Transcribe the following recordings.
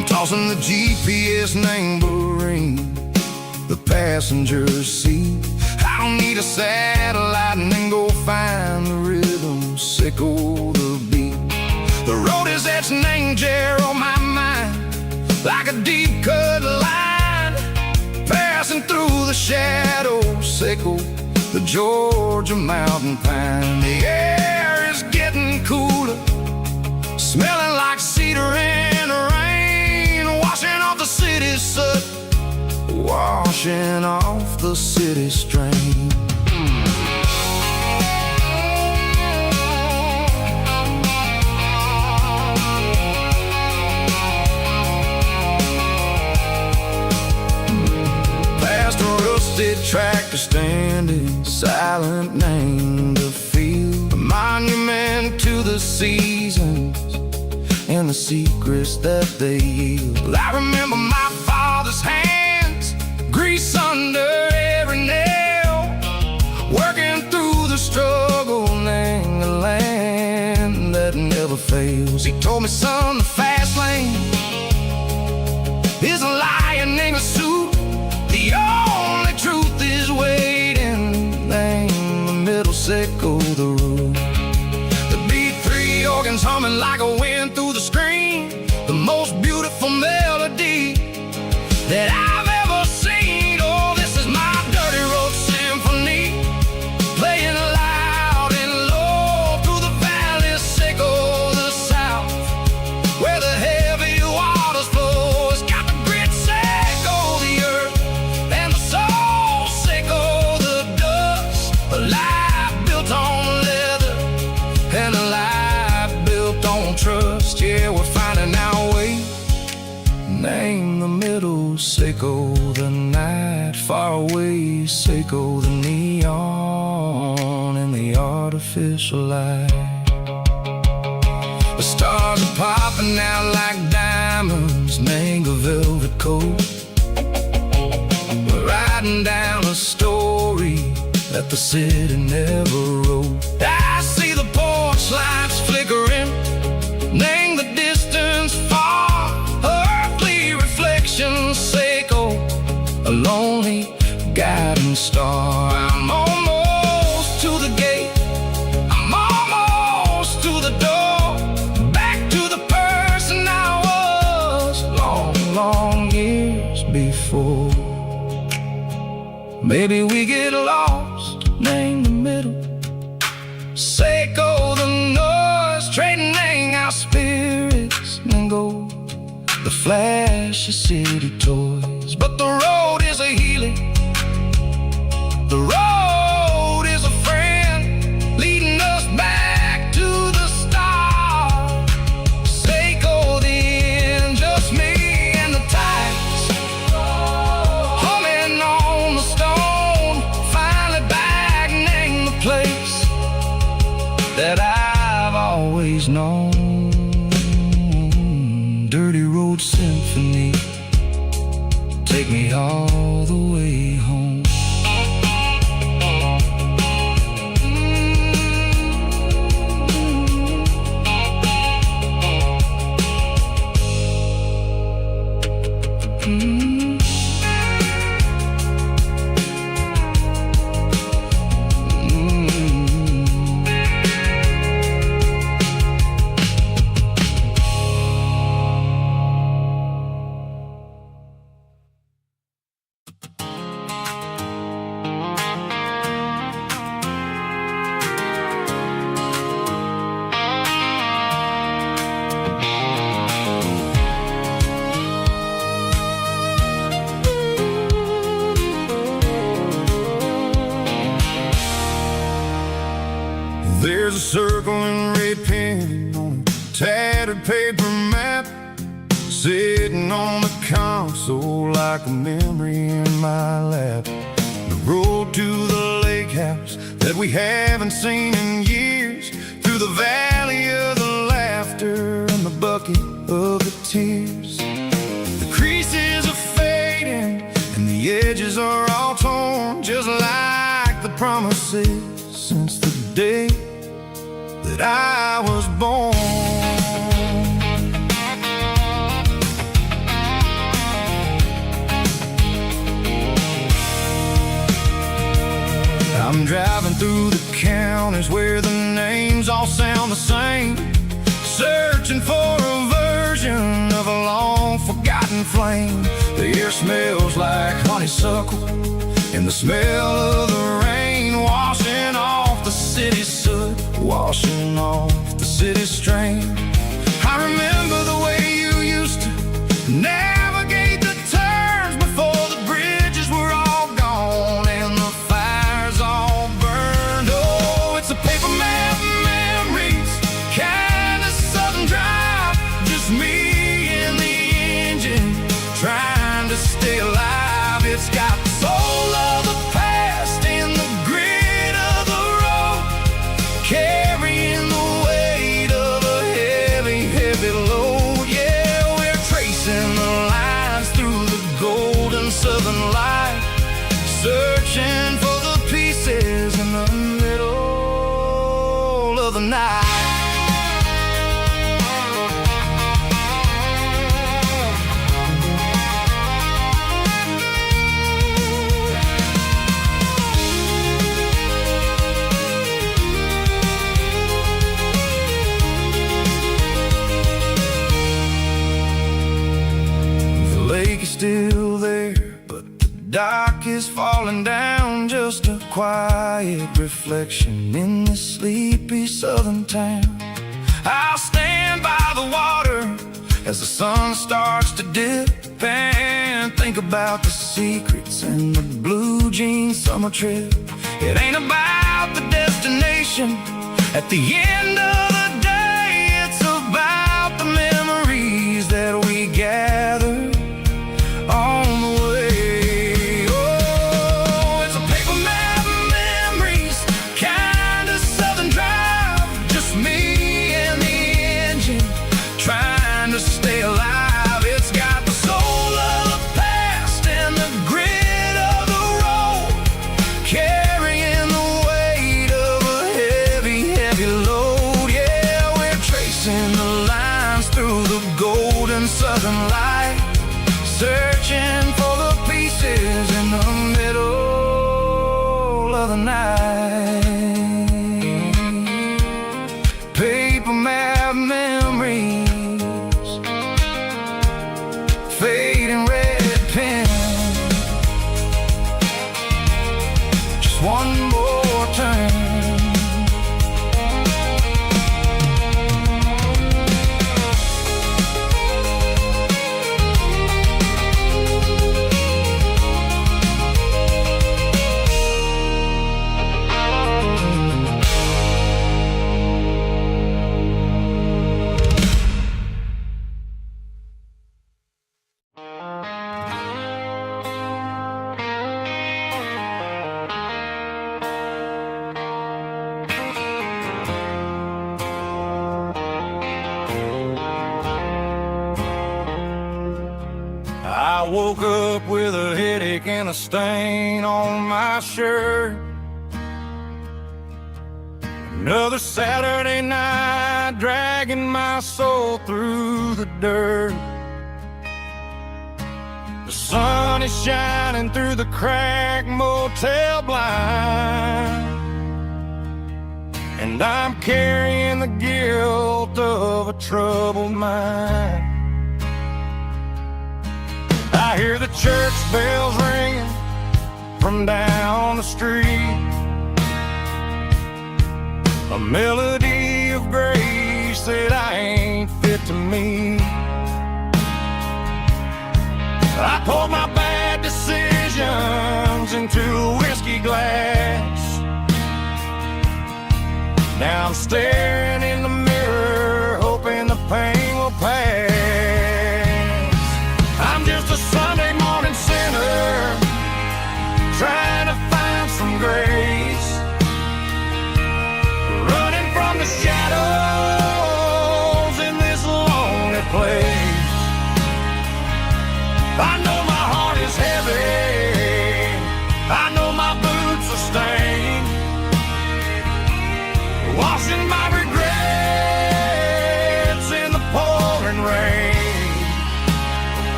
I'm tossing the GPS neighboring the passenger seat. I don't need a satellite and then go find the rhythm, sickle the beat. The road is etched an angel on my mind, like a deep cut line, passing through the shadows, sickle the Georgia mountain pine. The air is getting cooler, smelling like cedar in the rain, washing off the city's soot, washing off the city strain. Past a rusted tractor standing silent, named a field, a monument to the seasons and the secrets that they yield. I remember my father's hands, grease under every nail, working through the struggle in the land that never fails. He told me, son, the fast lane is a lion in a suit. The only truth is waiting. Name the middle, sickle the root. The beat, three organs humming like a wind through the screen, the most beautiful melody that I've ever seen. Oh, this is my dirty road symphony, playing loud and low through the valleys, sickle the south, where the heavy waters flow. It's got the grit, sickle the earth, and the soul, sickle the dust. A life built on leather and a life built on trust. Yeah, we're finding our way. Name the middle, sickle the night, far away, sickle the neon and the artificial light. The stars are popping out like diamonds, mango velvet coat. We're riding down a story that the city never wrote. I see the porch lights flickering, name the distance far, earthly reflections, sickle a lonely guiding star. I'm almost to the gate, I'm almost to the door, back to the person I was long, long years before. Maybe we get lost, name the middle, sickle the noise, trading our spirits and go the flash of city toys. But the road is a healing, the road is a friend, leading us back to the start. Sickle the end, just me and the tides, humming on the stone, finally back, name the place that I've always known. Dirty road symphony, take me all the way home. There's a circle and red pen on a tattered paper map, sitting on the console like a memory in my lap. The road to the lake house that we haven't seen in years, through the valley of the laughter and the bucket of the tears. The creases are fading and the edges are all torn, just like the promises since the day that I was born. Driving through the counties where the names all sound the same, searching for a version of a long-forgotten flame. The air smells like honeysuckle, and the smell of the rain washing off the city's soot, washing off the city's strain. I remember the way you used to navigate the turns before the bridges were all gone and the fires all burned. Oh, it's a paper map memories, kind of southern drive, just me and the engine trying to stay alive. It's got the soul of the past and the grit of the road, carrying the weight of a heavy, heavy load. Yeah, we're tracing the lines through the golden southern light, searching for the pieces in the middle of the night. The lake is still there, but the dock is falling down, just a quiet reflection in this sleepy southern town. I'll stand by the water as the sun starts to dip and think about the secrets and the blue jean summer trip. It ain't about the destination at the end of the day, it's about the memories that we gather on the way. Oh, it's a paper map memories, kind of southern drive, just me and the engine trying to stay alive. It's got the soul of the past and the grit of the road, carrying the weight of a heavy, heavy load. Yeah, we're tracing the lines through the golden southern light, searching for the pieces in the middle of the night. Paper map memories, fading red pen, just one more turn. I woke up with a headache and a stain on my shirt. Another Saturday night, dragging my soul through the dirt. The sun is shining through the cracked motel blind, and I'm carrying the guilt of a troubled mind. I hear the church bells ringing from down the street, a melody of grace that I ain't fit to meet. I poured my bad decisions into a whiskey glass. Now I'm staring in the mirror, hoping the pain will pass. I'm just a Sunday morning sinner, trying to find some grace, running from the shadows in this lonely place. I know my heart is heavy, I know my boots are stained, washing my regrets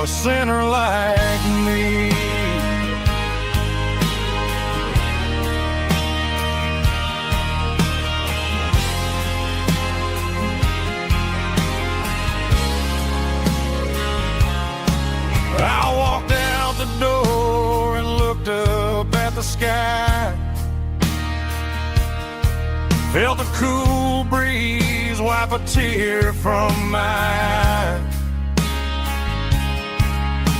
for a sinner like me. I walked out the door and looked up at the sky. Felt the cool breeze wipe a tear from my eye.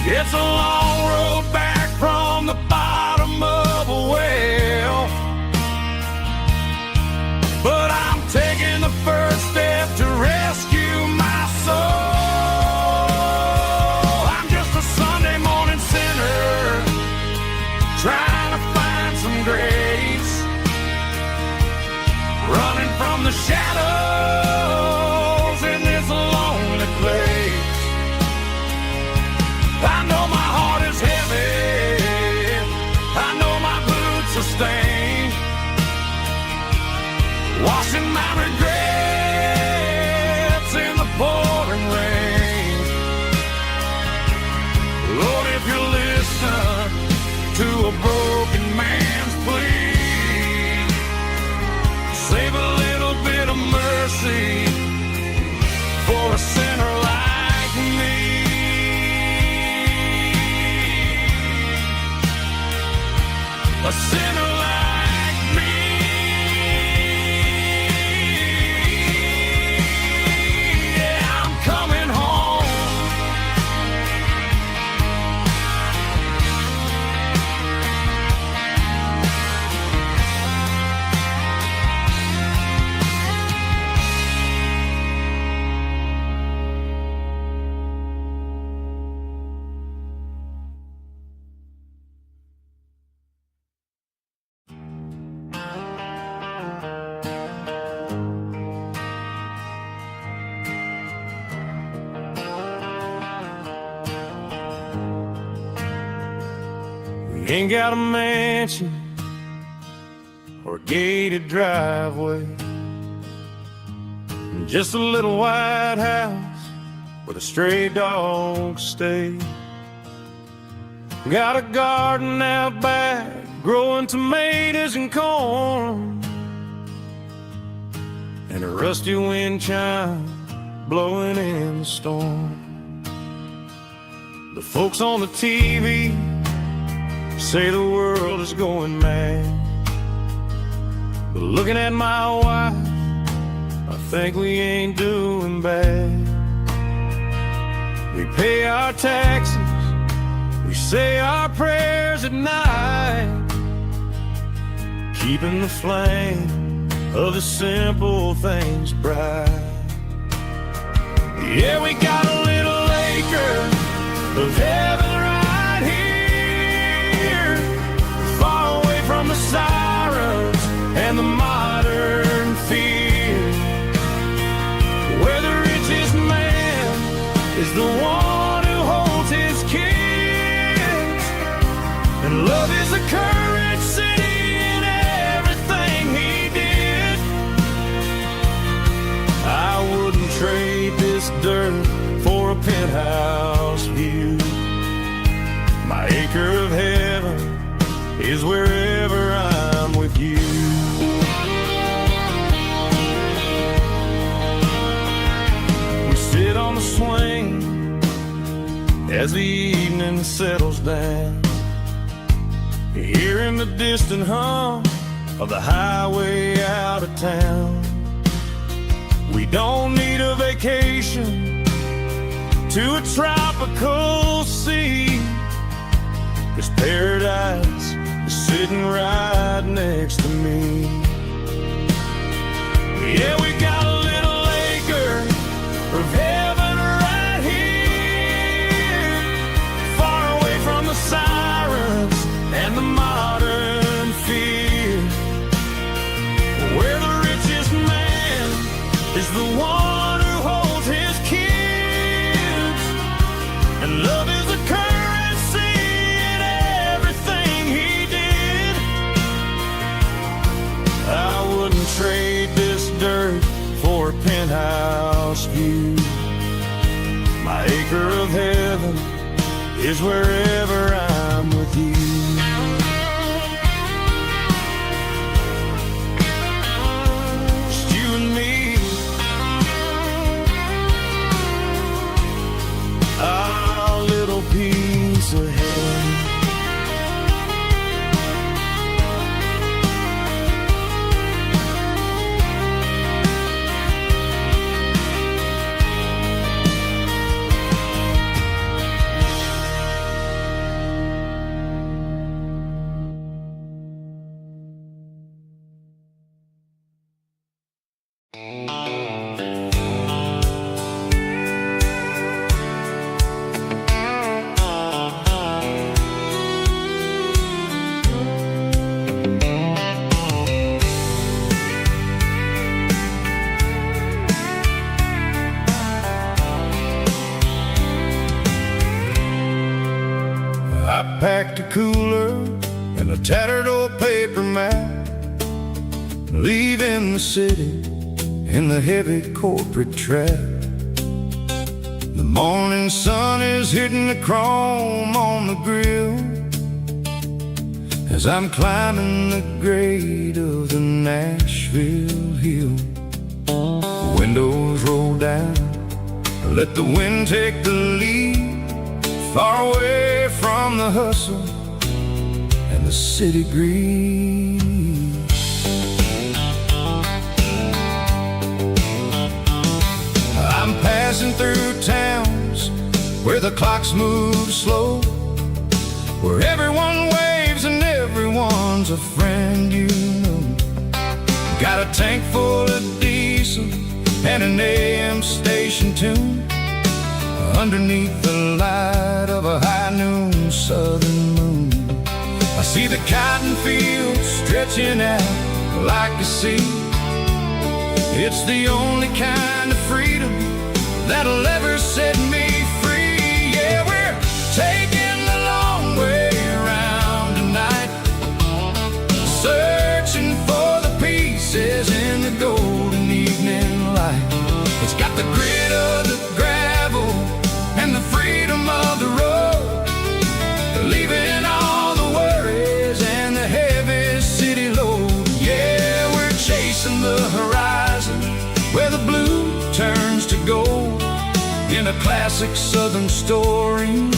It's a long road back from the bottom of a well, but I'm taking the first step to rescue my soul. I'm just a Sunday morning sinner trying to find some grace, running from the shadows in this lonely place. I know my heart is heavy, I know my boots are stained, washing my regrets in the pouring rain. Lord, if you listen to a broken man's plea, save a little bit of mercy for a sinner like me. A sinner like me. Yeah, I'm coming home. Ain't got a mansion or a gated driveway, just a little white house where the stray dogs stay. Got a garden out back growing tomatoes and corn, and a rusty wind chime blowing in the storm. The folks on the TV say the world is going mad, but looking at my wife, I think we ain't doing bad. We pay our taxes, we say our prayers at night, keeping the flame of the simple things bright. Yeah, we got a little acre of heaven right here, far away from the sirens and the modern fear, where the richest man is the one who holds his kids, and love is the currency in everything he did. I wouldn't trade this dirt for a penthouse view. My acre of heaven is wherever I'm with you. We sit on the swing as the evening settles down, hearing the distant hum of the highway out of town. We don't need a vacation to a tropical sea, 'cause paradise is sitting right next to me. Yeah, we got a little acre of heaven right here, far away from the sirens and the modern fear, where the richest man is the one who holds his kids, and love is a currency in everything he did. I wouldn't trade this dirt for a penthouse view. My acre of heaven is wherever I'm with you. Just you and me, our little piece of heaven. I packed a cooler and a tattered old paper map, leaving the city in the heavy corporate trap. The morning sun is hitting the chrome on the grill as I'm climbing the grade of the Nashville hill. The windows roll down, let the wind take the lead, far away from the hustle and the city greed. I'm passing through towns where the clocks move slow, where everyone waves and everyone's a friend you know. Got a tank full of diesel and an AM station tune underneath the light of a high noon southern moon. I see the cotton fields stretching out like a sea. It's the only kind of freedom that'll ever set me free. Yeah, we're taking the long way around tonight, searching for the pieces in the golden evening light. It's got the grit of the gravel and the freedom of the road, leaving all the worries and the heavy city load. Yeah, we're chasing the horizon where the blue turns to gold, in a classic southern story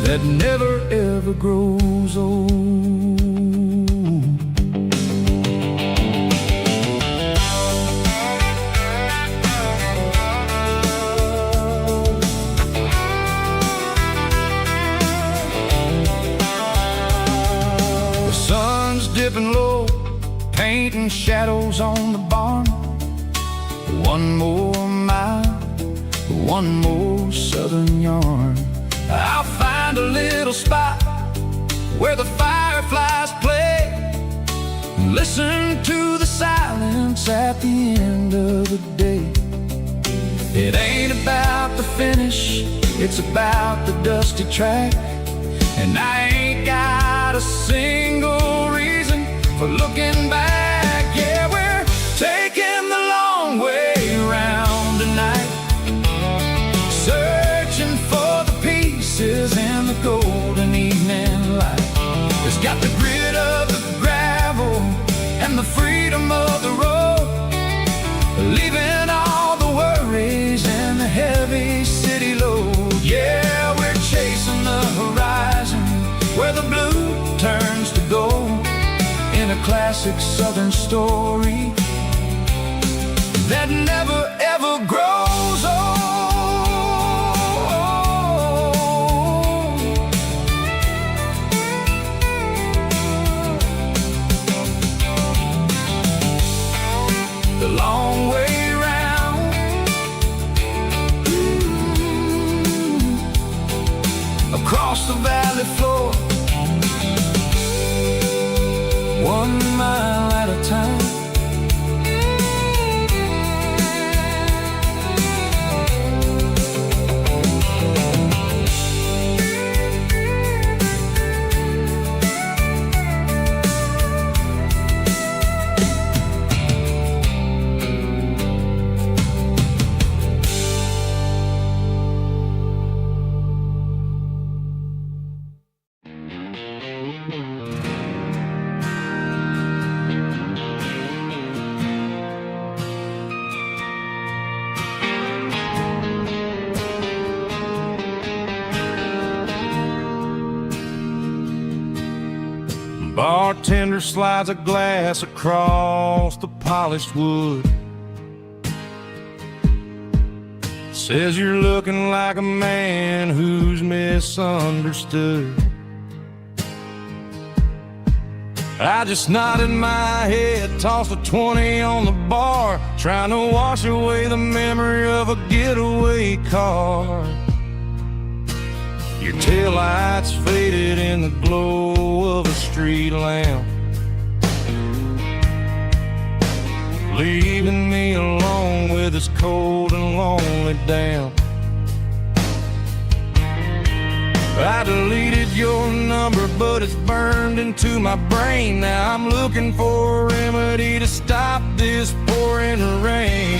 that never ever grows old. Dipping low, painting shadows on the barn. One more mile, one more southern yarn. I'll find a little spot where the fireflies play, and listen to the silence at the end of the day. It ain't about the finish, it's about the dusty track. And I ain't got a single reason for looking back. Yeah, we're taking the long way around tonight, searching for the pieces in the golden evening light. It's got the grit of the gravel and the freedom of the road, leaving all the worries and the heavy city load. Yeah, we're chasing the horizon where the blue turns to gold, in a classic southern story that never ever grows old. The long way round, across the valley floor, 1 mile at a time. bartender slides a glass across the polished wood. Says you're looking like a man who's misunderstood. I just nodded my head, tossed a 20 on the bar, trying to wash away the memory of a getaway car. Your taillights faded in the glow of a street lamp, leaving me alone with this cold and lonely damp. I deleted your number, but it's burned into my brain. Now I'm looking for a remedy to stop this pouring rain.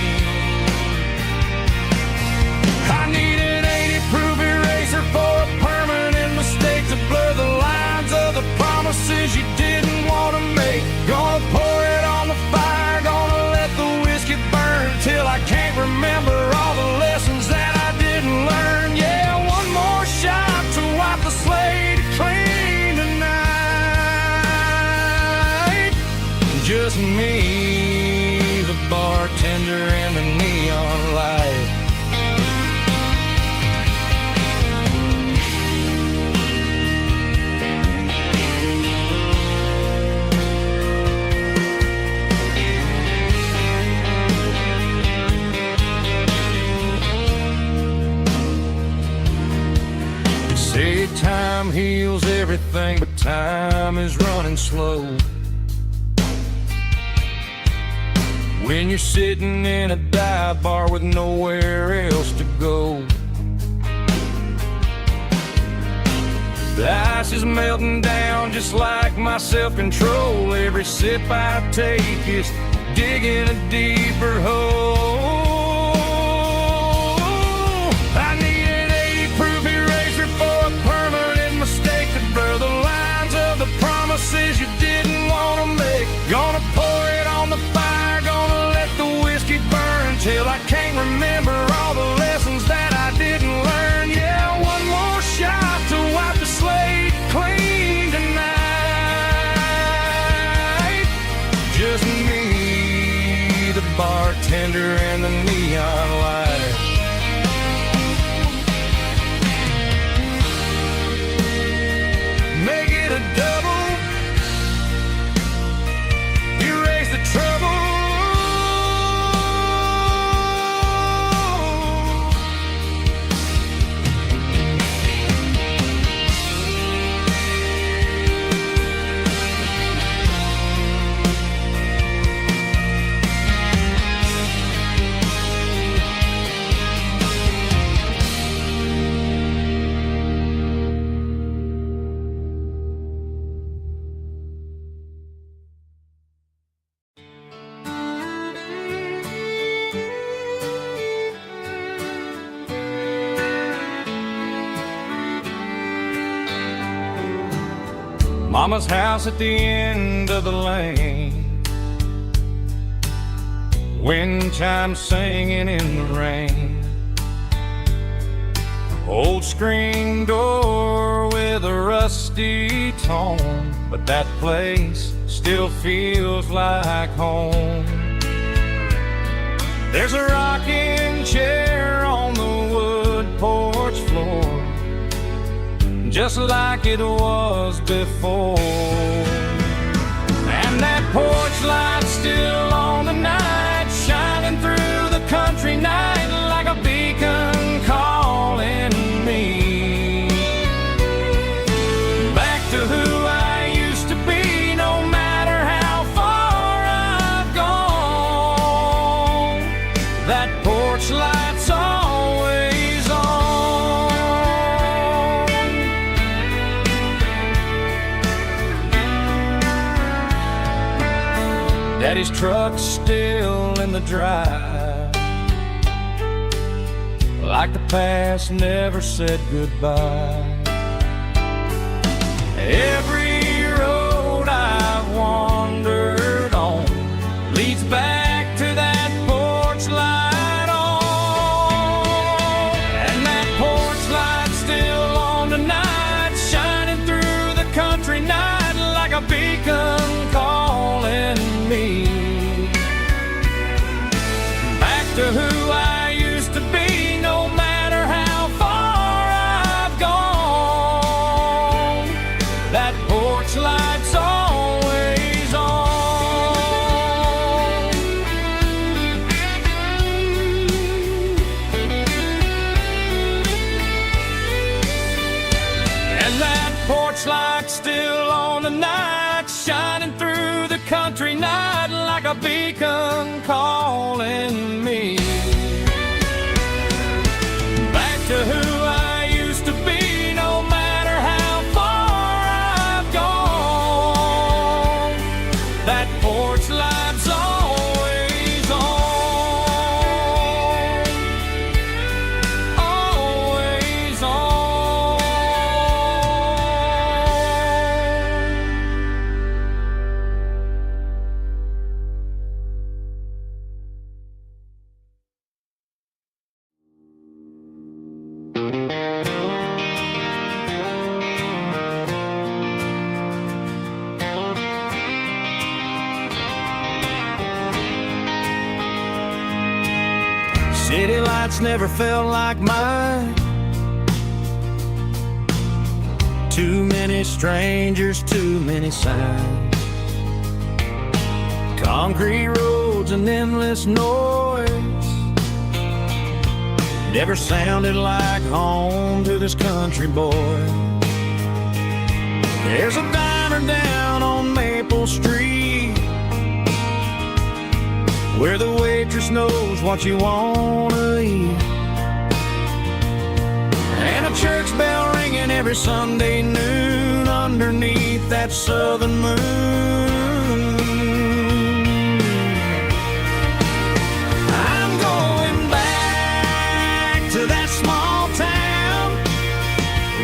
I need an 80-proof eraser for a permanent mistake, to blur the lines of the promises you didn't want to make. Gonna pour it on the fire, gonna let the whiskey burn till I can't remember all the lessons that I didn't learn. Yeah, one more shot to wipe the slate clean tonight. Just me, the bartender, and the neon light. Say time heals everything, but time is running slow. When you're sitting in a dive bar with nowhere else to go, the ice is melting down just like my self-control. Every sip I take is digging a deeper hole. I need an 80-proof eraser for a permanent mistake, to blur the lines of the promises you didn't want to make. Gonna pour it on the fire, gonna let the whiskey burn till I can't remember all the lessons that I didn't learn. Yeah, one more shot to wipe the slate clean tonight. Just me, the bartender, and the neon light. Make it a double, erase the trouble. Mama's house at the end of the lane, wind chimes singing in the rain. Old screen door with a rusty tone, but that place still feels like home. There's a rocking chair on the wood porch floor, just like it was before. And that porch light's still on tonight, shining through the country night like a beacon calling me back to who I used to be. No matter how far I've gone, that porch light's always on. Daddy's truck's still in the drive, like the past never said goodbye. Every road I've wandered on leads back to that porch light on. And that porch light's still on tonight, shining through the country night like a beacon porch light still on the night, shining through the country night like a beacon calling me back to who I used to be, no matter how far I've gone. That porch light's always on, always on. City lights never felt like mine. Too many strangers, too many signs. Concrete roads and endless noise never sounded like home to this country boy. There's a diner down on Maple Street where the waitress knows what you wanna eat, and a church bell ringing every Sunday noon underneath that southern moon. I'm going back to that small town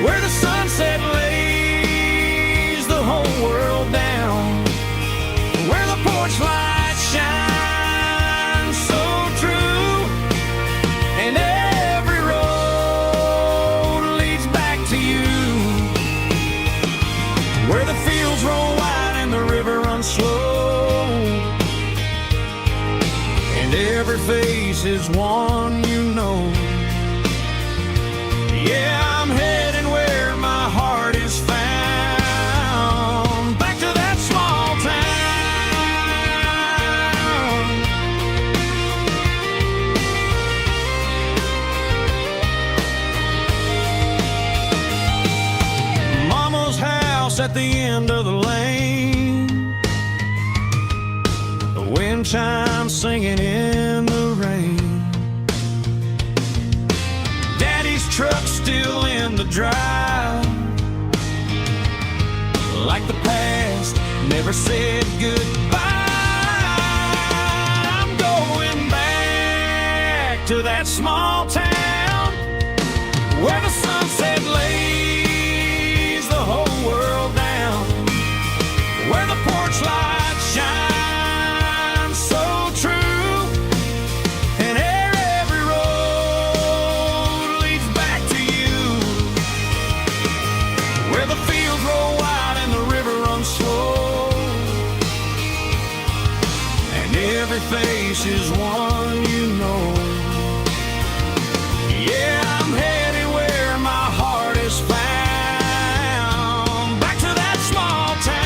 where the sunset lays the whole world down, where the porch lights shine slow, and every face is one you know. Yeah, I'm heading where my heart is found, back to that small town. Mama's house at the end of the lane, wind chimes singing in the rain. Daddy's truck still in the drive, like the past never said goodbye. I'm going back to that small town where the sunset lays the whole world down, where the porch lights shine face is one you know. Yeah, I'm headed where my heart is found, back to that small town.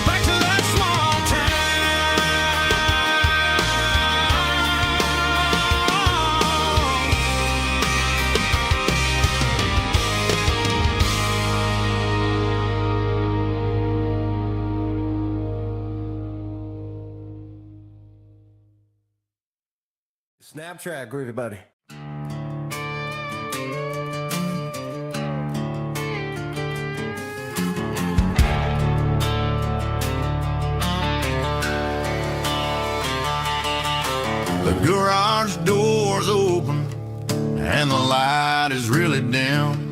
Back to that small Snap track, groovy buddy. The garage door's open and the light is really dim.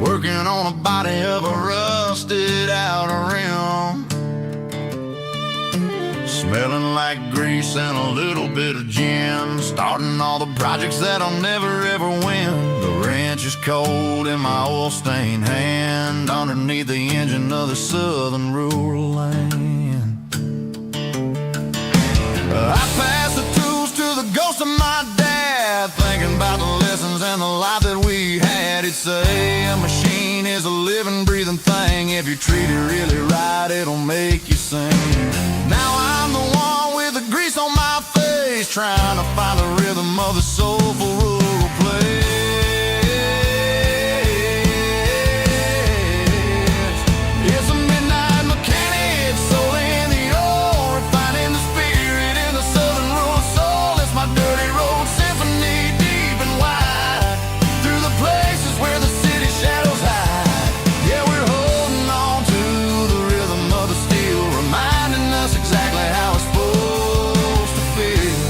Working on a body of a rusted out rim, smelling like grease and a little bit of gin. Starting all the projects that I'll never ever win. The wrench is cold in my oil-stained hand, underneath the engine of the southern rural land. I pass the tools to the ghost of my dad, thinking about the lessons and the life that we had. He'd say a machine is a living, breathing thing. If you treat it really right, it'll make you sing. Now I'm the one with the green trying to find the rhythm of the soulful rural place. It's a midnight mechanic, soul in the ore, refining the spirit in the southern rural soul. It's my dirty road symphony, deep and wide, through the places where the city shadows hide. Yeah, we're holding on to the rhythm of the steel, reminding us exactly how it's supposed to feel.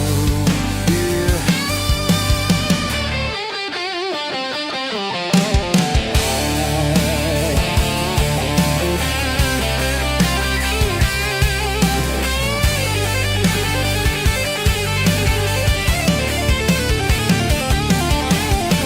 Yeah.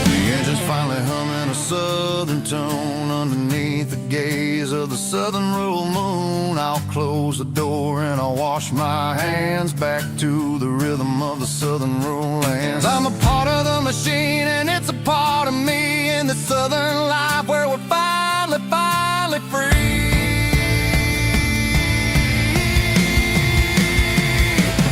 The engine's finally humming a southern tone underneath the gaze of the southern rural moon. I'll close the door and I'll wash my hands back to the rhythm of the southern rural lands. I'm a part of the machine and it's a part of me in the southern life where we're finally free.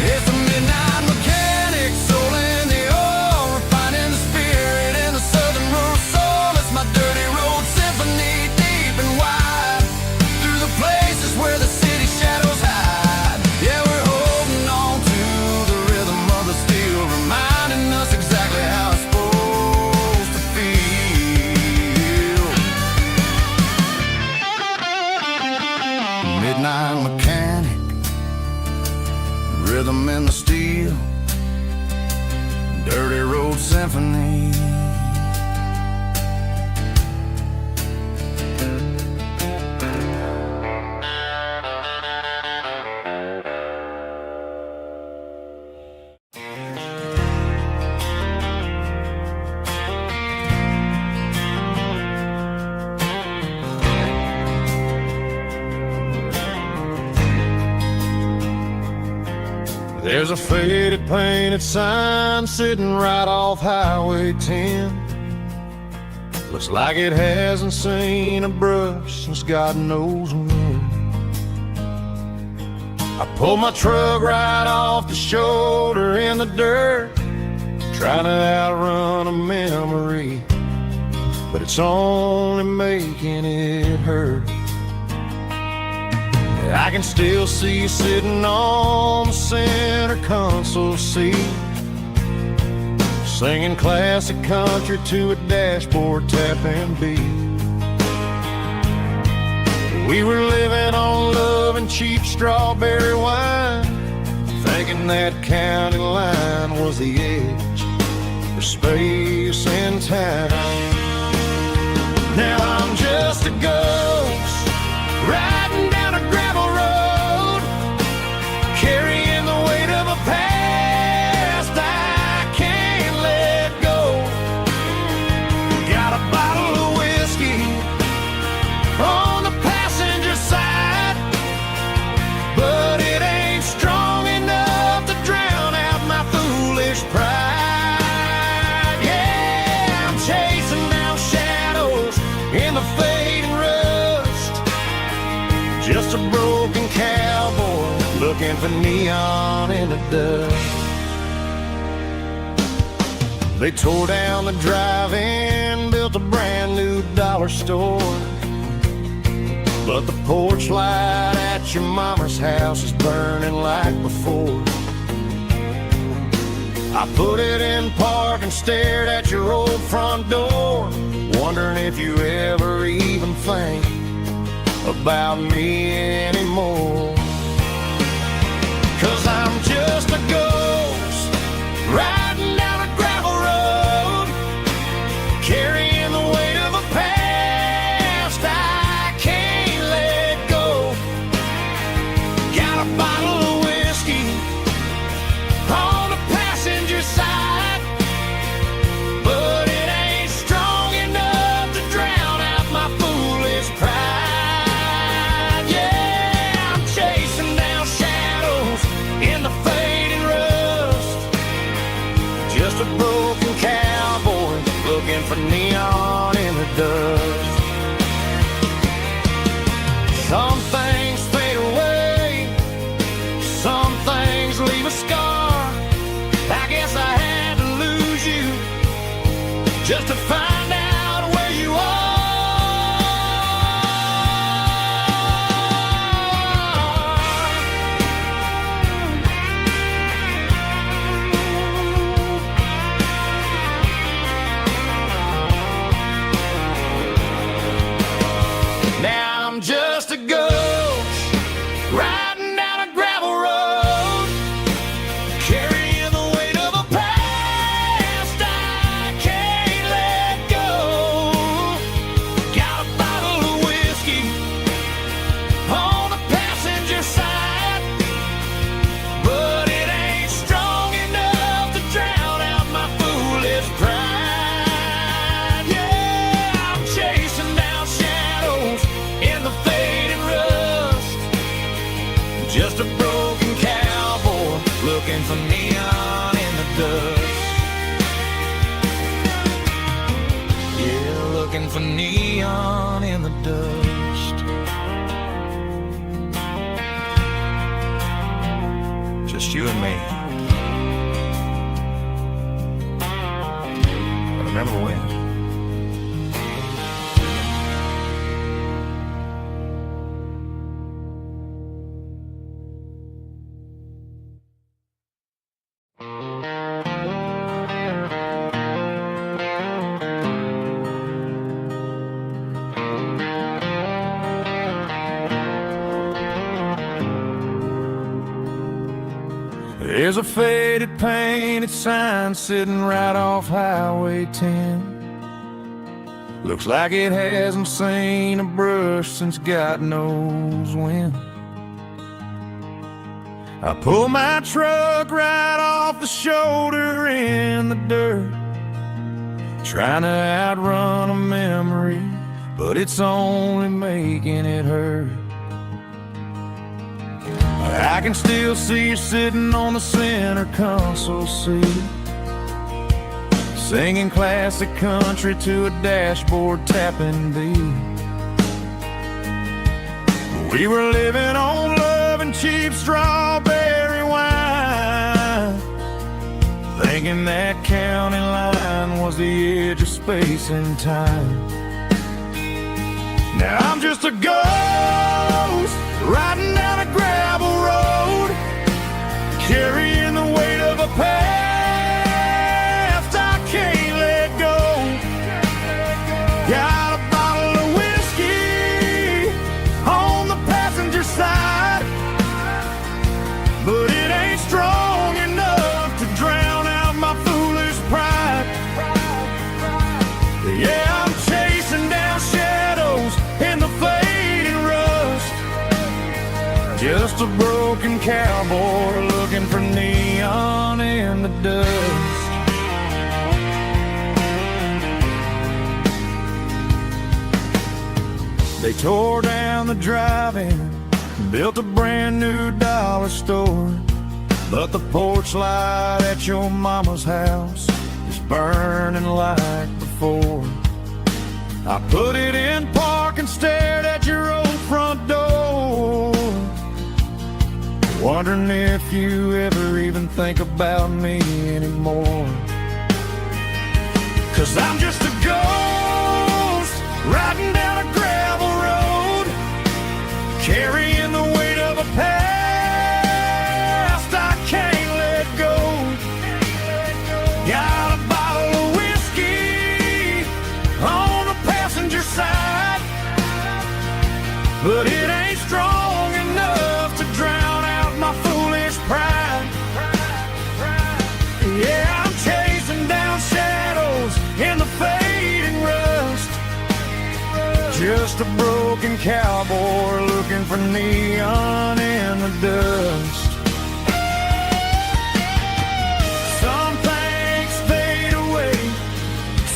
It's a midnight mechanic, soul in the ore, refining the spirit in the southern rural soul. It's my dirty road symphony, deep and wide, through the places where the city shadows hide. Yeah, we're holding on to the rhythm of the steel, reminding us exactly how it's supposed to feel. Midnight mechanic, rhythm in the steel, dirty road symphony. There's a faded painted sign sitting right off Highway 10. Looks like it hasn't seen a brush since God knows when. I pulled my truck right off the shoulder in the dirt, trying to outrun a memory, but it's only making it hurt. I can still see you sitting on the center console seat, singing classic country to a dashboard tapping beat. We were living on love and cheap strawberry wine, thinking that county line was the edge for space and time. Now I'm just a ghost riding down a gravel road, carrying the weight of a past I can't let go. Got a bottle of whiskey on the passenger side, but it ain't strong enough to drown out my foolish pride. Yeah, I'm chasing down shadows in the fading rust, just a broken cowboy looking for neon in the dust. They tore down the drive-in, built a brand new dollar store, but the porch light at your mama's house is burning like before. I put it in park and stared at your old front door, wondering if you ever even think about me anymore. 'Cause I'm just a ghost riding down a gravel road, carrying the weight of a past I can't let go. Got a bottle of whiskey on the passenger side, but it ain't strong enough to drown out my foolish pride. Yeah, I'm chasing just to find out where you are. Now I'm just a ghost riding down a gravel road, carrying the weight of a past I can't let go. Got a bottle of whiskey on the passenger side, but it ain't strong enough to drown out my foolish pride. Yeah, I'm chasing down shadows in the fading rust, just a broken cowboy looking for neon in the dust. Yeah, looking for neon in the dust. Just you and me. But remember when? There's a faded painted sign sitting right off Highway 10. Looks like it hasn't seen a brush since God knows when. I pull my truck right off the shoulder in the dirt, trying to outrun a memory, but it's only making it hurt. I can still see you sitting on the center console seat, singing classic country to a dashboard tapping beat. We were living on love and cheap strawberry wine, thinking that county line was the edge of space and time. Now I'm just a ghost riding down a gravel road, carrying the weight of a past I can't let go. Got a bottle of whiskey on the passenger side, but it ain't strong enough to drown out my foolish pride. Yeah, I'm chasing down shadows in the fading rust, just a broken cowboy looking for neon in the dust. They tore down the drive-in, built a brand new dollar store, but the porch light at your mama's house is burning like before. I put it in park and stared at your old front door, wondering if you ever even think about me anymore. 'Cause I'm just a ghost riding down a gravel road, carrying the weight of a past I can't let go. Got a bottle of whiskey on the passenger side, but it ain't strong enough to drown out my foolish pride. Yeah, I'm chasing down shadows in the fading rust, just a broken cowboy looking for neon in the dust. Some things fade away,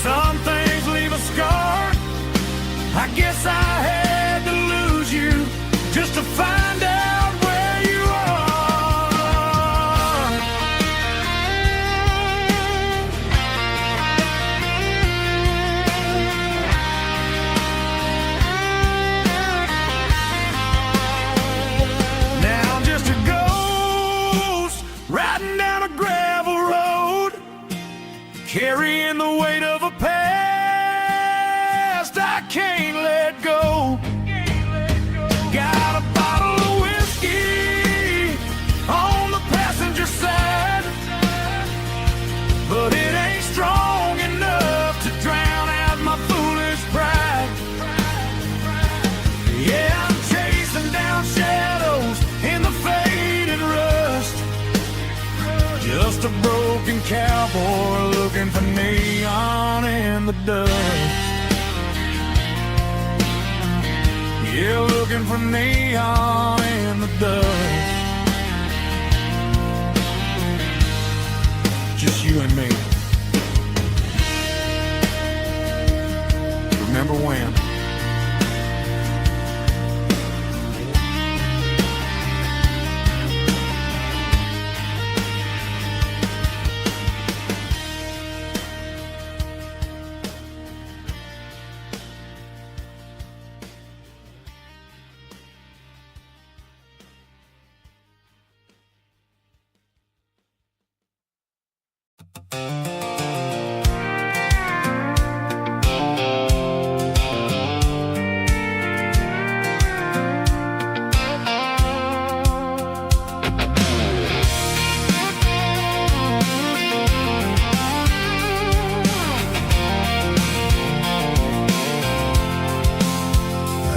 some things leave a scar. I guess I had to lose you just to find out where you are. Now I'm just a ghost just a broken cowboy looking for neon in the dust. Yeah, looking for neon in the dust. Just you and me. Remember when?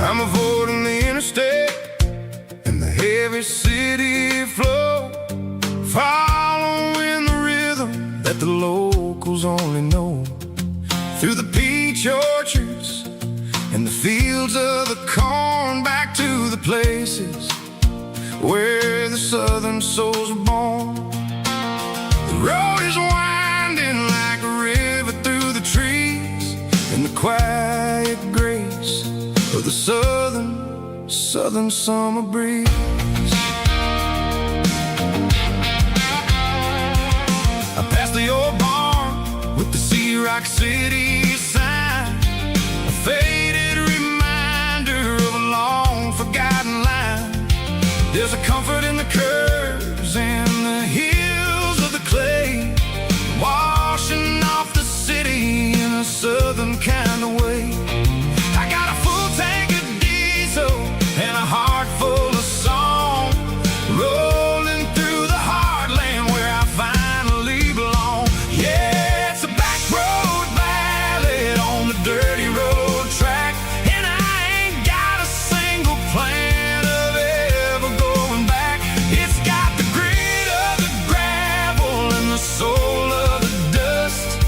I'm avoiding the interstate and the heavy city flow, following the rhythm that the locals only know. Through the peach orchards and the fields of the corn, back to the places where the southern souls were born. The road is winding like a river through the trees, and the quiet grace of the southern summer breeze. I passed the old barn with the Sea Rock City sign, a faded reminder of a long forgotten line. There's a comfort in the curves and the hills of the clay, washing off the city in a southern kind of way. I got a full tank of diesel and a heart full of song, rolling through the heartland where I finally belong. Yeah, it's a back road ballad on the dirty road track, and I ain't got a single plan of ever going back. It's got the grit of the gravel and the soul of the dust,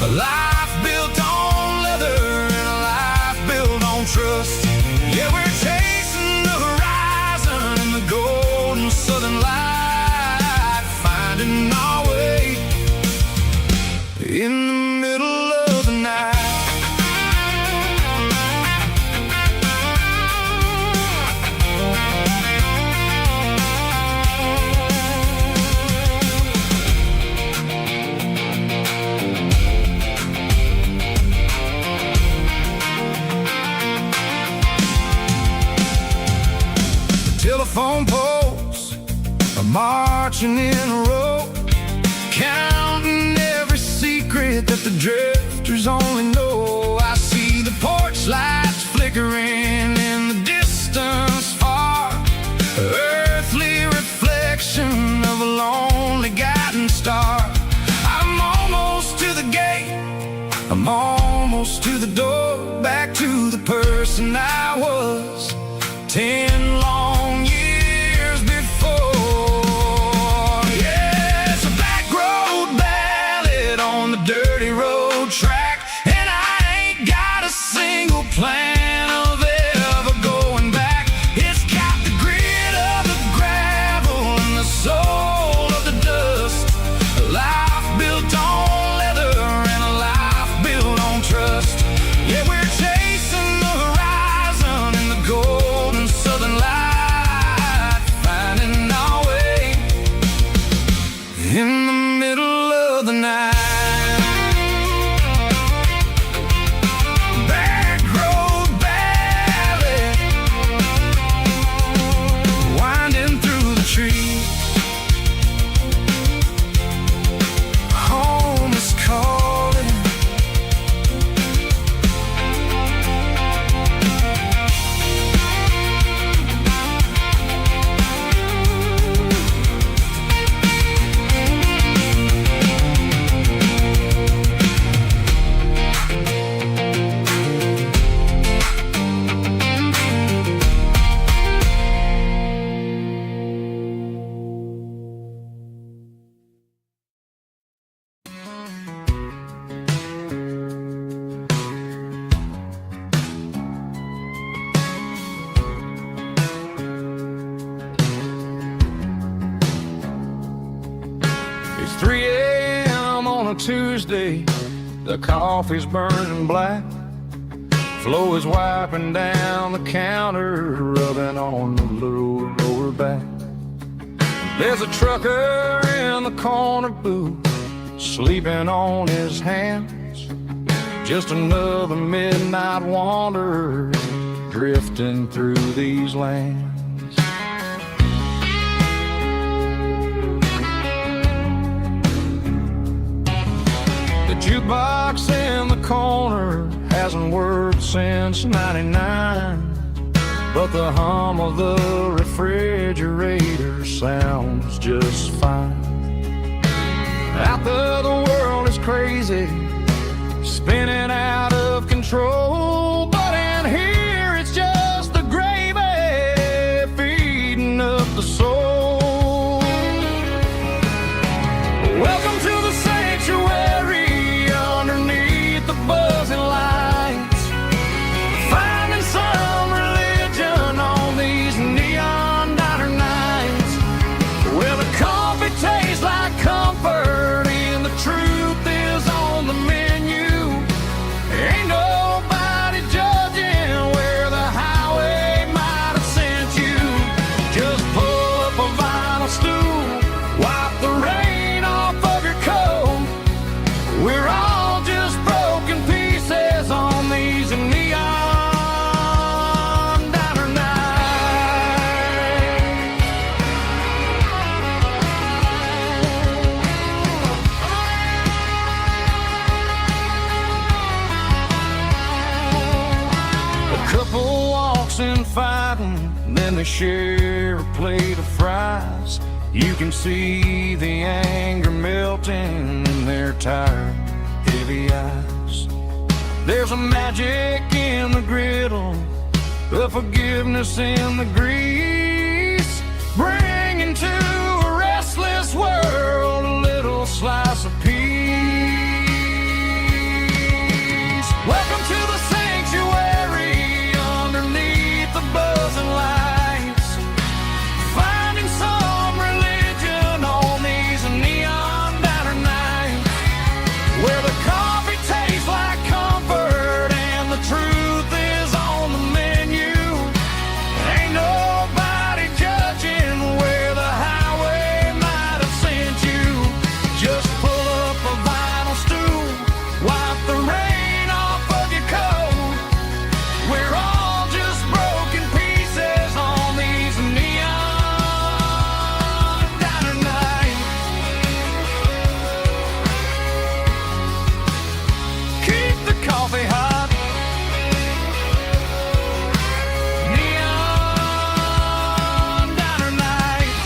a life built on leather and a life built on trust. Yeah, we're chasing the horizon in the golden southern light, finding our way in the middle of the night. Telephone poles are marching in a row, counting every secret that the drifters only know. I see the porch lights flickering in the distance far, earthly reflection of a lonely guiding star. I'm almost to the gate, I'm almost to the door, back to the person I was 10 long years before. Yeah, it's a back road ballad on the dirty road track, and I ain't got a single plan of ever going back. It's got the grit of the 3 a.m. on a Tuesday, the coffee's burning black. Flo is wiping down the counter, rubbing on the lower back. There's a trucker in the corner booth, sleeping on his hands. Just another midnight wanderer, drifting through these lands. The jukebox in the corner hasn't worked since '99, but the hum of the refrigerator sounds just fine. Out there the world is crazy, spinning out of control, but in here it's just the gravy feeding up the soul. Welcome to the sanctuary underneath the buzzing lights, finding some religion on these neon diner nights, where the coffee tastes like comfort and the truth is on the menu. Ain't nobody judging where the highway might have sent you. Just pull up a vinyl stool, wipe the rain off of your coat. We're all just broken pieces on these neon diner nights. A couple walks in fighting, then they share a plate of fries. You can see the anger melting in their tired, heavy eyes. There's a magic in the griddle, a forgiveness in the grease, bringing to a restless world a little slice of peace. Welcome to the sanctuary underneath the buzzing lights, finding some religion on these neon diner nights, where the coffee tastes like comfort and the truth is on the menu. Ain't nobody judging where the highway might have sent you. Just pull up a vinyl stool, wipe the rain off of your coat. We're all just broken pieces on these neon diner nights. Keep the coffee hot. Neon diner nights.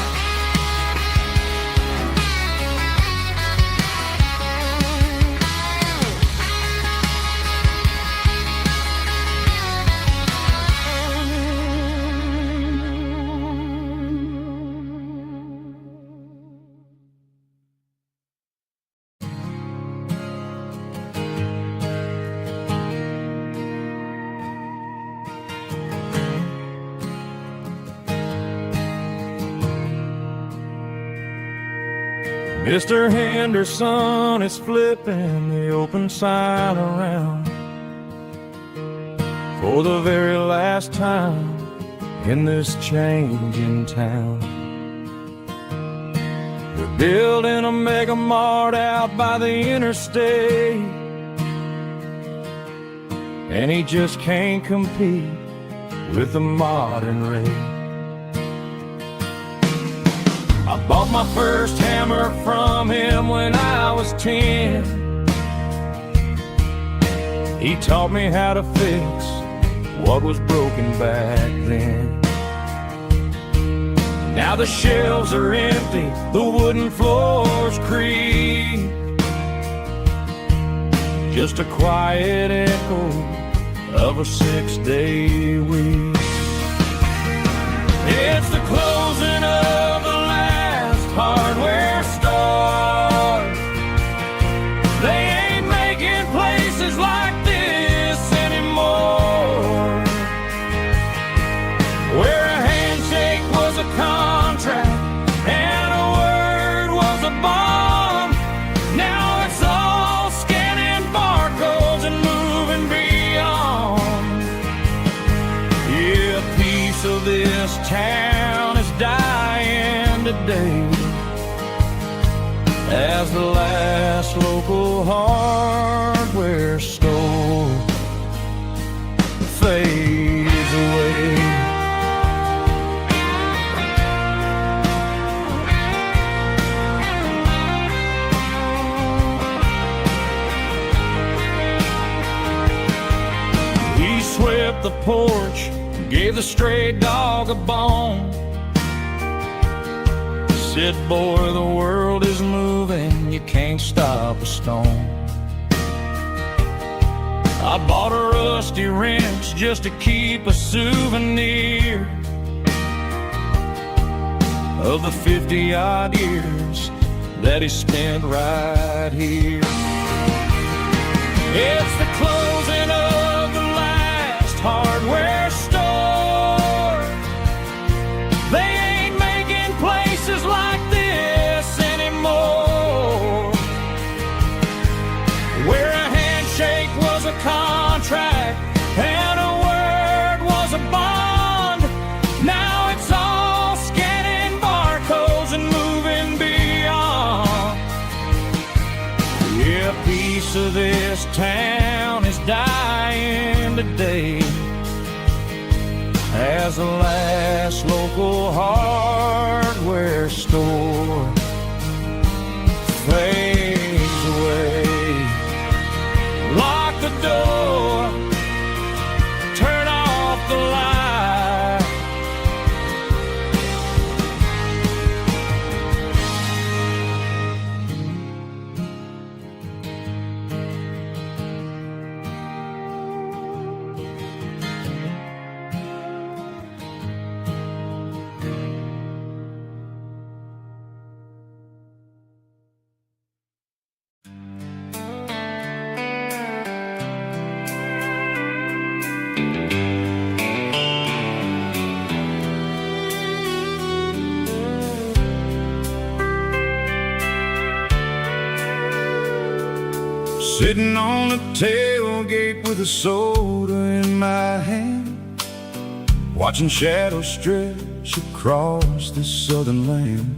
Mr. Henderson is flipping the open sign around for the very last time in this changing town. They're building a mega mart out by the interstate, and he just can't compete with the modern rate. I bought my first hammer from him when I was 10. He taught me how to fix what was broken back then. Now the shelves are empty, the wooden floors creak, just a quiet echo of a 6-day week. It's the closing of the last hardware store. They ain't making places like this anymore, where a handshake was a contract and a word was a bond. today as the last local hardware store fades away. He swept the porch, gave the stray dog a bone, said, boy, the world is moving, you can't stop a stone. I bought a rusty wrench just to keep a souvenir of the 50-odd years that he spent right here. It's the closing of the last hardware store. They ain't making places like this anymore, where a handshake was a contract and a word was a bond. Now it's all scanning barcodes and moving beyond. Yeah, a piece of this town is dying today as the last local hardware store fades away. Lock the door, turn off the light. Sitting on the tailgate with a soda in my hand, watching shadows stretch across this southern land.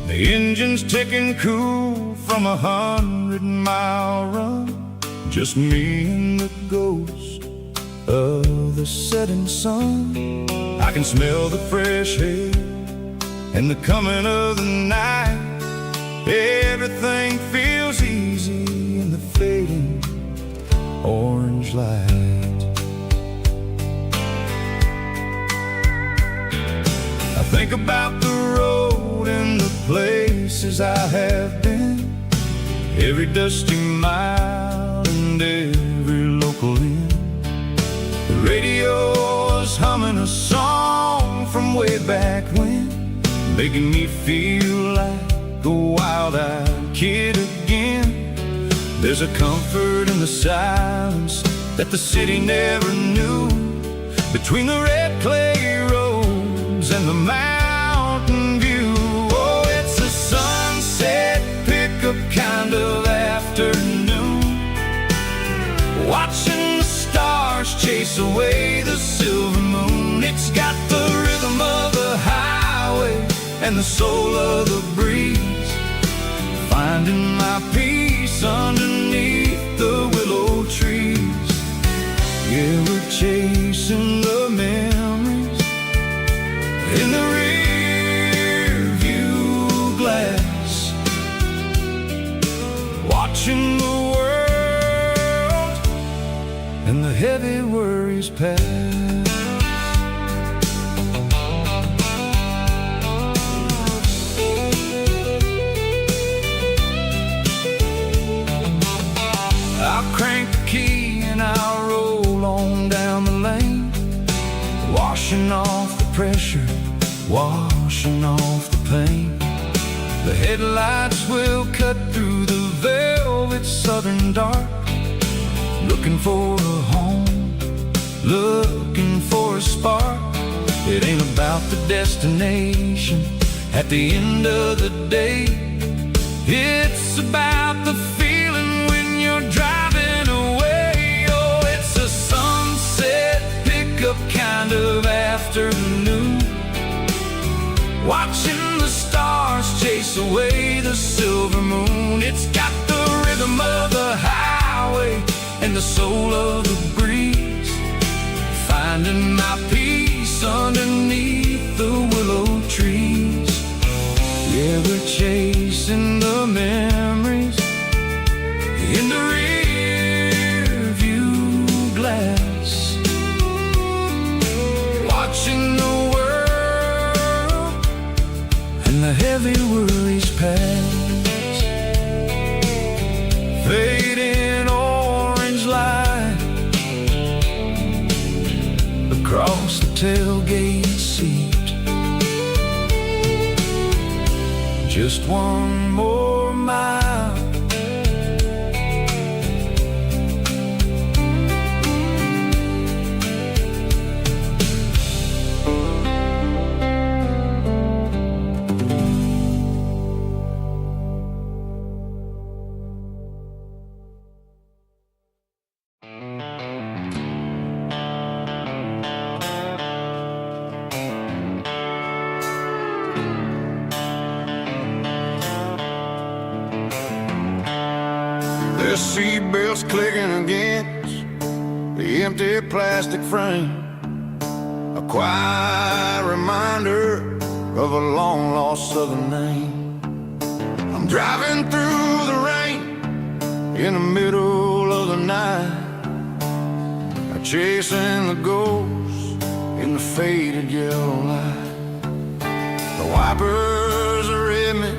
The engine's ticking cool from 100-mile run, just me and the ghost of the setting sun. I can smell the fresh air and the coming of the night. Everything feels easy in the fading orange light. I think about the road and the places I have been, every dusty mile and every local inn. The radio is humming a song from way back when, making me feel like a wild-eyed kid again. There's a comfort in the silence that the city never knew, between the red clay roads and the mountain view. Oh, it's a sunset pickup kind of afternoon, watching the stars chase away the silver moon. It's got the rhythm of the highway and the soul of the breeze, finding my peace underneath the willow trees. Yeah, we're chasing the memories in the rear view glass, watching the world and the heavy worries pass. I'll crank the key and I'll roll on down the lane, washing off the pressure, washing off the pain. The headlights will cut through the velvet southern dark, looking for a home, looking for a spark. It ain't about the destination at the end of the day, it's about the feeling when you're driving away. Oh, it's a sunset pickup kind of afternoon, watching the the soul of the breeze, finding my peace underneath the willow trees. Yeah, we're chasing the memories in the rear view glass, watching the world and the heavy worries pass. Fading orange light across the tailgate seat. Just one more mile. The seatbelts clicking against the empty plastic frame, a quiet reminder of a long-lost southern name. I'm driving through the rain in the middle of the night, chasing the ghosts in the faded yellow light. The wipers are in me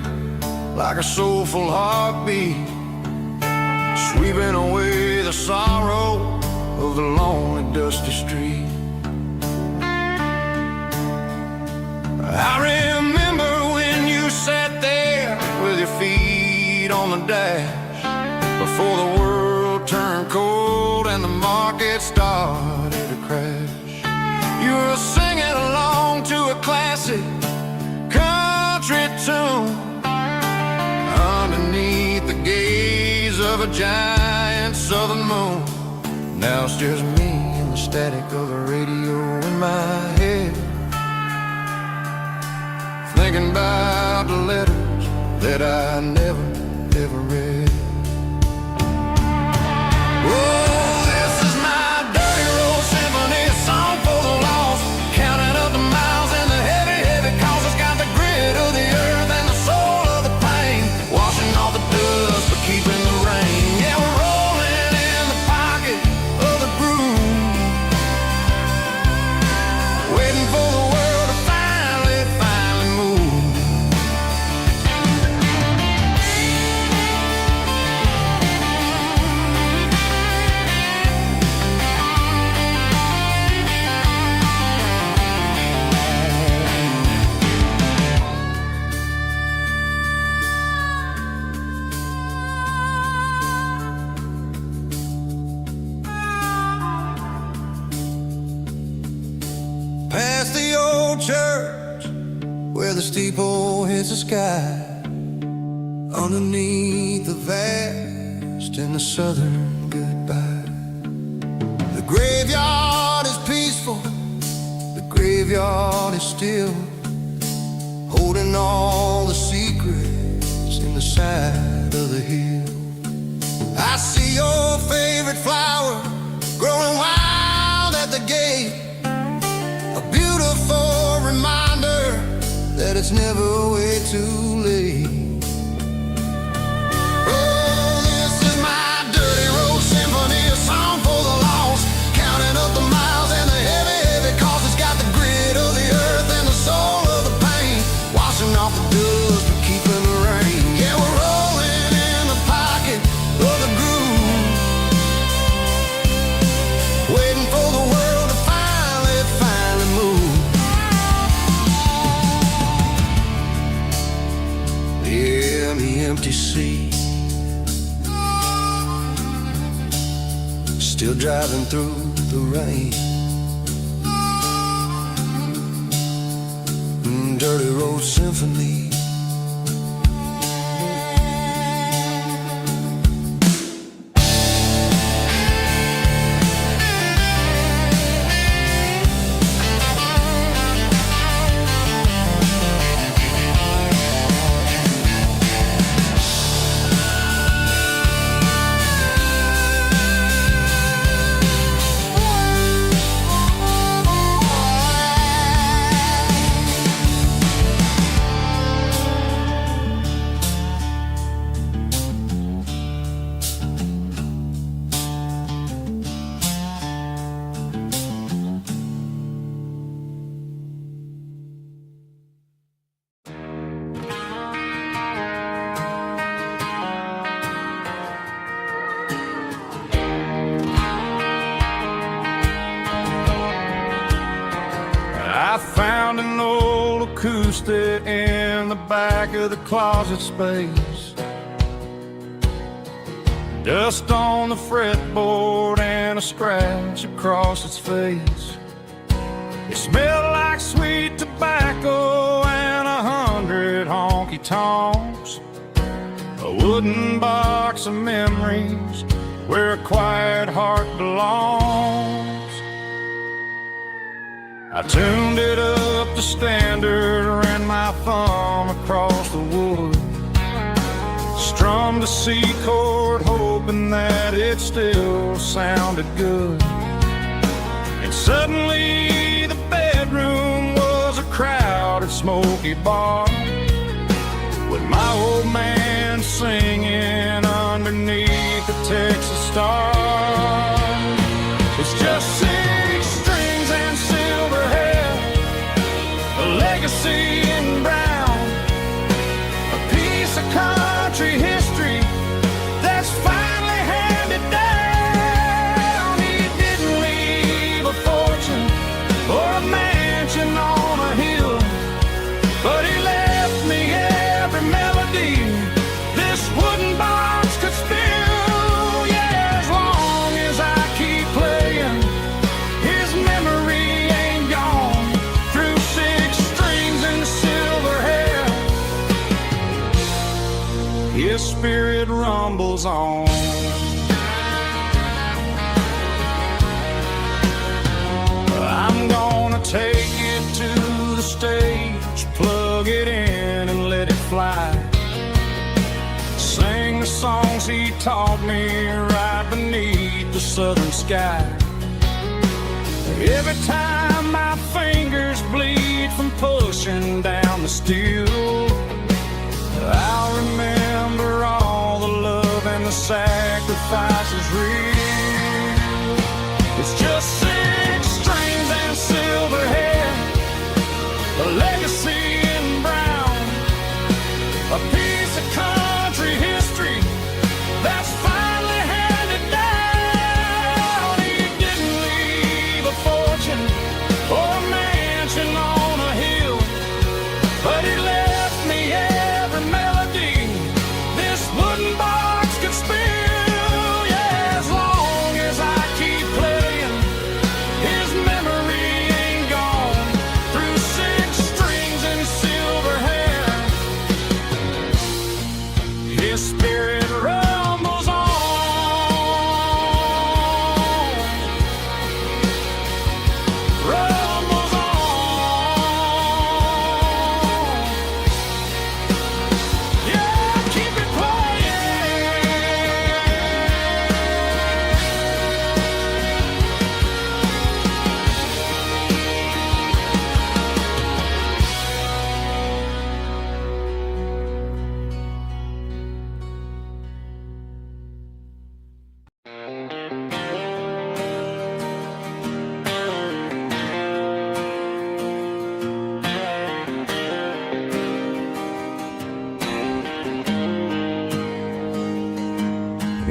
like a soulful heartbeat, sweeping away the sorrow of the lonely, dusty street. I remember when you sat there with your feet on the dash, before the world turned cold and the market started to crash. You were singing along to a classic country tune underneath the gaze of a giant southern moon. Now it's just me and the static of the radio in my head, thinking about the letters that I never, ever read. Oh, this is my dirty road symphony, a song for the lost, counting up the miles and the heavy, heavy calls. It's got the grit of the earth and the soul of the pain, washing off the dust but keeping the rain. Yeah, we're rolling in the pocket of the groove, waiting for the world to finally move. Past the old church where the steeple hits the sky, underneath the vast and the southern goodbye. The graveyard is peaceful, the graveyard is still, holding all the secrets in the side of the hill. I see your favorite flower growing wild at the gate, a beautiful reminder that it's never way too late. Oh, this is my dirty road symphony, a song for the lost, counting up the miles and the heavy, heavy calls. It's got the grit of the earth and the soul of the pain, washing off the dust but keeping the rain. Yeah, we're rolling in the pocket of the groove, waiting for the world to finally move. Yeah, the empty sea, still driving through the rain. Dirty road symphony. it in the back of the closet space. Dust on the fretboard and a scratch across its face. It smelled like sweet tobacco and 100 honky-tonks. A wooden box of memories where a quiet heart belongs. I tuned it up to standard, ran my thumb across the wood, strummed a C chord hoping that it still sounded good. And suddenly the bedroom was a crowded smoky bar, with my old man singing underneath the Texas star. It's just 6 strings and silver hair, a legacy in brown, a piece of country history that's finally handed down. He didn't leave a fortune or a mansion on a hill, but he left me every melody this wooden box could spill. Yeah, as long as I keep playing, his memory ain't gone. Through 6 strings and silver hair, his spirit rumbles on. I'm gonna take it to the stage, plug it in and let it fly. Sing the songs he taught me right beneath the southern sky. Every time my fingers bleed from pushing down the steel, I'll remember all the love and the sacrifices real. It's just 6 strings and silver hair, a legacy in brown, a piece of country history that's finally handed down. He didn't leave a fortune or a mansion on a hill, but he left me every melody this wooden box could spill. Yeah, as long as I keep playing, his memory ain't gone. Through 6 strings and silver hair, his spirit rumbles on. Rumbles on. Yeah, keep it playing.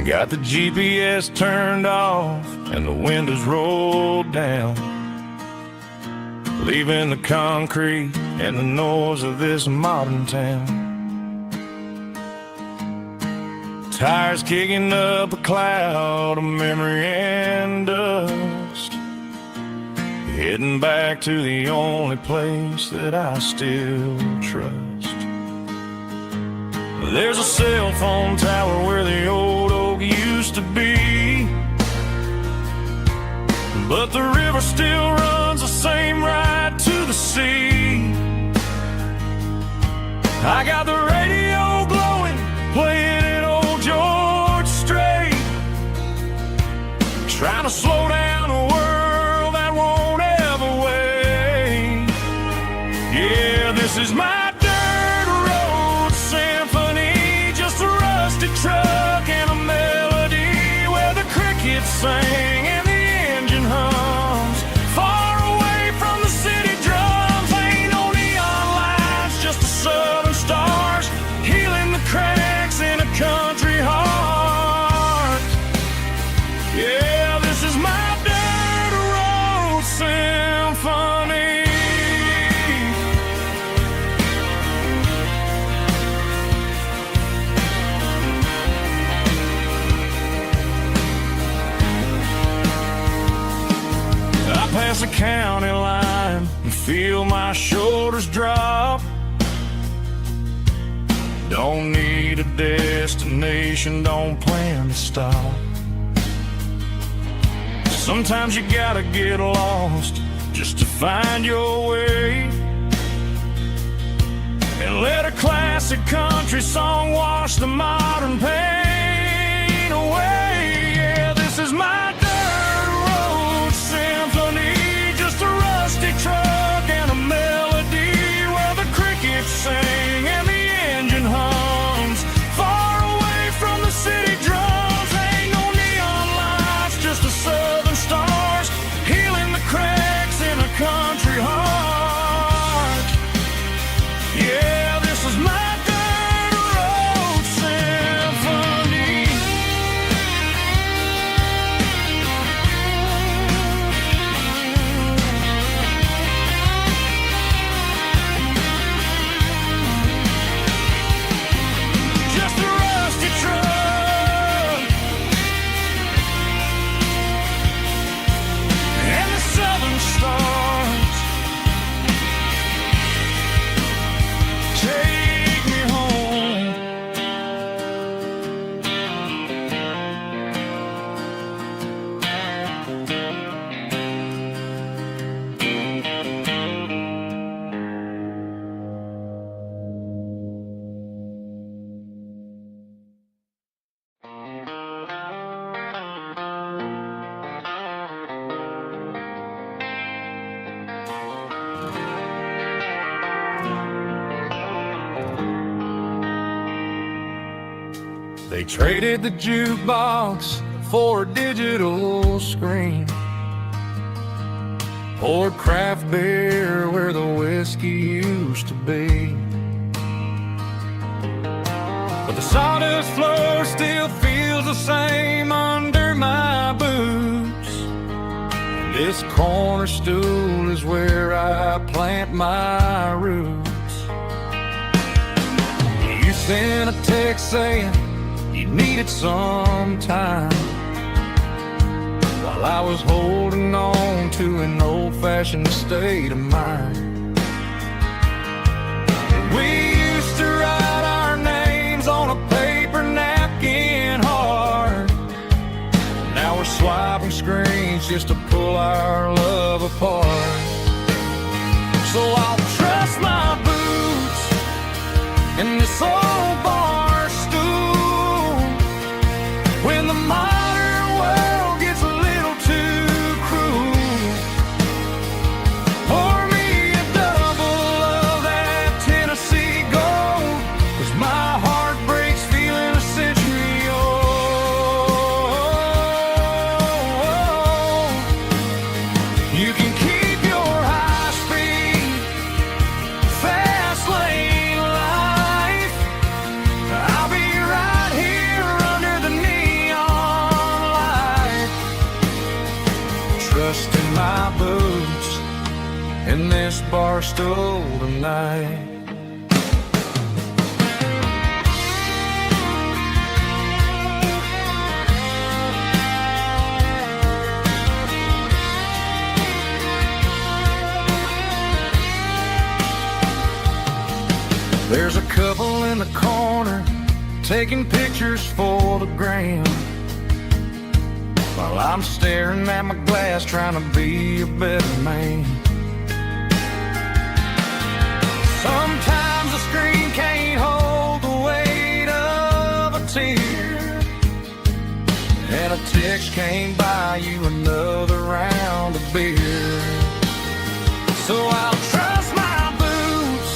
Got the GPS turned off and the windows rolled down, leaving the concrete and the noise of this modern town. Tires kicking up a cloud of memory and dust, heading back to the only place that I still trust. There's a cell phone tower where the old oak used to be, but the river still runs the same right to the sea. I got the radio glowing, playing an old George Strait, trying to slow down a world that won't ever wait. Yeah, this is my dirt road symphony, just a rusty truck and a melody where the crickets sing and the engine hums. Far away from the city drums, ain't no neon lights, just the southern stars healing the cracks in a country heart. Yeah, this is my dirt road symphony. county line and feel my shoulders drop. Don't need a destination, don't plan to stop. Sometimes you gotta get lost just to find your way, and let a classic country song wash the modern pain away. Yeah, this is my dirt road symphony, just a rusty truck and a melody where the crickets sing and the engine hums far away from the city drums. Ain't no neon lights, just the southern stars healing the cracks in a country heart. Yeah, this is my dirt road symphony. Just a rusty truck and the southern stars take me home. They traded the jukebox for a digital screen, poured craft beer where the whiskey used to be. But the sawdust floor still feels the same under my boots. This corner stool is where I plant my roots. You sent a text saying you needed some time, while I was holding on to an old-fashioned state of mind. We used to write our names on a paper napkin hard. Now we're swiping screens just to pull our love apart. So I'll trust my boots in this old bar stool when the modern world gets a little too cruel. Pour me a double of that Tennessee Gold, 'cause my heart breaks feeling a century old. You can keep your high speed, fast lane life. I'll be right here under the neon light, trusting my boots in this bar stool tonight. There's a couple in the corner taking pictures for the gram, while I'm staring at my glass trying to be a better man. Sometimes the screen can't hold the weight of a tear, and a text can't buy you another round of beer. So I'll trust my boots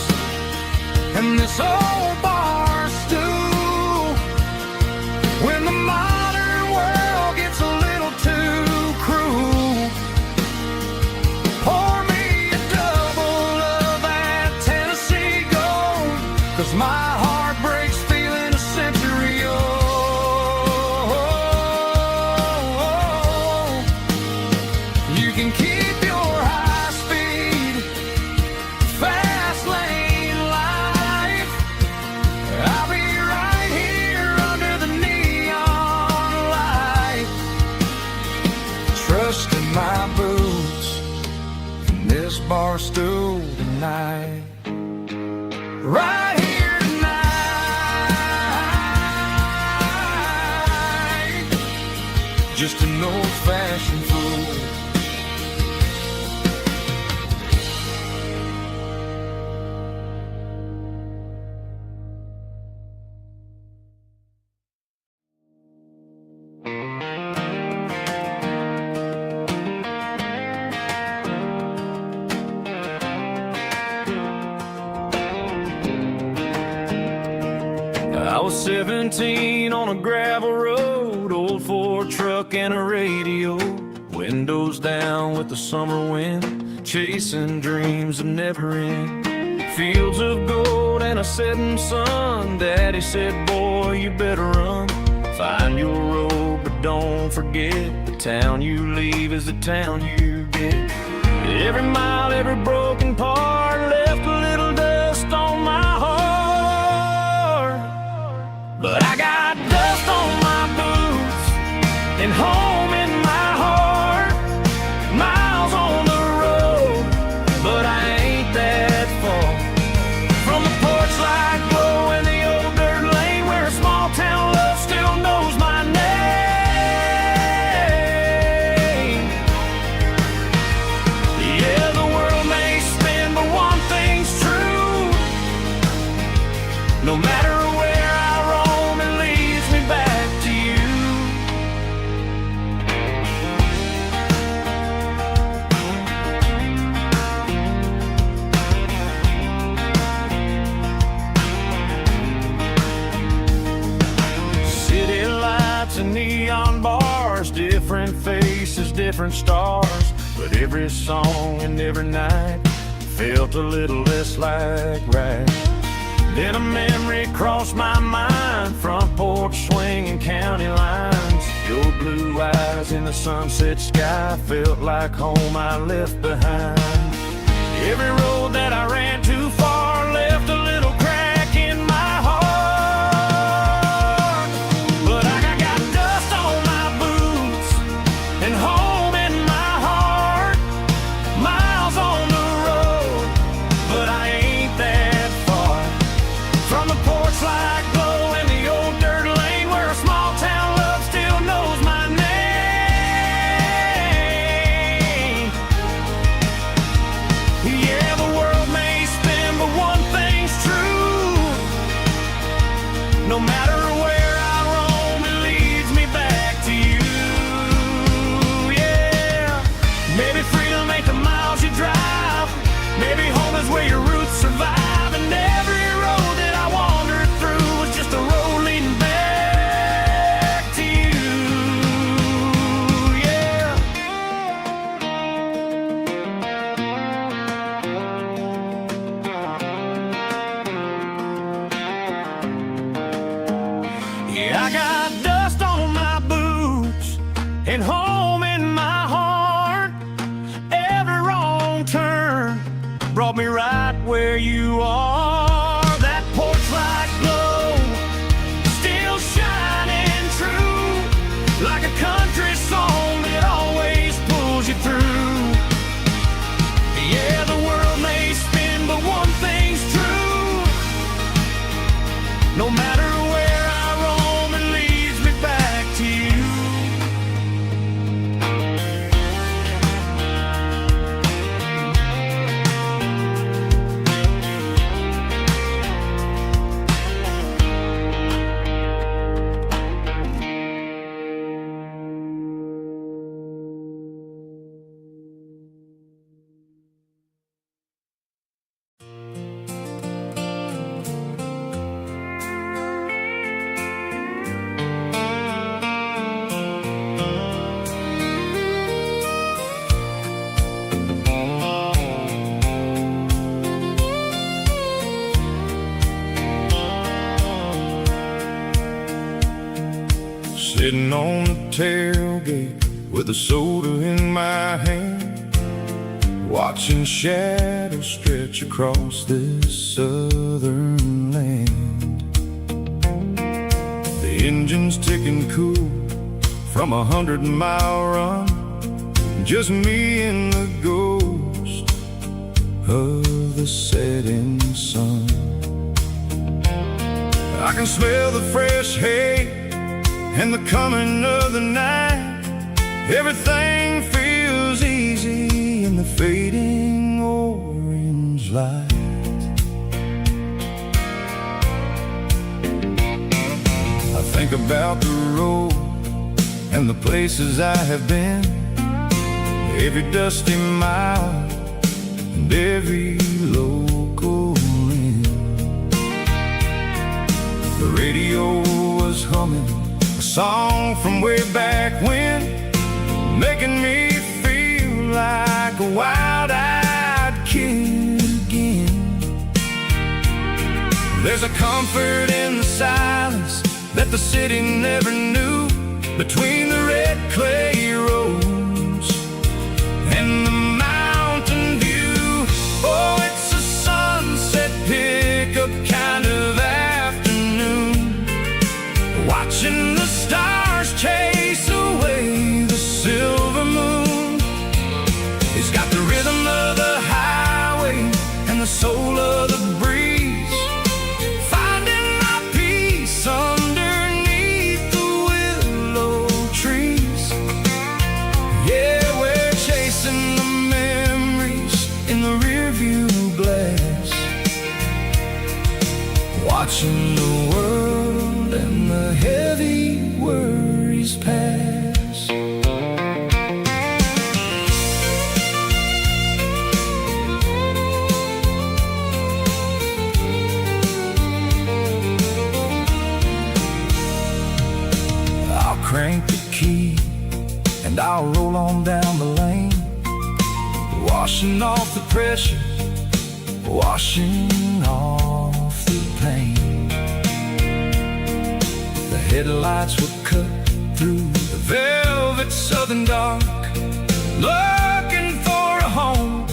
and this old bar stool when the modern world gets a little too cruel. Pour me a double of that Tennessee Gold, 'cause my heart breaks feeling a century old. You can keep your high speed, fast lane life. I'll be right here under the neon light, trusting my boots was 17 on a gravel road, old Ford truck and a radio, windows down with the summer wind, chasing dreams that never end. Fields of gold and a setting sun. Daddy said, boy, you better run. Find your road, but don't forget, the town you leave is the town you get. Every mile, every broken part left a little dust on my heart. But I got dust on my boots and home in my heart. Miles on the road, but I ain't that far from the porch light glow and the old dirt lane where a small town love still knows my name. Yeah, the world may spin, but one thing's true. No matter where I roam, it leads me back to you. City lights and neon bars, different faces, different stars. But every song and every night felt a little less like right. Then a memory crossed my mind, front porch swinging county lines. Your blue eyes in the sunset sky felt like home I left behind. Every road that I ran too far left a little crack in my heart. But I got dust on my boots and home in my heart. Miles on the road, but I ain't that far from the porch light glow and the old dirt lane where a small town love still knows my name. Yeah, the world may spin, but one thing's true. No matter where I roam, it leads me back to you. Yeah, maybe freedom ain't the miles you drive. Maybe home is where your roots survive. And every road that I wandered through was just a road leading back to you. Yeah. Yeah, I got dust on my boots and home in my heart. Every wrong turn brought me right where you are. That porch light glow still shining true, like a country song that always pulls you through. Yeah, the world may spin, but one thing's true. No matter where I roam, it leads me back to you. Sitting on the tailgate with a soda in my hand, watching shadows stretch across this southern land. The engine's ticking cool from 100-mile run, just me and the ghost of the setting sun. I can smell the fresh hay and the coming of the night. Everything feels easy in the fading orange light. I think about the road and the places I have been, every dusty mile and every local inn. The radio was humming a song from way back when, making me feel like a wild-eyed kid again. There's a comfort in the silence that the city never knew, between the red clay roads and the mountain view. Oh, it's a sunset pickup kind of afternoon, watching the stars chase away the silver moon. It's got the rhythm of the highway and the soul of the breeze, finding my peace underneath the willow trees. Yeah, we're chasing the memories in the rearview glass, watching the world and the heavy worries pass. I'll crank the key and I'll roll on down the lane, washing off the pressure, washing off the pain. The headlights will cut through the velvet southern dark, looking for a home,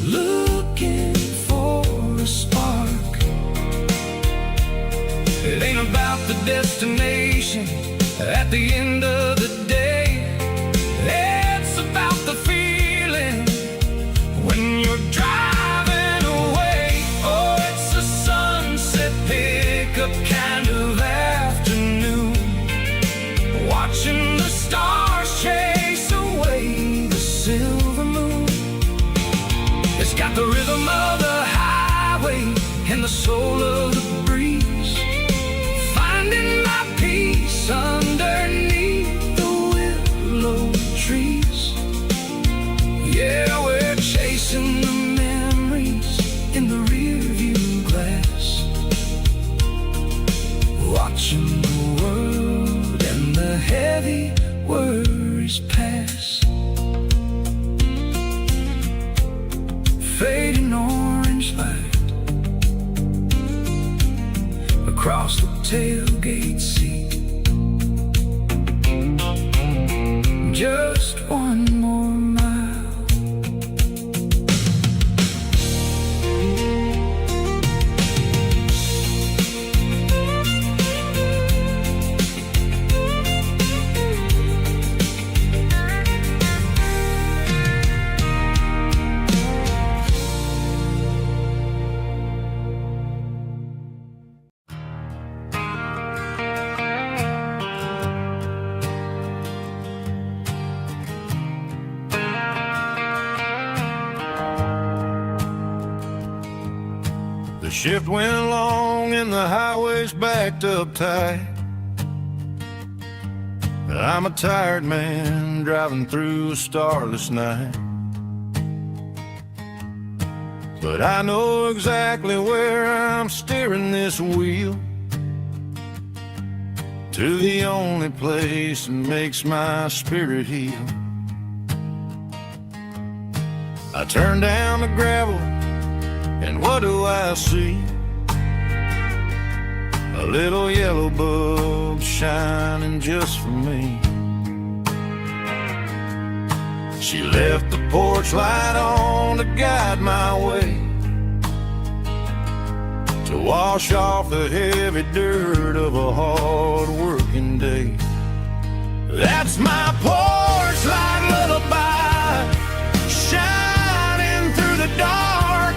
looking for a spark. It ain't about the destination at the end of the day, it's about the feeling when you're driving away. Oh, it's a sunset pickup kind of afternoon, watching the stars chase away the silver moon. It's got the rhythm of the highway and the soul of the breeze, finding my peace underneath the willow trees. Yeah, we're chasing the memories in the rearview glass, watching the world and the heavy worries pass. Fading orange light across the tailgate seat, just one more mile. The shift went along and the highway's backed up tight. I'm a tired man driving through a starless night, but I know exactly where I'm steering this wheel, to the only place that makes my spirit heal. I turn down the gravel and what do I see? A little yellow bulb shining just for me. She left the porch light on to guide my way, to wash off the heavy dirt of a hard working day. That's my porch light lullaby, shining through the dark,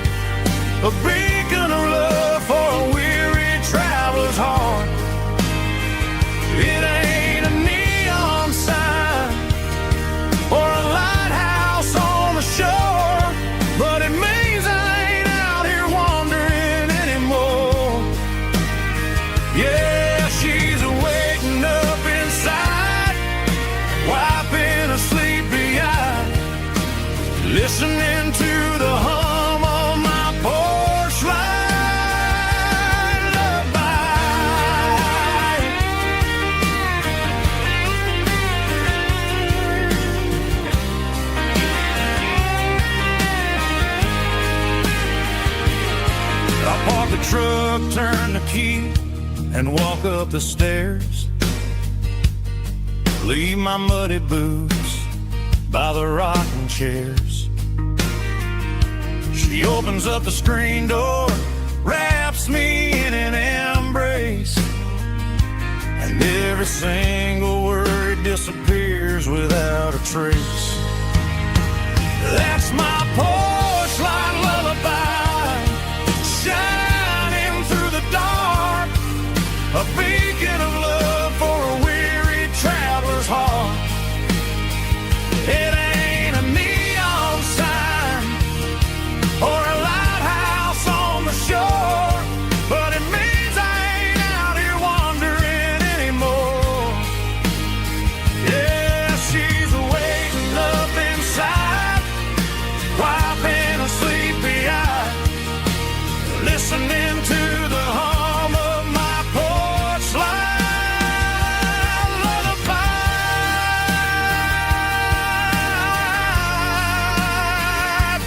a beacon of love for a weary traveler's heart. It ain't a neon sign or a lighthouse on the shore, but it means I ain't out here wandering anymore. Yeah, she's waiting up inside, wiping a sleepy eye, listening to the hum of my porch turn the key and walk up the stairs. Leave my muddy boots by the rocking chairs. She opens up the screen door, wraps me in an embrace, and every single word disappears without a trace. That's my porch light lullaby, shining through the dark, a beacon of love for a weary traveler's heart. It ain't a neon sign or a lighthouse on the shore, but it means I ain't out here wandering anymore. Yeah, she's waiting up inside, wiping a sleepy eye, listening to the hum of my porch light lullaby.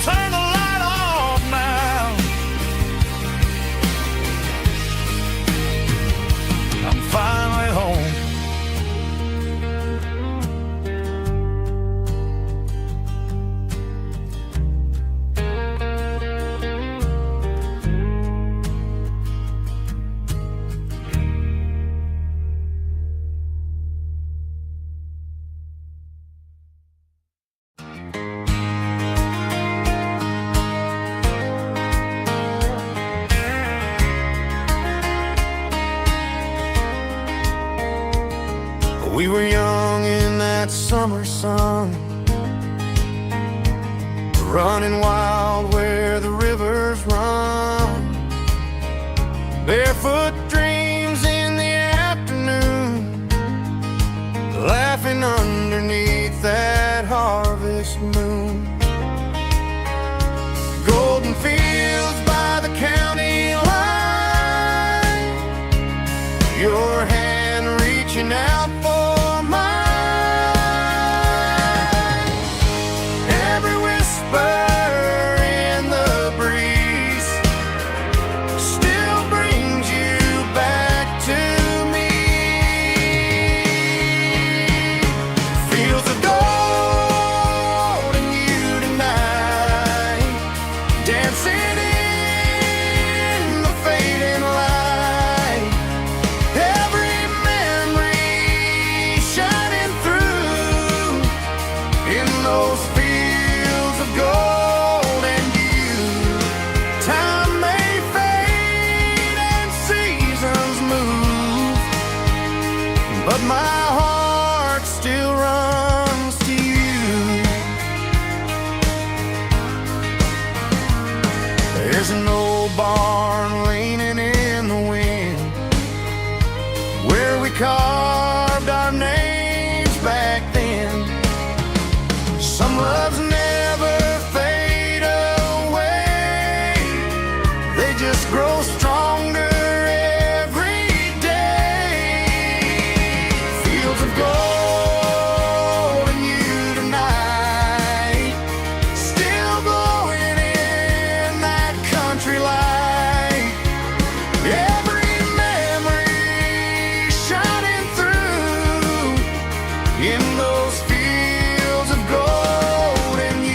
Turn the light off now. I'm finally home. We were young in that summer sun, running wild where the rivers run, barefoot dreams in the afternoon, laughing underneath that harvest moon. Golden fields by the county line, your hand reaching out for mine. Every whisper in the breeze still brings you back to me. Fields of gold and you tonight, dancing in the fading light. Every memory shining through in those fields of gold and you. Time may fade and seasons move, but my heart still runs to you. There's an old barn leaning in the wind, where we carved our names back then. Some loves never fade away, they just grow stronger every day. Fields of gold and you tonight, still glowing in that country light. Every memory shining through in those fields of gold and you.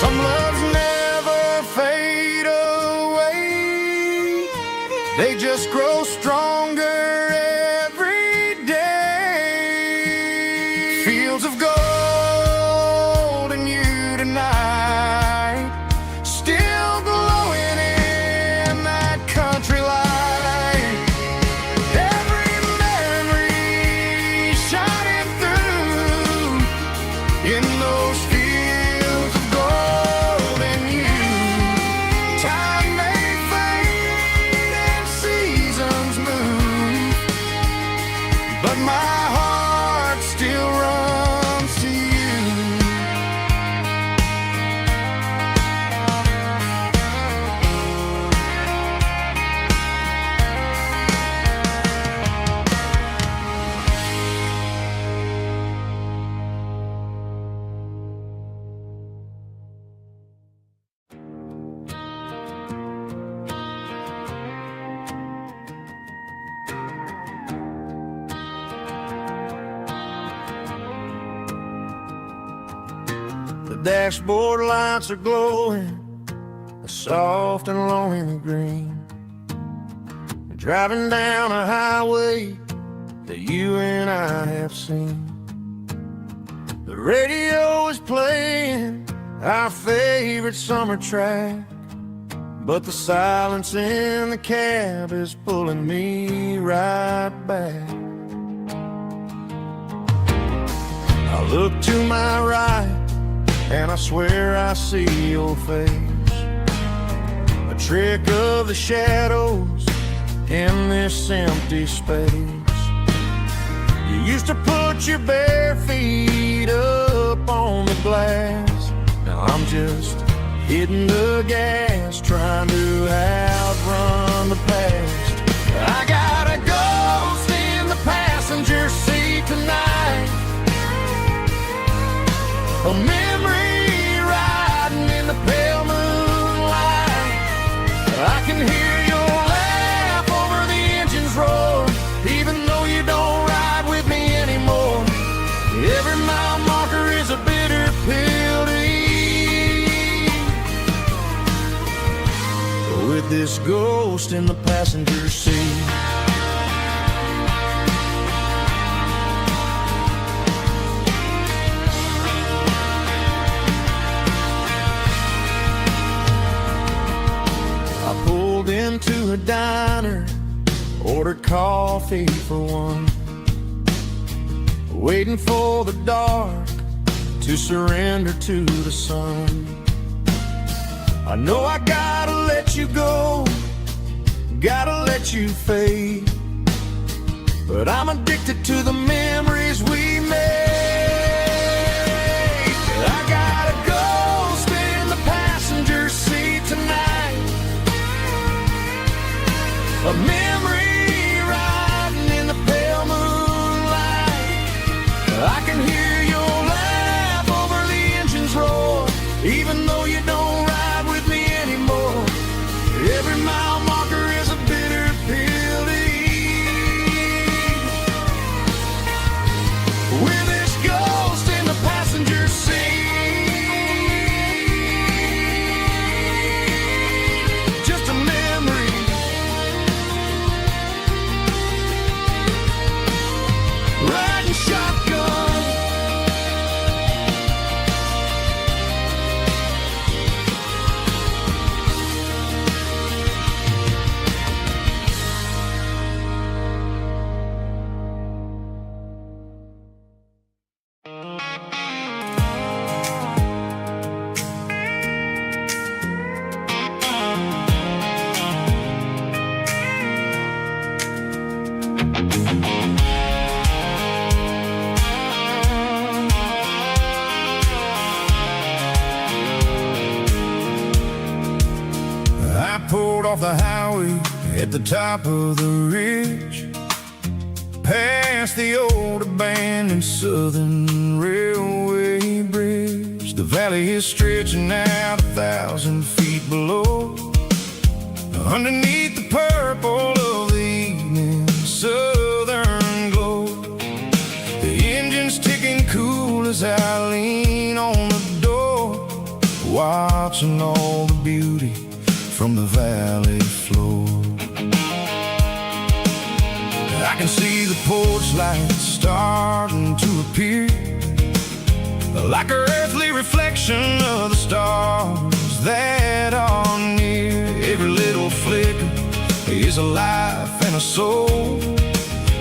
Some loves never fade away, they just grow stronger every day. Fields of gold and you tonight, still glowing in that country light. Every memory shining through in those fields of gold and you. Time may fade and seasons move, but my heart still runs to The dashboard lights are glowing a soft and lonely green. Driving down a highway that you and I have seen. The radio is playing our favorite summer track, but the silence in the cab is pulling me right back. I look to my right and I swear I see your face, a trick of the shadows in this empty space. You used to put your bare feet up on the glass. Now I'm just hitting the gas, trying to outrun the past. I got a ghost in the passenger seat tonight, a memory riding in the pale moonlight. I can hear your laugh over the engine's roar, even though you don't ride with me anymore. Every mile marker is a bitter pill to eat, with this ghost in the passenger seat. I pulled into a diner, ordered coffee for one, waiting for the dark to surrender to the sun. I know I gotta let you go, gotta let you fade, but I'm addicted to the memories we made. I got a ghost in the passenger seat tonight, a memory riding in the pale moonlight. I can hear your laugh over the engine's roar, even though you don't ride with me anymore. Every mile marker is a bitter pill to eat, with this ghost in the passenger seat. Just a memory, riding shotgun. I pulled off the highway at the top of the ridge, past the old abandoned Southern Railway bridge. The valley is stretching out 1,000 feet below, underneath the purple of the evening southern glow. The engine's ticking cool as I lean on the door, watching all the beauty from the valley floor. I can see the porch lights starting to appear, like an earthly reflection of the stars that are near. Every little flicker is a life and a soul,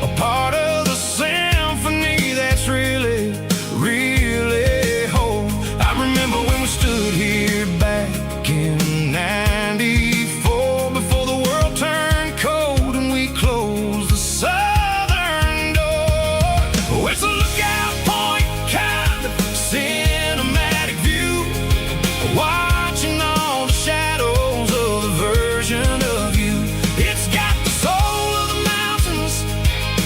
a part of the symphony that's really, really whole. I remember when we stood here back in '94, before the world turned cold and we closed the southern door. Oh, it's a lookout point, kind of cinematic view, watching all the shadows of the version of you. It's got the soul of the mountains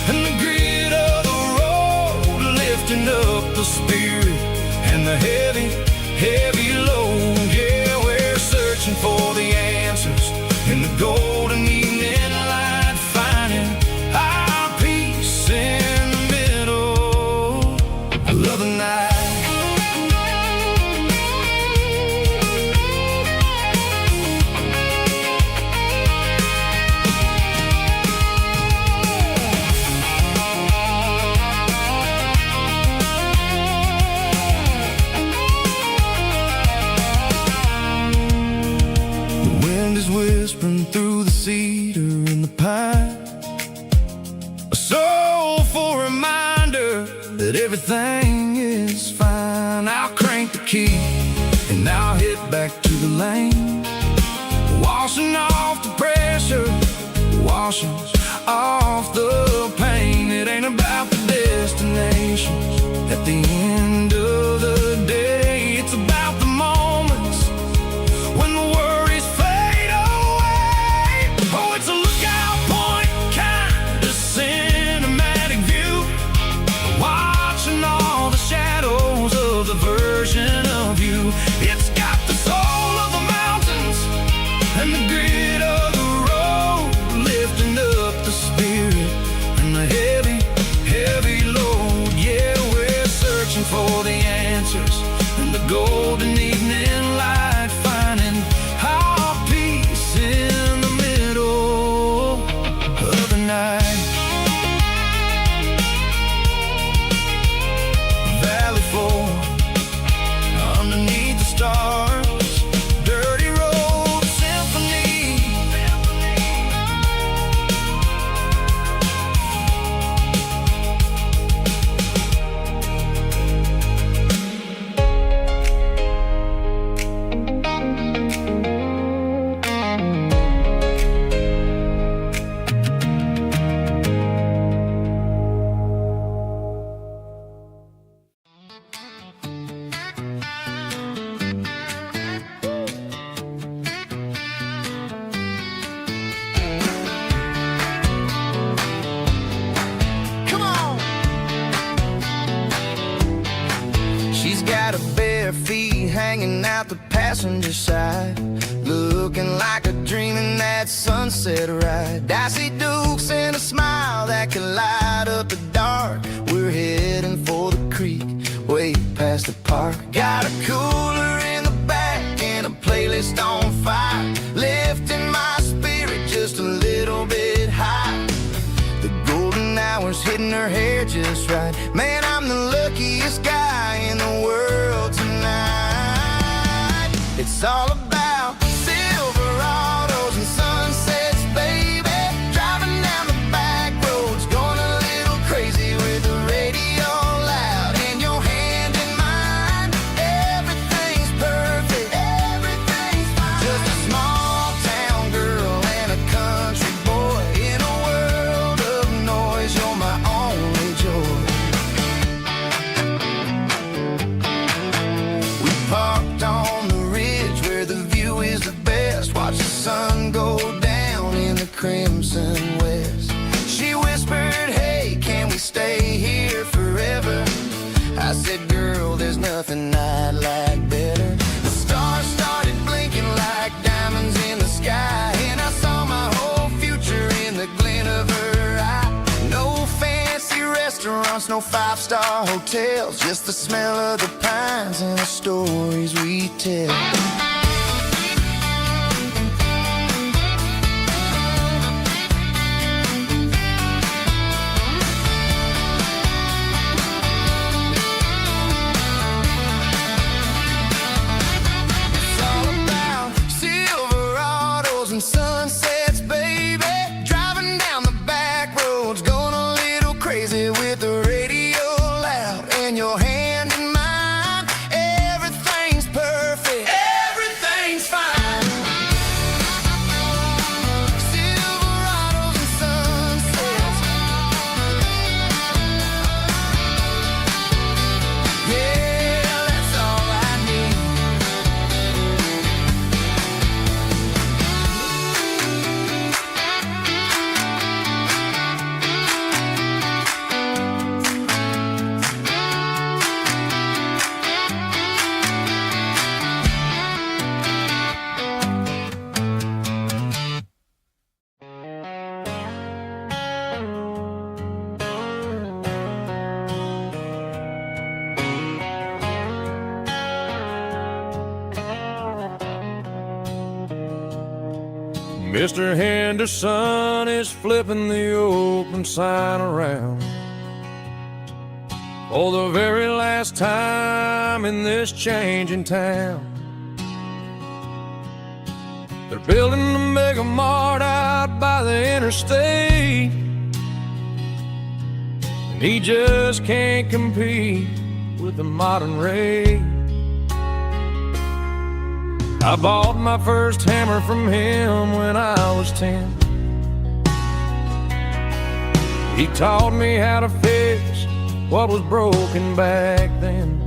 and the grit of the road, lifting up the spirit and the heavy, heavy load. Yeah, we're searching for the answers in the golden evening light, finding our peace in the middle of the night. is fine. I'll crank the key and I'll hit back to the lane, washing off the pressure, washing off the pain. It ain't about the destinations at the end of the day. It's about the moments when the worries fade away. Oh, it's a lookout point, kind of cinematic view, watching all the shadows of the version of you. It's got the soul of the mountains and the grit of the road, lifting up the spirit and the heavy, heavy load. Yeah, we're searching for the answers in the golden evening light, finding our peace in the middle of the night. Valley floor, underneath the stars, dirty road symphony. Come on! She's got her bare feet hanging out the passenger side, looking like a dream in that sunset ride. Dicey dukes and a smile that can light up the dark. We're heading for the creek, way past the park. Got a cooler in the back and a playlist on fire, lifting my spirit just a little bit high. The golden hours hitting her hair just right. Man, I'm the luckiest guy in the world tonight. It's all about Silverados and sunsets, baby. Driving down the back roads, going a little crazy with the radio loud and your hand in mine. Everything's perfect, everything's fine. Just a small town girl and a country boy in a world of noise. You're my only joy. We parked on the ridge where the view is the best. Watch the sun go down in the crimson west. She whispered, hey, can we stay here forever? I said, girl, there's nothing I'd like better. The stars started blinking like diamonds in the sky, and I saw my whole future in the glint of her eye. No fancy restaurants, no five-star hotels, just the smell of the pines and the stories we tell. It's all about Silverados and sunsets, baby. Driving down the back roads, going a little crazy with the radio loud and your hand in mine. Everything's perfect, everything's fine. Silverados and sunsets. Yeah, that's all I need. Mr. Henderson is flipping the open sign around for the very last time in this changing town. They're building a mega mart out by the interstate, and he just can't compete with a modern ray. I bought my first hammer from him when I was 10. He taught me how to fix what was broken back then.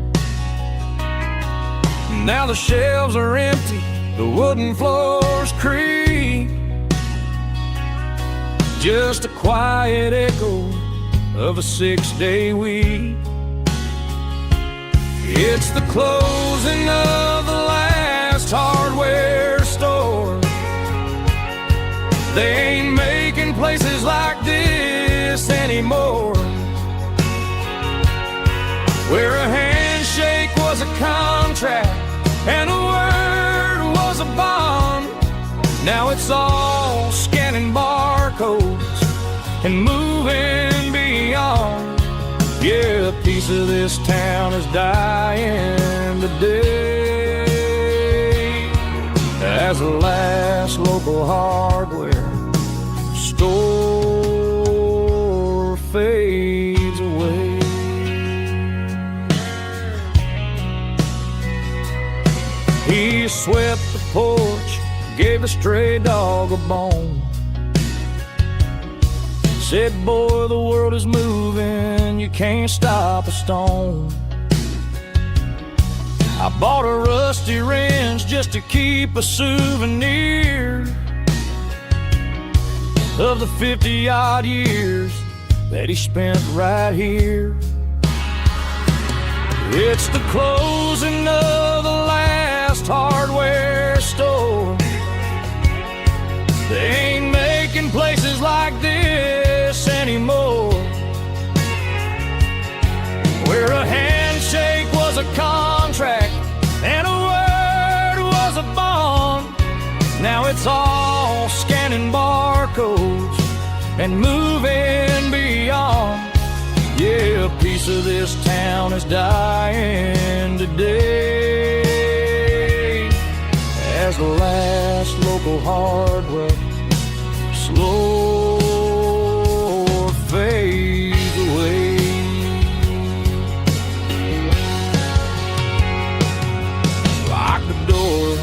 Now the shelves are empty, the wooden floors creak, just a quiet echo of a 6-day week. It's the closing of the last hardware store. They ain't making places like this anymore, where a handshake was a contract and a word was a bond. Now it's all scanning barcodes and moving beyond. Yeah, a piece of this town is dying today as the last local hardware store fades away. He swept the porch, gave the stray dog a bone, said, boy, the world is moving, you can't stop a stone. I bought a rusty wrench just to keep a souvenir of the 50-odd years that he spent right here. It's the closing of the last hardware store. They ain't making places like this anymore, where a handshake was a contract and a word was a bond. Now it's all scanning barcodes and moving beyond. Yeah, a piece of this town is dying today as the last local hardware slow fades away. Lock the door,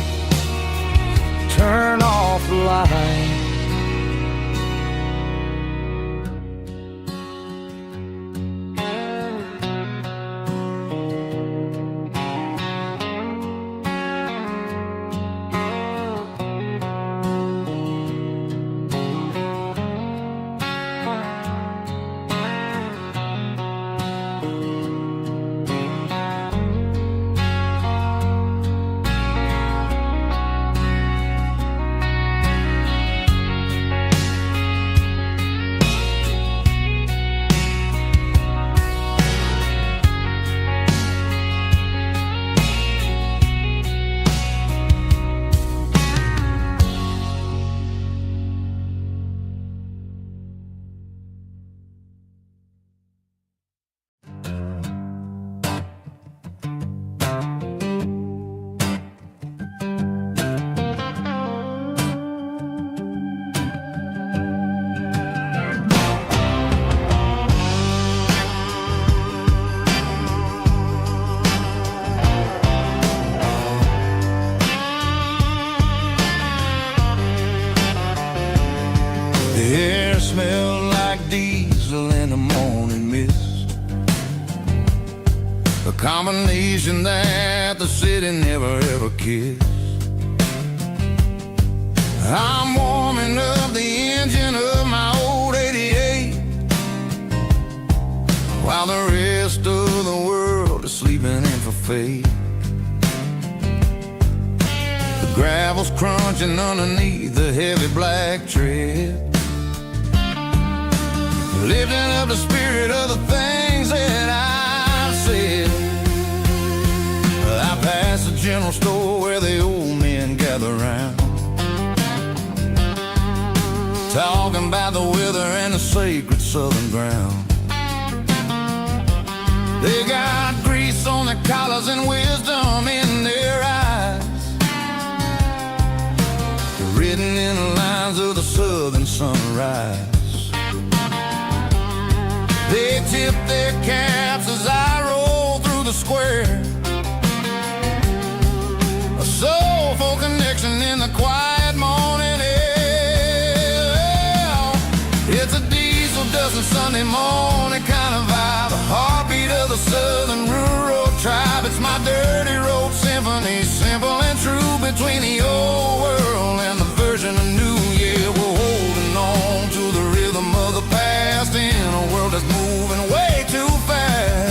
turn off the light. The air smelled like diesel in the morning mist, a combination that the city never ever kissed. I'm warming up the engine of my old 88, while the rest of the world is sleeping in for fate. The gravel's crunching underneath the heavy black tread, lifting up the spirit of the things that I said. I passed the general store where the old men gather round, talking about the weather and the sacred southern ground. They got grease on their collars and wisdom in their eyes, written in the lines of the southern sunrise. They tip their caps as I roll through the square square. A soulful connection in the quiet morning air. It's a diesel dozen Sunday morning kind of vibe, the heartbeat of the southern rural tribe. It's my dirty road symphony, simple and true, between the old world and the version of new. Yeah, we're holding on to the rhythm of the past in a world that's moving way too fast.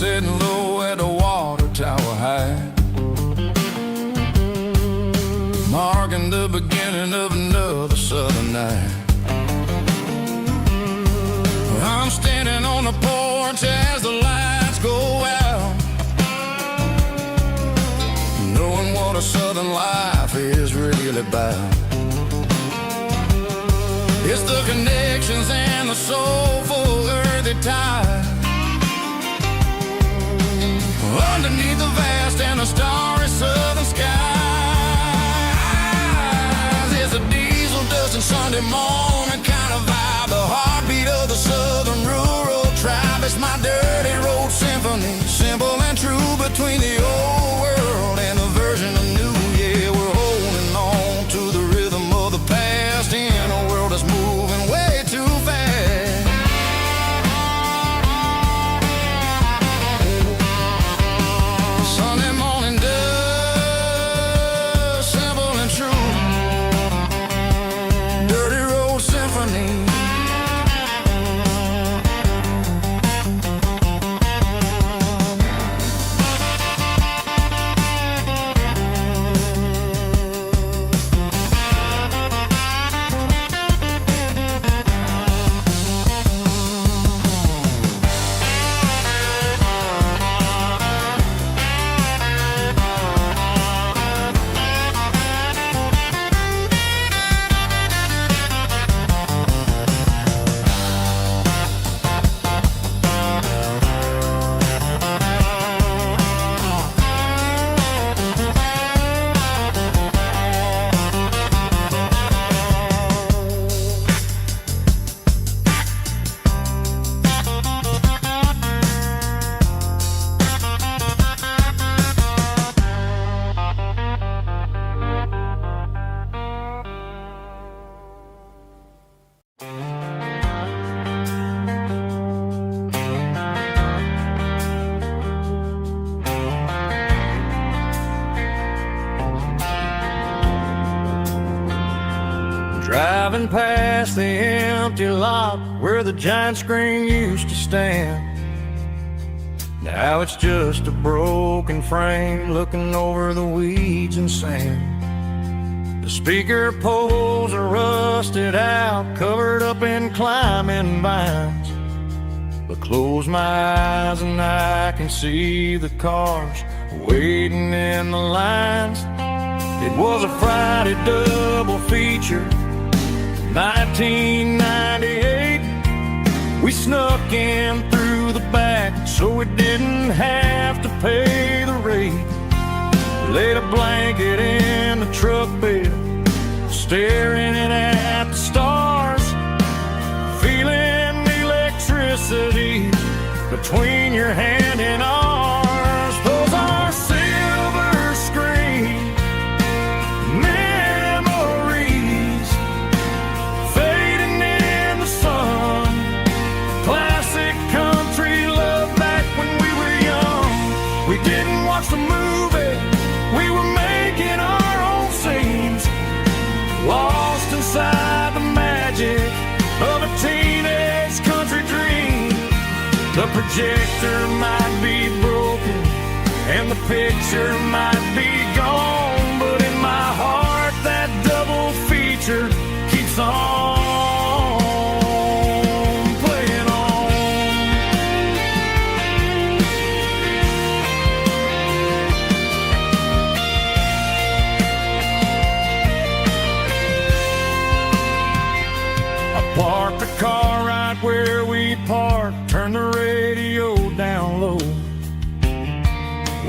Sitting low at the water tower high, marking the beginning of another southern night. I'm standing on the porch as the lights go out, knowing what a southern life is really about. It's the connections and the soulful earthy tide underneath the vast and the starry southern skies. It's a diesel dust and Sunday morning kind of vibe, the heartbeat of the southern rural tribe. It's my dirty road symphony, simple and true, between the old world and the version of new. Yeah, we're holding on to the rhythm of the past in a world that's moving way too fast. Sunday morning dust, simple and true, dirty road symphony. Driving past the empty lot where the giant screen used to stand. Now it's just a broken frame looking over the weeds and sand. The speaker poles are rusted out, covered up in climbing vines. But close my eyes and I can see the cars waiting in the lines. It was a Friday double feature, 1998. We snuck in through the back so we didn't have to pay the rate. Laid a blanket in the truck bed, staring at the stars, feeling the electricity between your hand and ours. Those are silver screen memories fading in the sun. Classic country love back when we were young. We didn't watch the movie, we were making our own scenes, lost inside the magic of a teenage country dream. The projector might be broken and the picture might be gone, but in my heart that double feature keeps on playing on. I parked the car right where we RV park, turn the radio down low.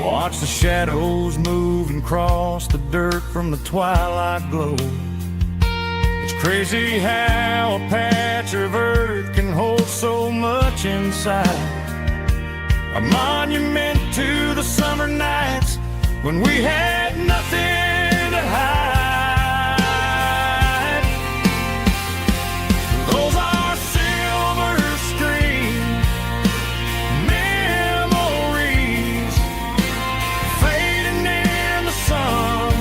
Watch the shadows move and cross the dirt from the twilight glow. It's crazy how a patch of earth can hold so much inside. A monument to the summer nights when we had nothing to hide. Those are silver screen memories fading in the sun.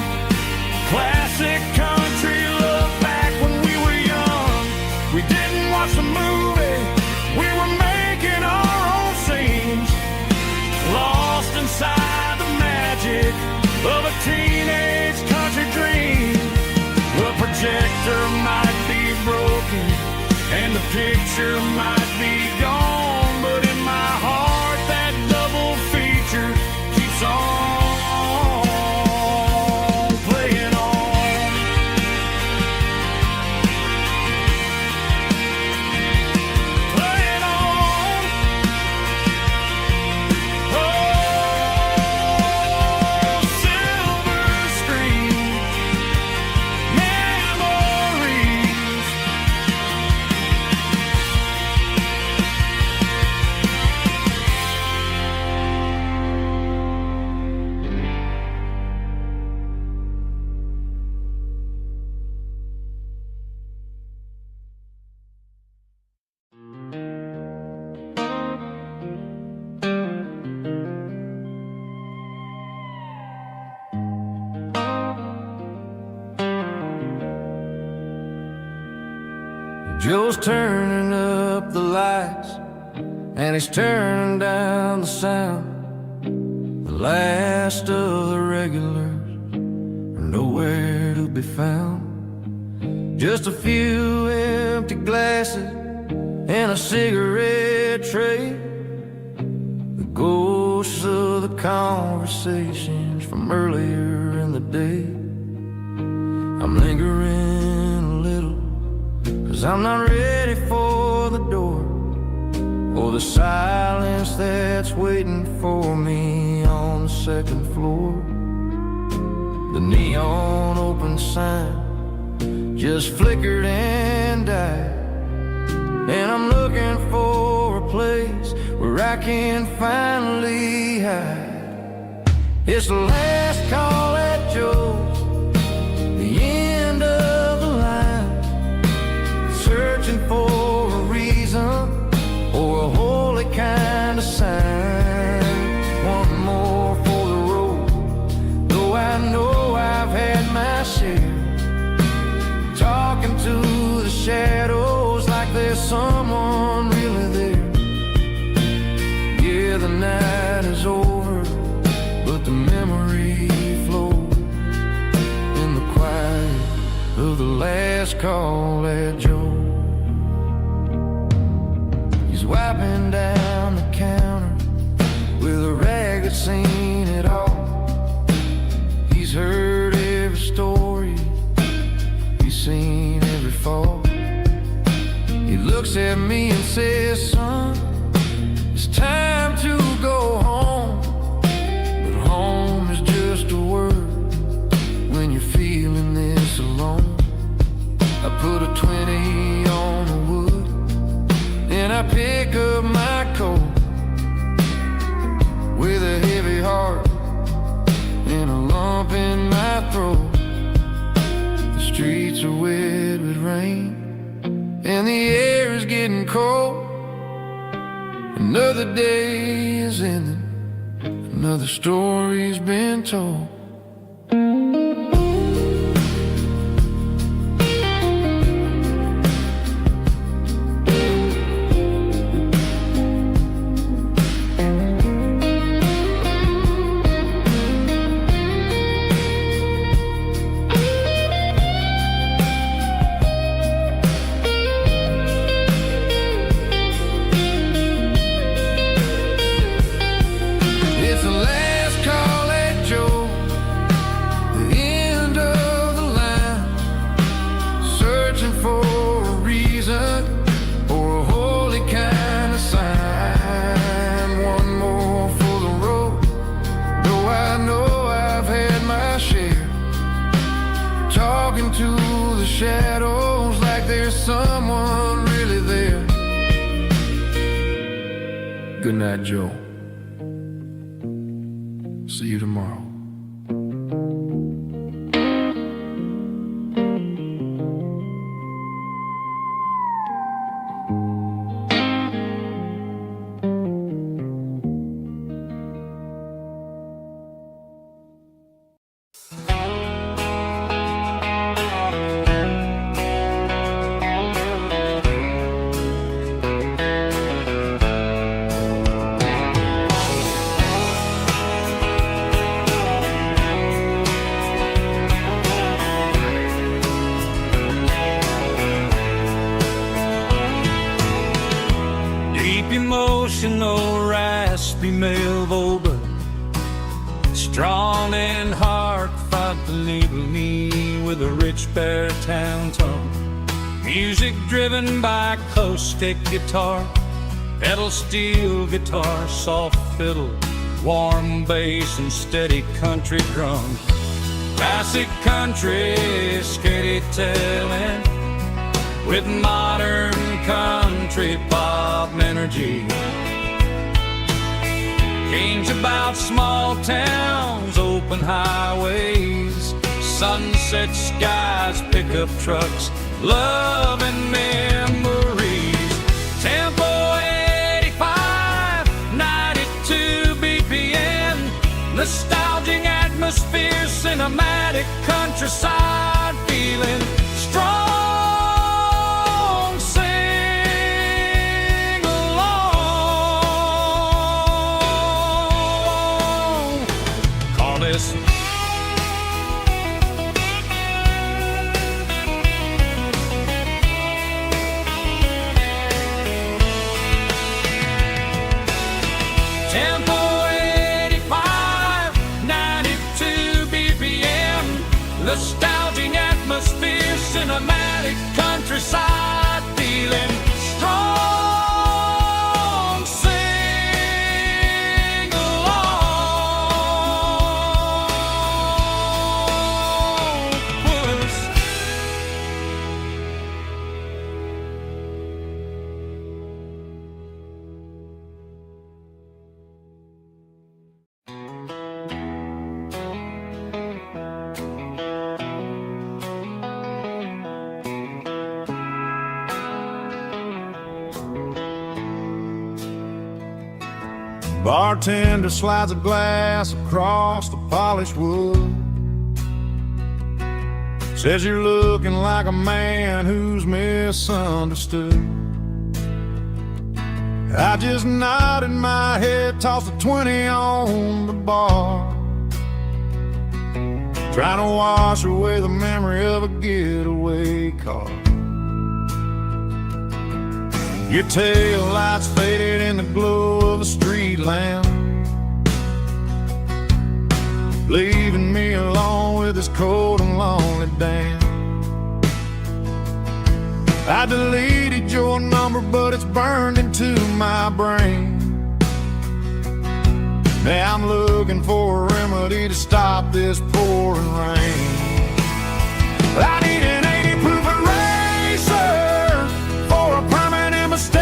Classic country look back when we were young. We didn't watch the movie, we were making our own scenes, lost inside the magic of a teenage country dream. The projector might be broken and the picture might be gone, but in my heart that double feature keeps on playing on. Playing on. Oh, silver screen memories. Joe's turning up the lights and he's turning down the sound. The last of the regulars are nowhere to be found. Just a few empty glasses and a cigarette tray, the ghosts of the conversations from earlier in the day. I'm lingering a little, 'cause I'm not ready for the door or the silence that's waiting for me on the second floor. The neon open sign just flickered and died, and I'm looking for a place where I can finally hide. It's the last call at Joe's, the end of the line, searching for a reason or a holy kind of sign. One more for the road, though I know I've had my share. Talking to the shadows like there's someone really there. Yeah, the night is over, but the memory flows in the quiet of the last call at Joe. He's wiping down the counter with a rag that's seen it all. He's heard every story, he's seen every fall. He looks at me and says, son, it's time to go home. But home is just a word when you're feeling this alone. I put a 20 on the wood and I pick up my coat with a heavy heart and a lump in my throat. The streets are wet with rain and the air is getting cold. Another day is ending, another story's been told. It's the last call at Joe, Good night, Joe. See you tomorrow. Emotional, raspy male vocal, strong and heartfelt delivery with a rich baritone tone. Music driven by acoustic guitar, pedal steel guitar, soft fiddle, warm bass and steady country drum. Classic country storytelling with modern country pop energy. Games about small towns, open highways, sunset skies, pickup trucks, love and memories. Tempo 85, 92 BPM, nostalgic atmosphere, cinematic countryside feeling, strong. Tempo 85, 92 BPM, nostalgic atmosphere, cinematic countryside feeling, strong, sing along with us. Bartender slides a glass across the polished wood. Says you're looking like a man who's misunderstood. I just nodded my head, tossed a 20 on the bar, trying to wash away the memory of a getaway car. Your tail lights faded in the glow of a street lamp, leaving me alone with this cold and lonely damn. I deleted your number, but it's burned into my brain. Now I'm looking for a remedy to stop this pouring rain. I need an 80 proof eraser for a permanent mistake,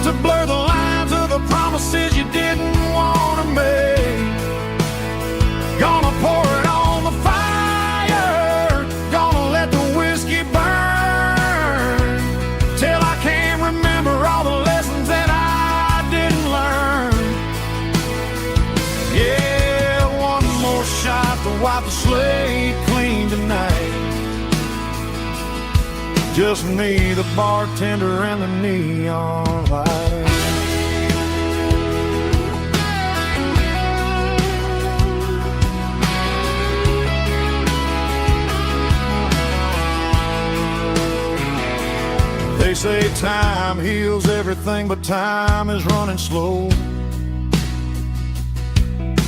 to blur the lines of the promises you didn't want to make. Gonna pour it on the fire, gonna let the whiskey burn, till I can't remember all the lessons that I didn't learn. Yeah, one more shot to wipe the slate clean tonight. Just me, the bartender, and the neon light. They say time heals everything, but time is running slow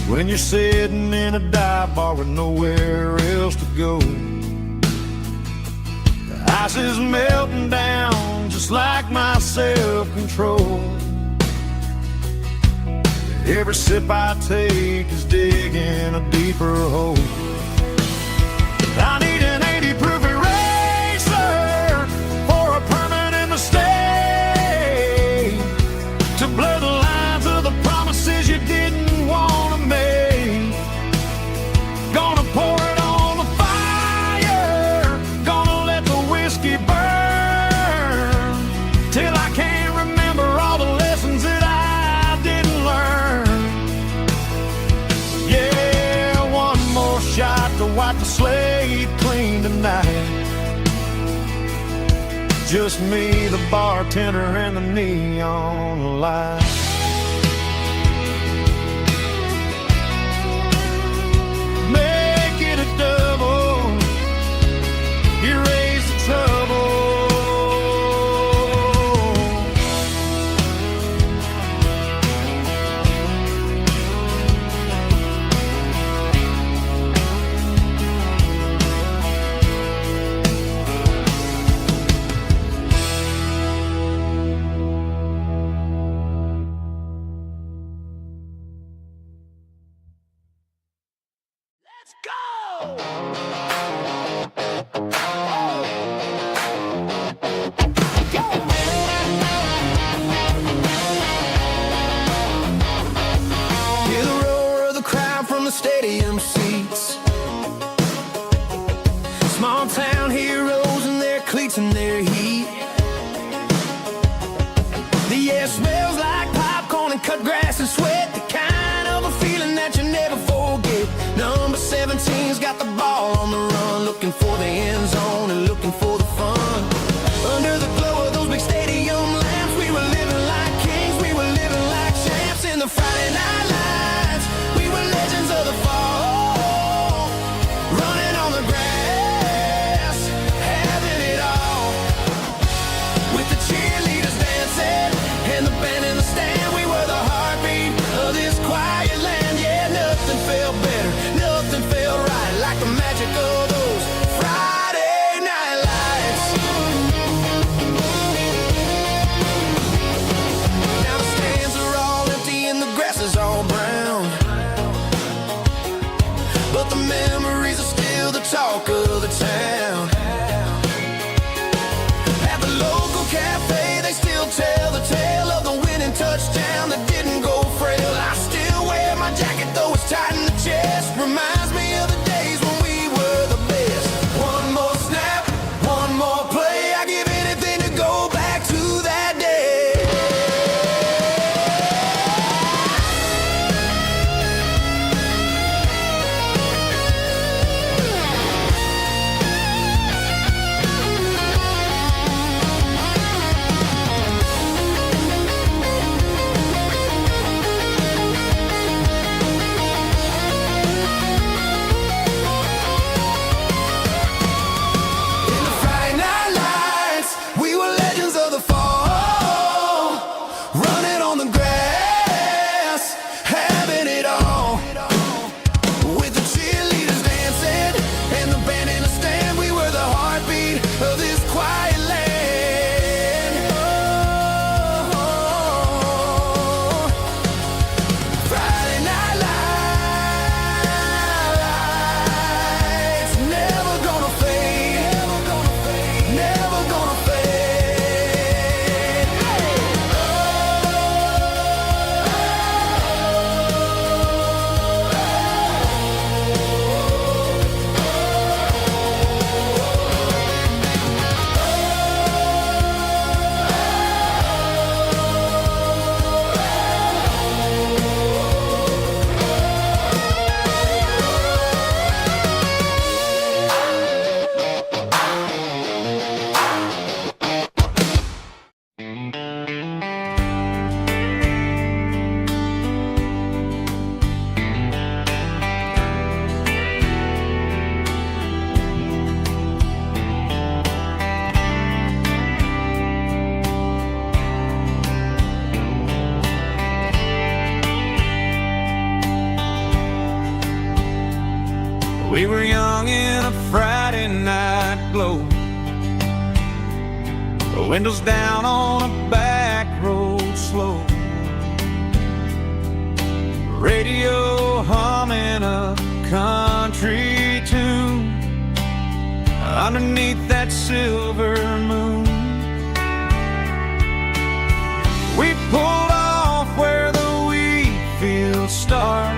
when you're sitting in a dive bar with nowhere else to go. The ice is melting down just like my self-control. Every sip I take is digging a deeper hole. I need an 80 proof eraser for a permanent mistake, just me, the bartender, and the neon light. Make it a double, erase the trouble. Hear the roar of the crowd from the stadium seats. Small town heroes in their cleats and their heat. The air smells like popcorn and cut grass and sweat. The kind of a feeling that you never forget. Number 17's got the ball on the run, looking for the end zone and looking for the fun. Under the glow of those big stadium lamps, we were living like kings, we were living like champs in the Friday night lights. We were legends of the fall, running on the grass, having it all. With the cheerleaders dancing and the band in the stand, we were the heartbeat of this quiet land. Yeah, nothing felt better, nothing felt right like the magic of those Friday night lights. Now the stands are all empty and the grass is all brown, but the memories are still the talk of the town. At the local cafe, they still tell the tale of the winning touchdown that didn't go frail. I still wear my jacket though it's tight in the chest. Reminds me of the days when we were the best. One more snap, one more play. I give anything to go back to that day. In the Friday night lights, we were legends of the fall, running on the grass, having it all. With the cheerleaders dancing and the band in the stand, we were the heartbeat of this quiet land. Oh, Friday night lights, never gonna fade, never gonna fade, never gonna fade. We were young in a Friday night glow, the windows down on a back road slow, radio humming a country tune underneath that silver moon. We pulled off where the wheat fields start,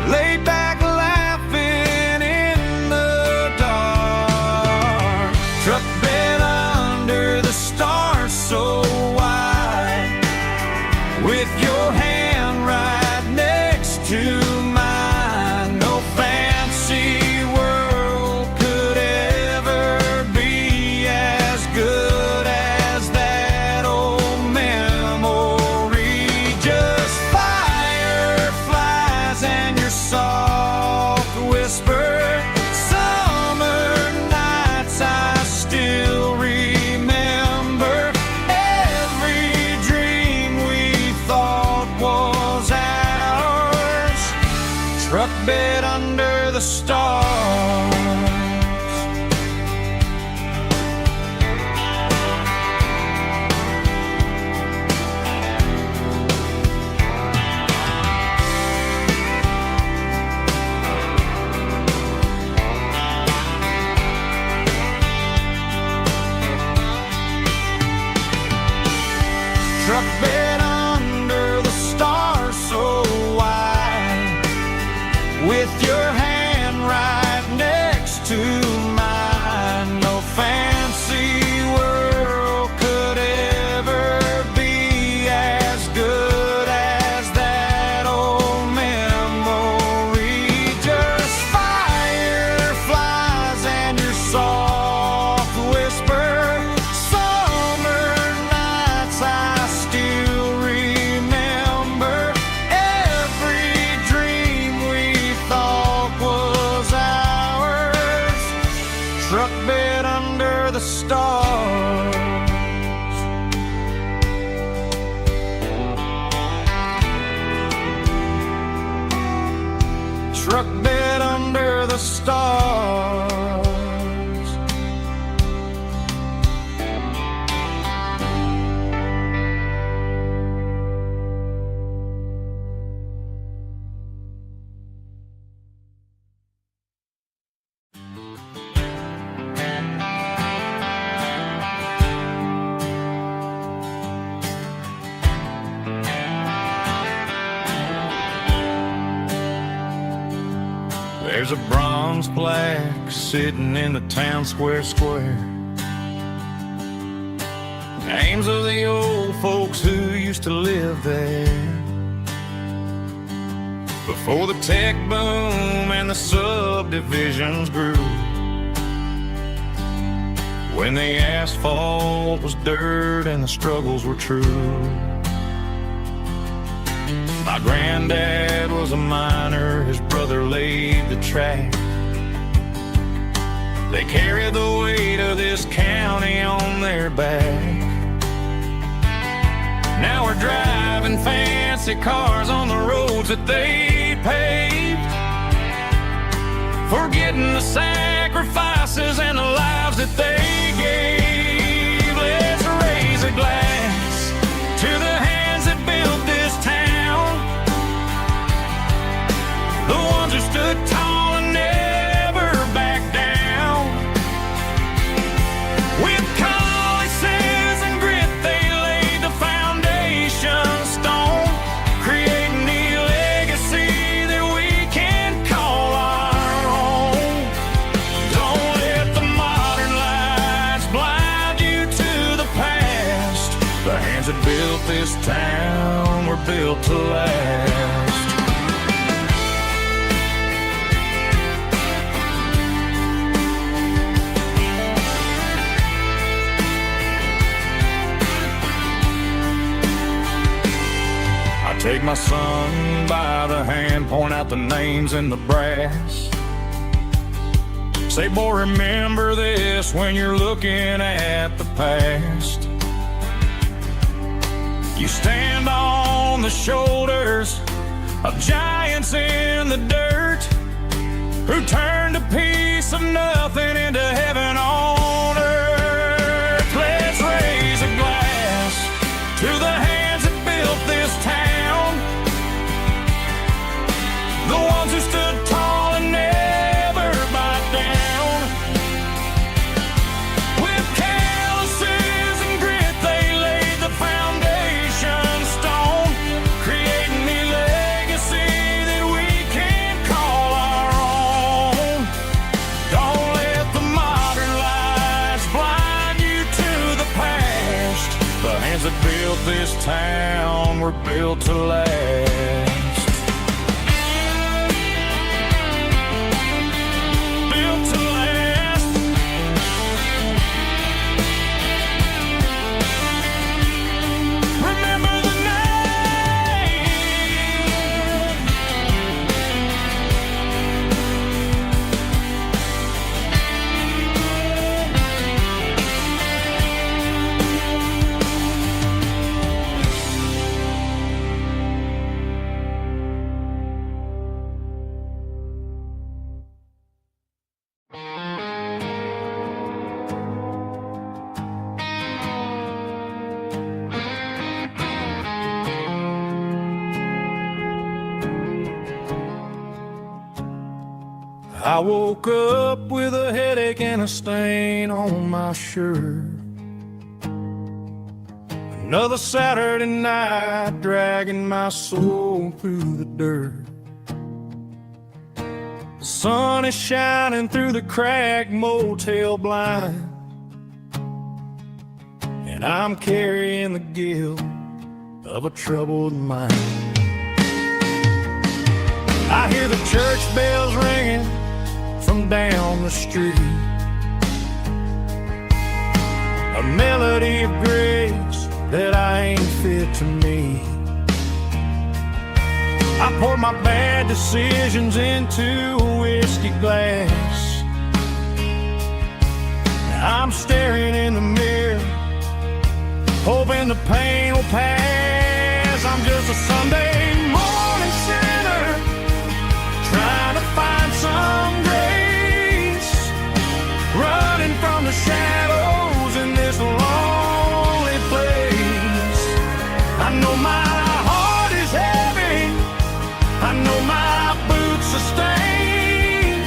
laid back laughing in the dark, truck bed under the stars so wide, with your hand right next to mine. No fancy world could ever be the stars. Truck bed under the stars so wide, with your hand right next to mine. No fancy world could ever be as good as that old memory. Just fireflies and your soft whisper. Summer nights I still remember. Every dream we thought was ours. Truck bed under the stars. Truck bed under the stars. There's a bronze plaque sitting in the town square. Names of the old folks who used to live there before the tech boom and the subdivisions grew. When the asphalt was dirt and the struggles were true. My granddad was a miner, his brother laid the track. They carried the weight of this county on their back. Now we're driving fancy cars on the roads that they paved, forgetting the sacrifices and the lives that they gave. Let's raise a glass to the hands that built this town, the ones who stood tall and never backed down. With calluses and grit they laid the foundation stone, creating the legacy that we can call our own. Don't let the modern lights blind you to the past. The hands that built this town were built to last. Take my son by the hand, point out the names in the brass. Say, boy, remember this when you're looking at the past. You stand on the shoulders of giants in the dirt, who turned a piece of nothing into heaven on earth. Let's raise a glass to the hands that built this town, the ones who stood tall and never backed down. With calluses and grit they laid the foundation stone, creating the legacy that we can call our own. Don't let the modern lights blind you to the past. The hands that built this town were built to last. I woke up with a headache and a stain on my shirt. Another Saturday night dragging my soul through the dirt. The sun is shining through the cracked motel blind, and I'm carrying the guilt of a troubled mind. I hear the church bells ringing from down the street, a melody of grace that I ain't fit to meet. I poured my bad decisions into a whiskey glass. I'm staring in the mirror, hoping the pain will pass. I'm just a Sunday morning sinner, trying to find some grace, running from the shadows in this lonely place. I know my heart is heavy, I know my boots are stained,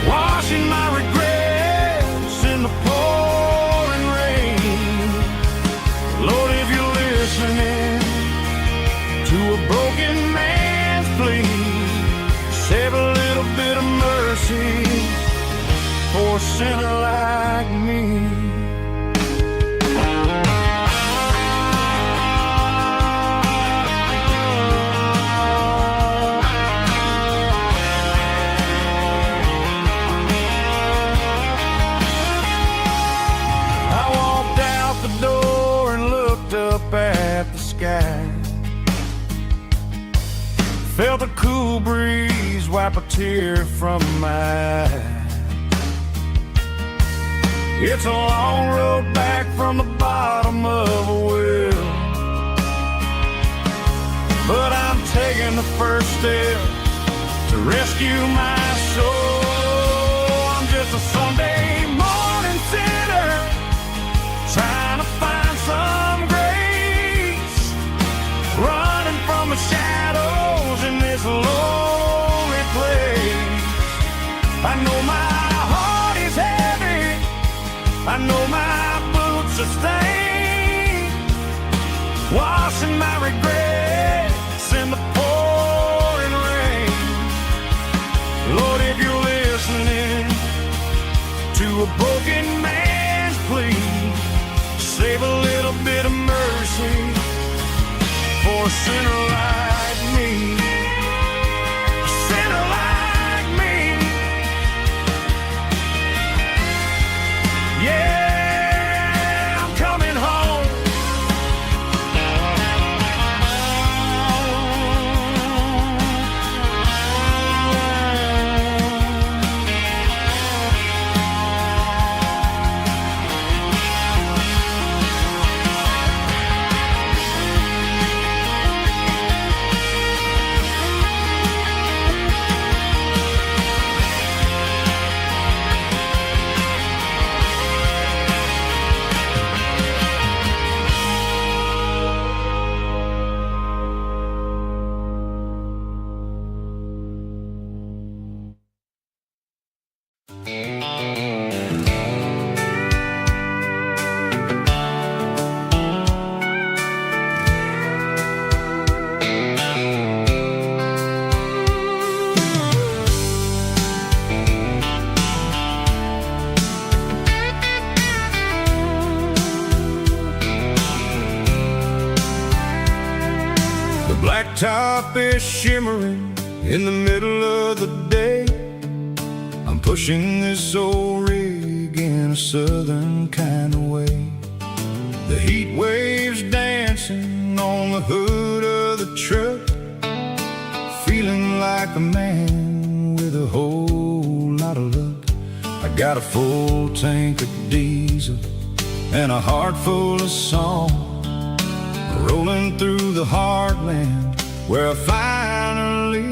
washing my regrets in the pouring rain. Lord, if you're listening to a broken man's plea, save a little bit of mercy for a sinner like me. I walked out the door and looked up at the sky, felt a cool breeze wipe a tear from my eye. It's a long road back from the bottom of a well, but I'm taking the first step to rescue my soul. I'm just a Sunday morning sinner, trying to find some grace, running from the shadows in this lonely place. I know my heart is heavy, I know my boots are stained, washing my regrets in the pouring rain. Lord, if you're listening to a broken man's plea, save a little bit of mercy for a sinner like me. A sinner like me. Yeah, I'm coming home. Blacktop is shimmering in the middle of the day. I'm pushing this old rig in a southern kind of way. The heat waves dancing on the hood of the truck, feeling like a man with a whole lot of luck. I got a full tank of diesel and a heart full of song, rolling through the heartland where I finally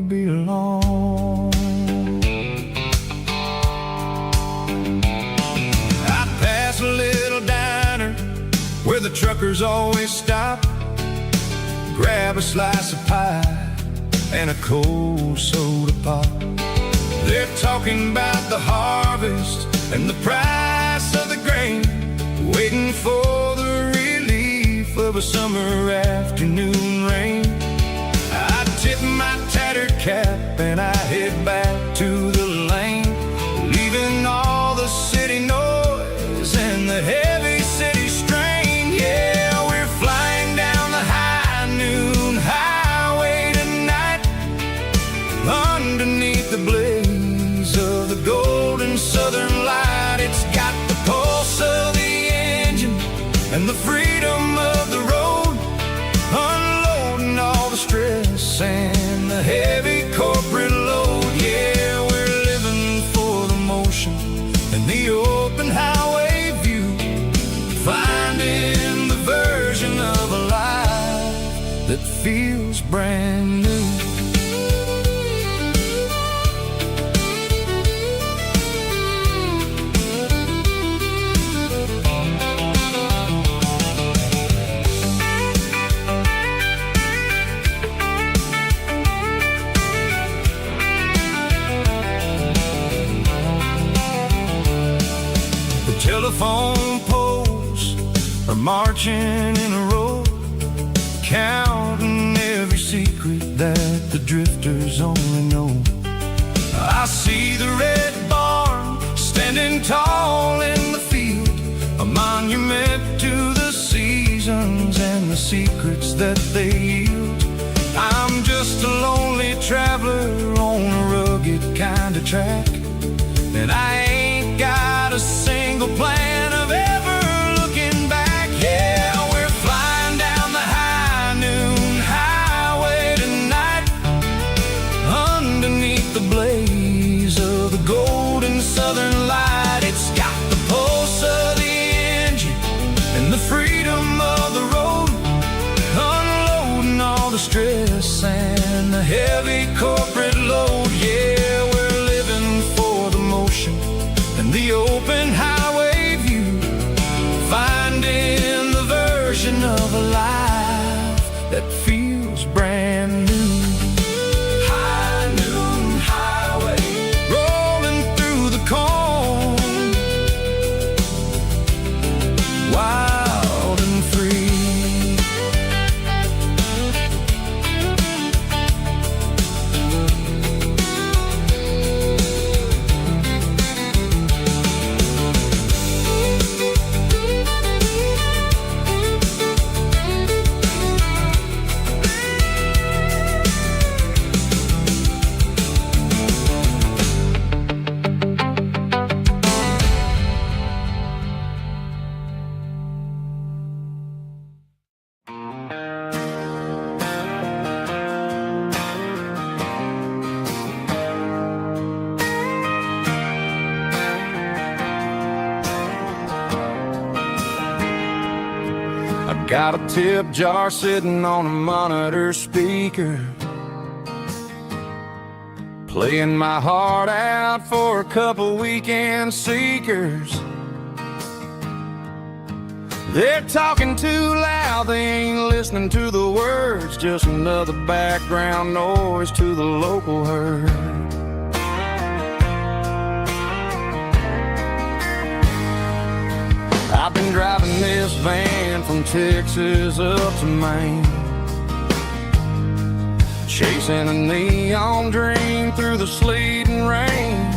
belong. I pass a little diner where the truckers always stop, grab a slice of pie and a cold soda pop. They're talking about the harvest and the price of the grain, waiting for the relief of a summer afternoon rain. I tip my tattered cap and I head back to the lane, leaving all the city noise and the heavy city strain. Yeah, we're flying down the high noon highway tonight, underneath the blaze of the golden southern light. It's got the pulse of the engine and the freedom of the road, unloading all the stress and the heavy corporate load. Yeah, we're living for the motion and the open highway view, finding the version of a life that feels brand new. Telephone poles are marching in a row, counting every secret that the drifters only know. I see the red barn standing tall in the field, a monument to the seasons and the secrets that they yield. I'm just a lonely traveler on a rugged kind of track, and I ain't got a single plan of ever looking back. Yeah, we're flying down the high noon highway tonight, underneath the blaze of the golden southern light. It's got the pulse of the engine and the freedom of the road, unloading all the stress and the heavy corporate load. Yeah, we're living for the motion and the open highway view, finding the version of a life that feels brand new. High noon highway, rolling through the corn, wild and free. Got a tip jar sitting on a monitor speaker, playing my heart out for a couple weekend seekers. They're talking too loud, they ain't listening to the words, just another background noise to the local herd. I've been driving this van from Texas up to Maine, chasing a neon dream through the sleet and rain.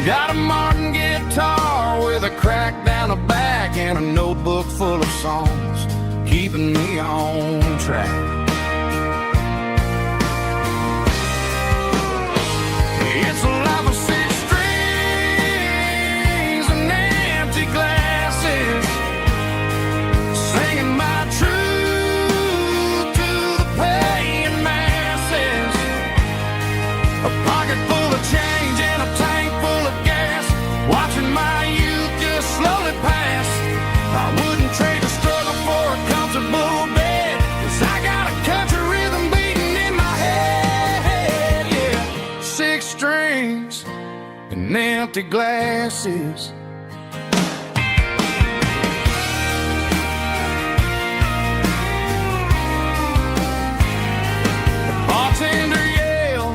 Got a Martin guitar with a crack down the back and a notebook full of songs, keeping me on track. It's a life of six strings and empty glasses, singing my truth to the paying masses. A pocket full of change and a tank full of gas, watching my youth just slowly pass. I wouldn't trade the struggle for a comfortable bed, 'cause I got a country rhythm beating in my head. Yeah, six strings and empty glasses. The bartender yelled,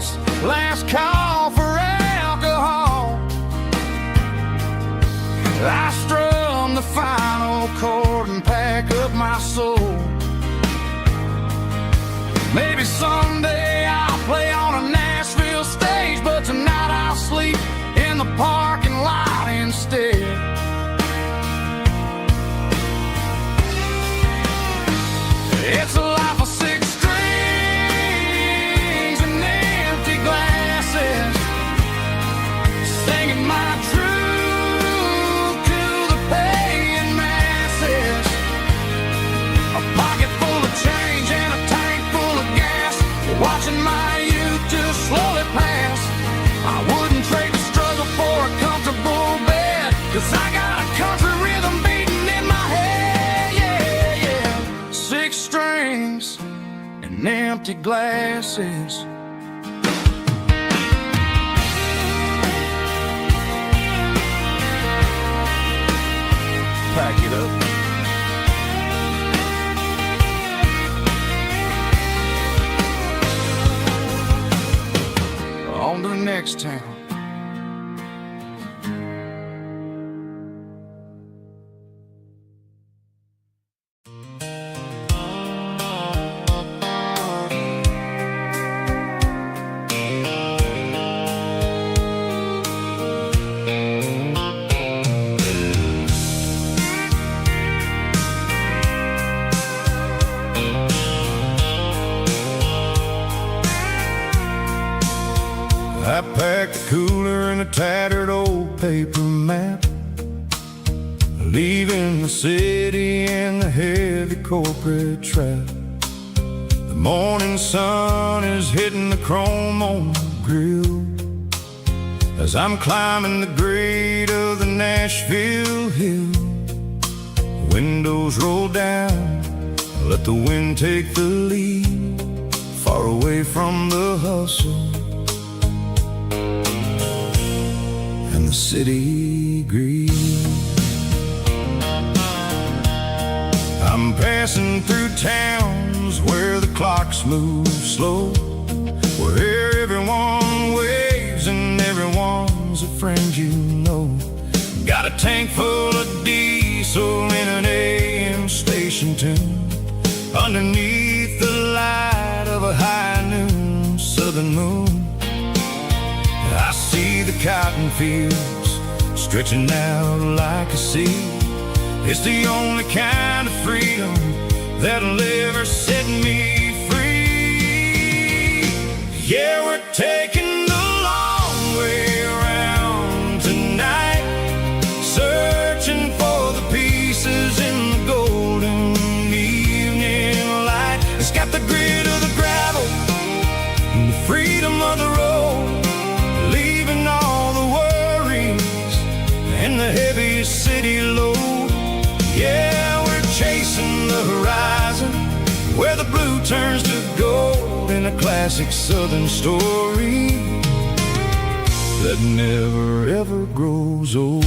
empty glasses. Pack it up. On to the next town. I packed a cooler and a tattered old paper map, leaving the city and the heavy corporate trap. The morning sun is hitting the chrome on the grill as I'm climbing the grade of the Nashville hill. Windows roll down, let the wind take the lead, far away from the hustle and the city greed. I'm passing through towns where the clocks move slow, where everyone waves and everyone's a friend you know. Got a tank full of diesel in an AM station tune, underneath the light of a high noon southern moon. I see the cotton fields stretching out like a sea. It's the only kind of freedom that'll ever set me free. Yeah, we're taking the long way around tonight, searching for the pieces in the golden evening light. It's got the grit of the gravel and the freedom of the road, leaving all the worries and the heavy city load. Yeah, we're chasing the horizon where the blue turns to gold, in a classic southern story that never ever grows old.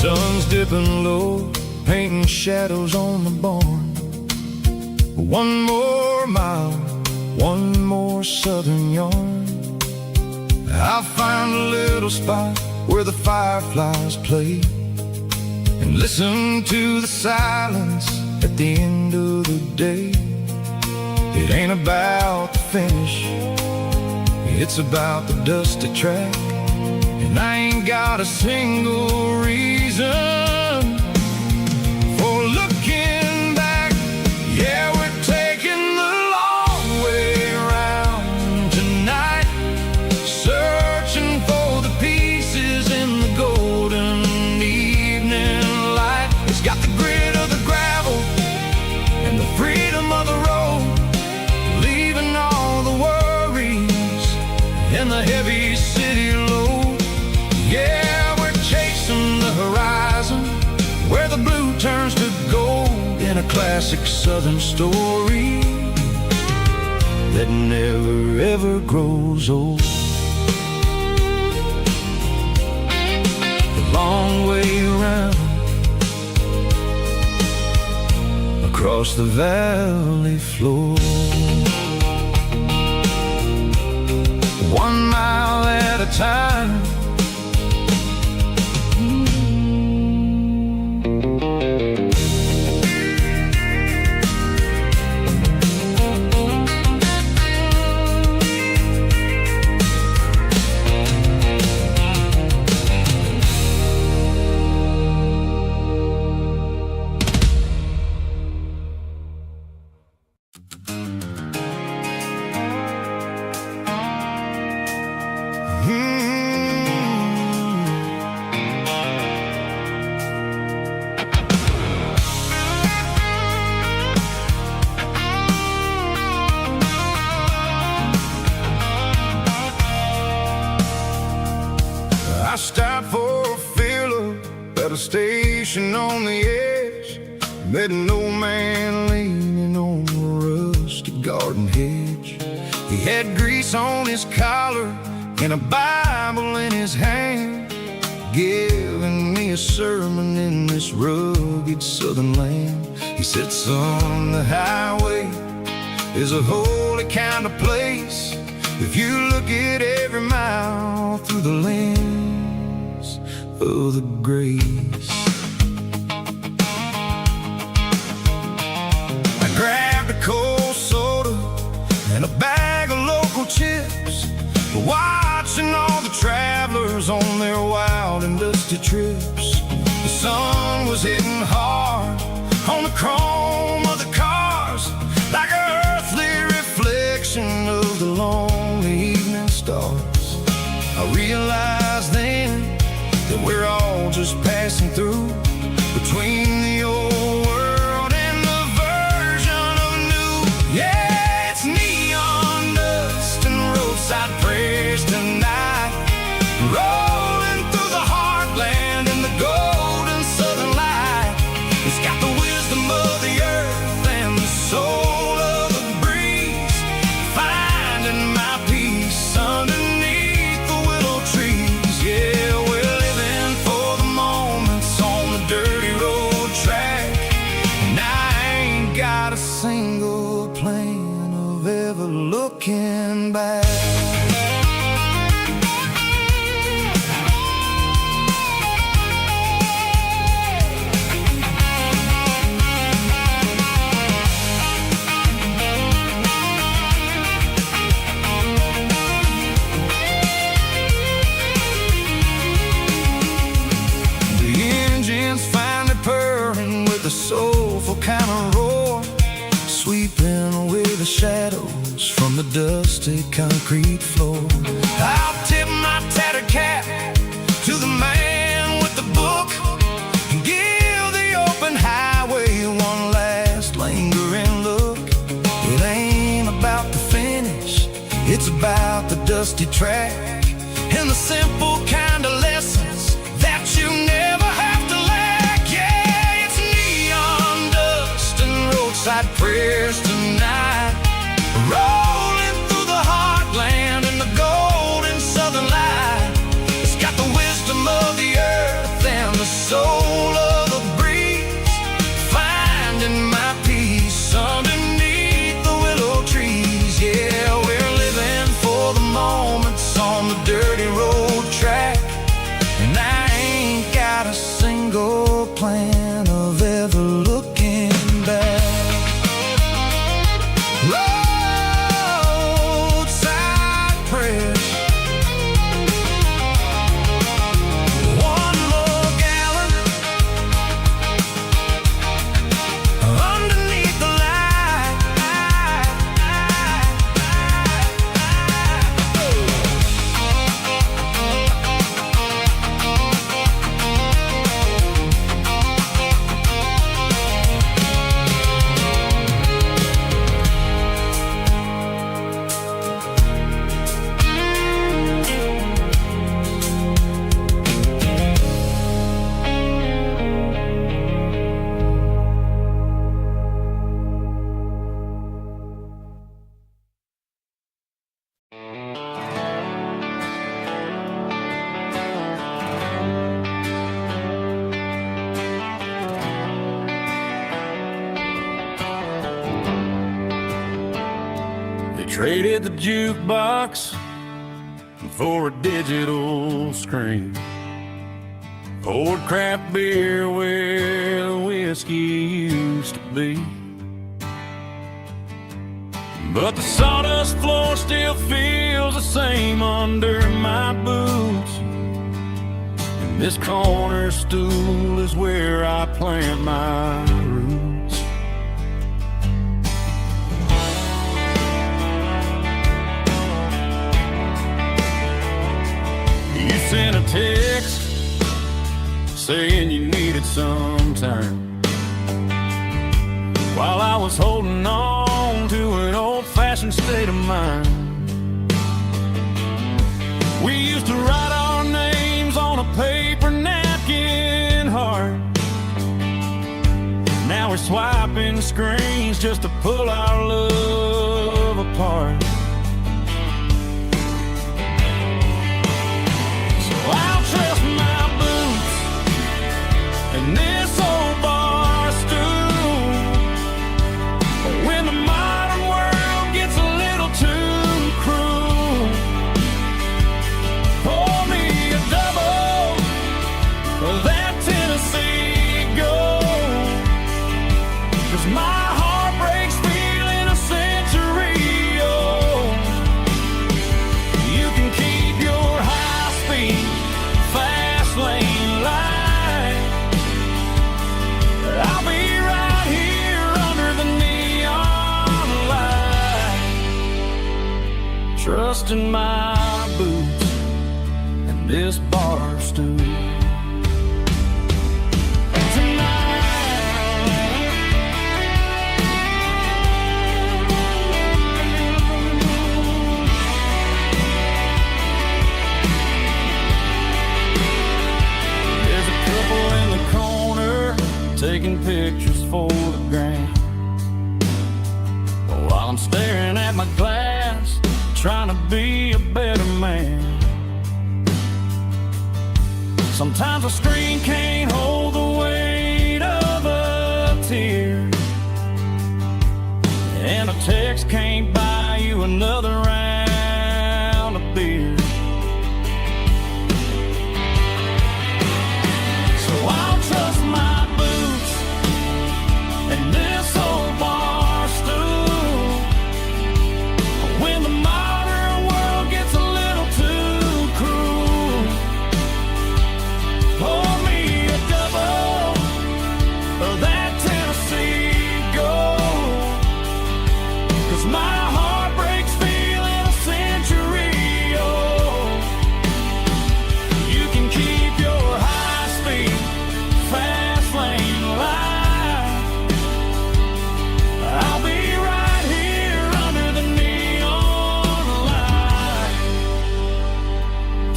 Sun's dipping low, painting shadows on the barn. One more mile, one more southern yarn. I'll find a little spot where the fireflies play and listen to the silence at the end of the day. It ain't about the finish, it's about the dusty track. And I ain't got a single reason for looking back. Yeah, we're taking the long way around tonight, searching for the pieces in the golden evening light. It's got the grit of the gravel and the freedom of the road, leaving all the worries and the heavy city load. Yeah, we're chasing the horizon where the blue turns to gold, in a classic southern story that never ever grows old. The long way around across the valley floor, 1 mile at a time. I stopped for a fill-up at a station on the edge. Met an old man leaning on a rusty garden hedge. He had grease on his collar and a Bible in his hand, giving me a sermon in this rugged southern land. He said, son, the highway is a holy kind of place if you look at every mile through the lens of the grace. I grabbed a cold soda and a bag of local chips, watching all the travelers on their wild and dusty trips. The sun was hitting hard on the chrome of the cars, like an earthly reflection of the lonely evening stars. I realized then that we're all just passing through between the old world and the version of new. Yeah, it's neon dust and roadside prayers tonight, rolling through the heartland in the golden southern light. It's got the wisdom of the earth and the soul of the breeze, finding my peace underneath the willow trees. Yeah, we're living for the moments on the dirty road track, and I ain't got a single plan of ever looking back. Soulful kind of roar, sweeping away the shadows from the dusty concrete floor. I'll tip my tattered cap to the man with the book and give the open highway one last lingering look. It ain't about the finish, it's about the dusty track and the simple kind of lessons that you never have to lack. Yeah, it's neon dust and roadside prayers tonight, rolling through the heartland in the golden southern light. It's got the wisdom of the earth and the soul of the breeze, finding my peace underneath the willow trees. Yeah, we're living for the moments on the dirty road track, and I ain't got a single plan of ever looking back. Roadside prayers, one more gallon underneath the light. They traded the jukebox for a digital screen, poured craft beer where the whiskey used to be. But the sawdust floor still feels the same under my boots, and this corner stool is where I plant my roots. You sent a text saying you needed some time, while I was holding on to an old-fashioned state of mind. We used to write our names on swiping screens just to pull our love apart. So I'll trust my boots and this old bar stool. When the modern world gets a little too cruel, pour me a double of that Tennessee Gold, 'cause my heart breaks feeling a century old. You can keep your high-speed, fast lane light. I'll be right here under the neon light, trusting my boots and this bar stool. Taking pictures for the gram, while I'm staring at my glass, trying to be a better man. Sometimes a screen can't hold the weight of a tear, and a text can't buy you another round of beer. So I'll trust my and this old bar stool. When the modern world gets a little too cruel, pour me a double of that Tennessee Gold, 'cause my heart breaks feeling a century old. You can keep your high-speed, fast lane light. I'll be right here under the neon light,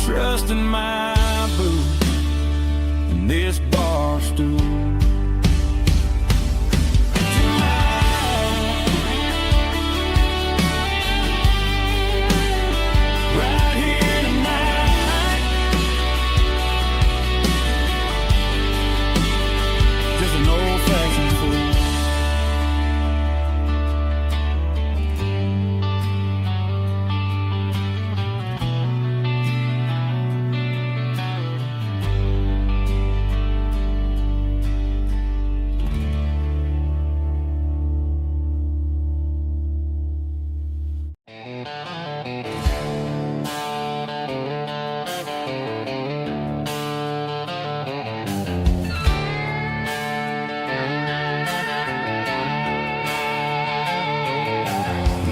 trusting my boots and this bar stool. Right here tonight, just an old-fashioned fool.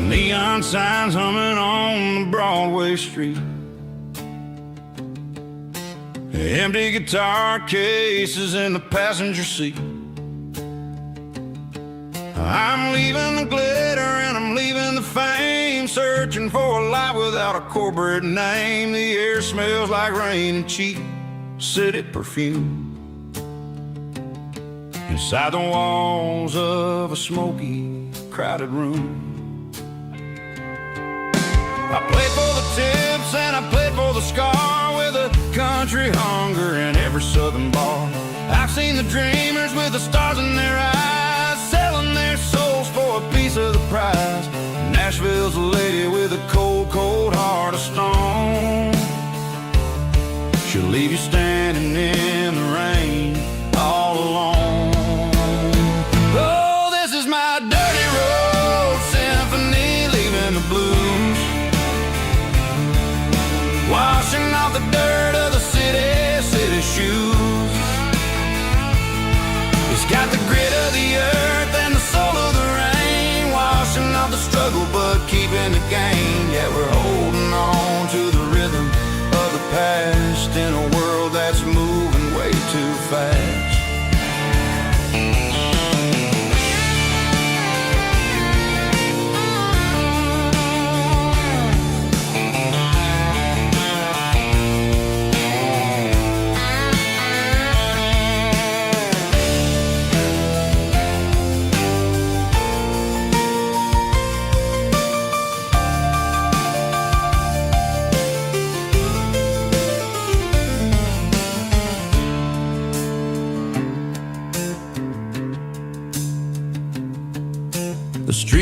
Neon signs humming on the Broadway street, empty guitar cases in the passenger seat. I'm leaving the glitter and I'm leaving the fame, searching for a life without a corporate name. The air smells like rain and cheap city perfume inside the walls of a smoky, crowded room. I played for the tips and I played for the scar, with a country hunger in every southern bar. I've seen the dreamers with the stars in their eyes, selling their souls for a piece of the prize. Nashville's a lady with a cold, cold heart of stone. She'll leave you standing in the rain all alone. Oh, this is my dirty road symphony, leaving the blues, washing off the dirt of the city shoes. It's got the grit of the earth and the soul of the rain, washing off the struggle but keeping the gain. Yeah, we're holding on to the rhythm of the past in a world that's moving way too fast.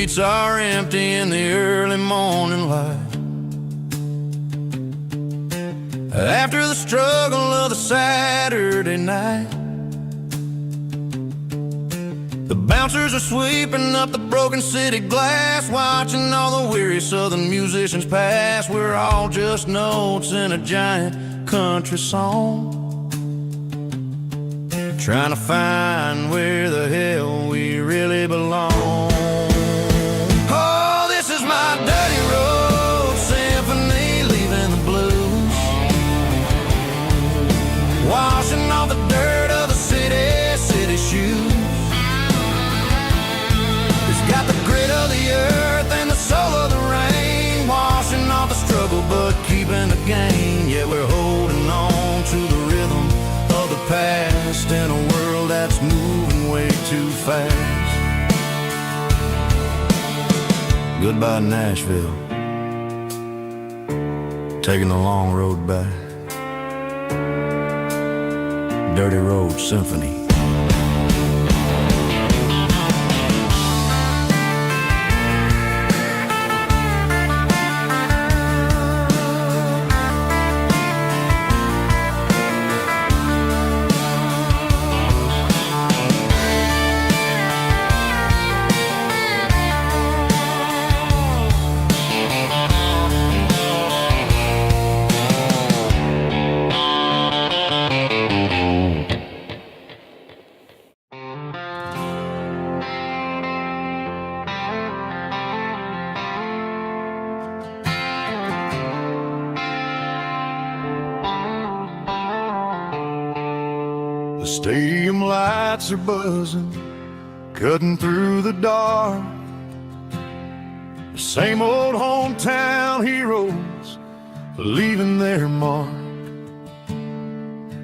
streets are empty in the early morning light. After the struggle of the Saturday night, the bouncers are sweeping up the broken city glass, watching all the weary southern musicians pass. We're all just notes in a giant country song, trying to find where the hell we really belong. Oh, this is my dirty road symphony, leaving the blues, washing off the dirt of the city shoes. It's got the grit of the earth and the soul of the rain, washing off the struggle but keeping the gain. Yeah, we're holding on to the rhythm of the past in a world that's moving way too fast. Goodbye Nashville, taking the long road back. Dirty Road Symphony. The stadium lights are buzzing, cutting through the dark. The same old hometown heroes leaving their mark.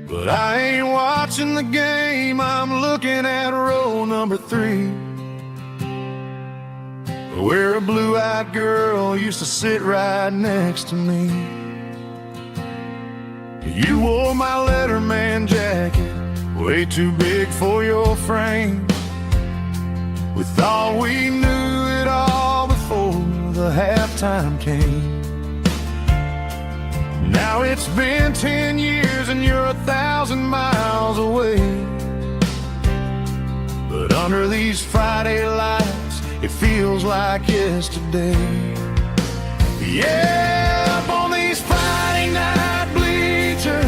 But I ain't watching the game, I'm looking at row number 3, where a blue-eyed girl used to sit right next to me. You wore my Letterman jacket, way too big for your frame. We thought we knew it all before the halftime came. Now it's been 10 years and you're 1,000 miles away. But under these Friday lights, it feels like yesterday. Yeah, up on these Friday night bleachers,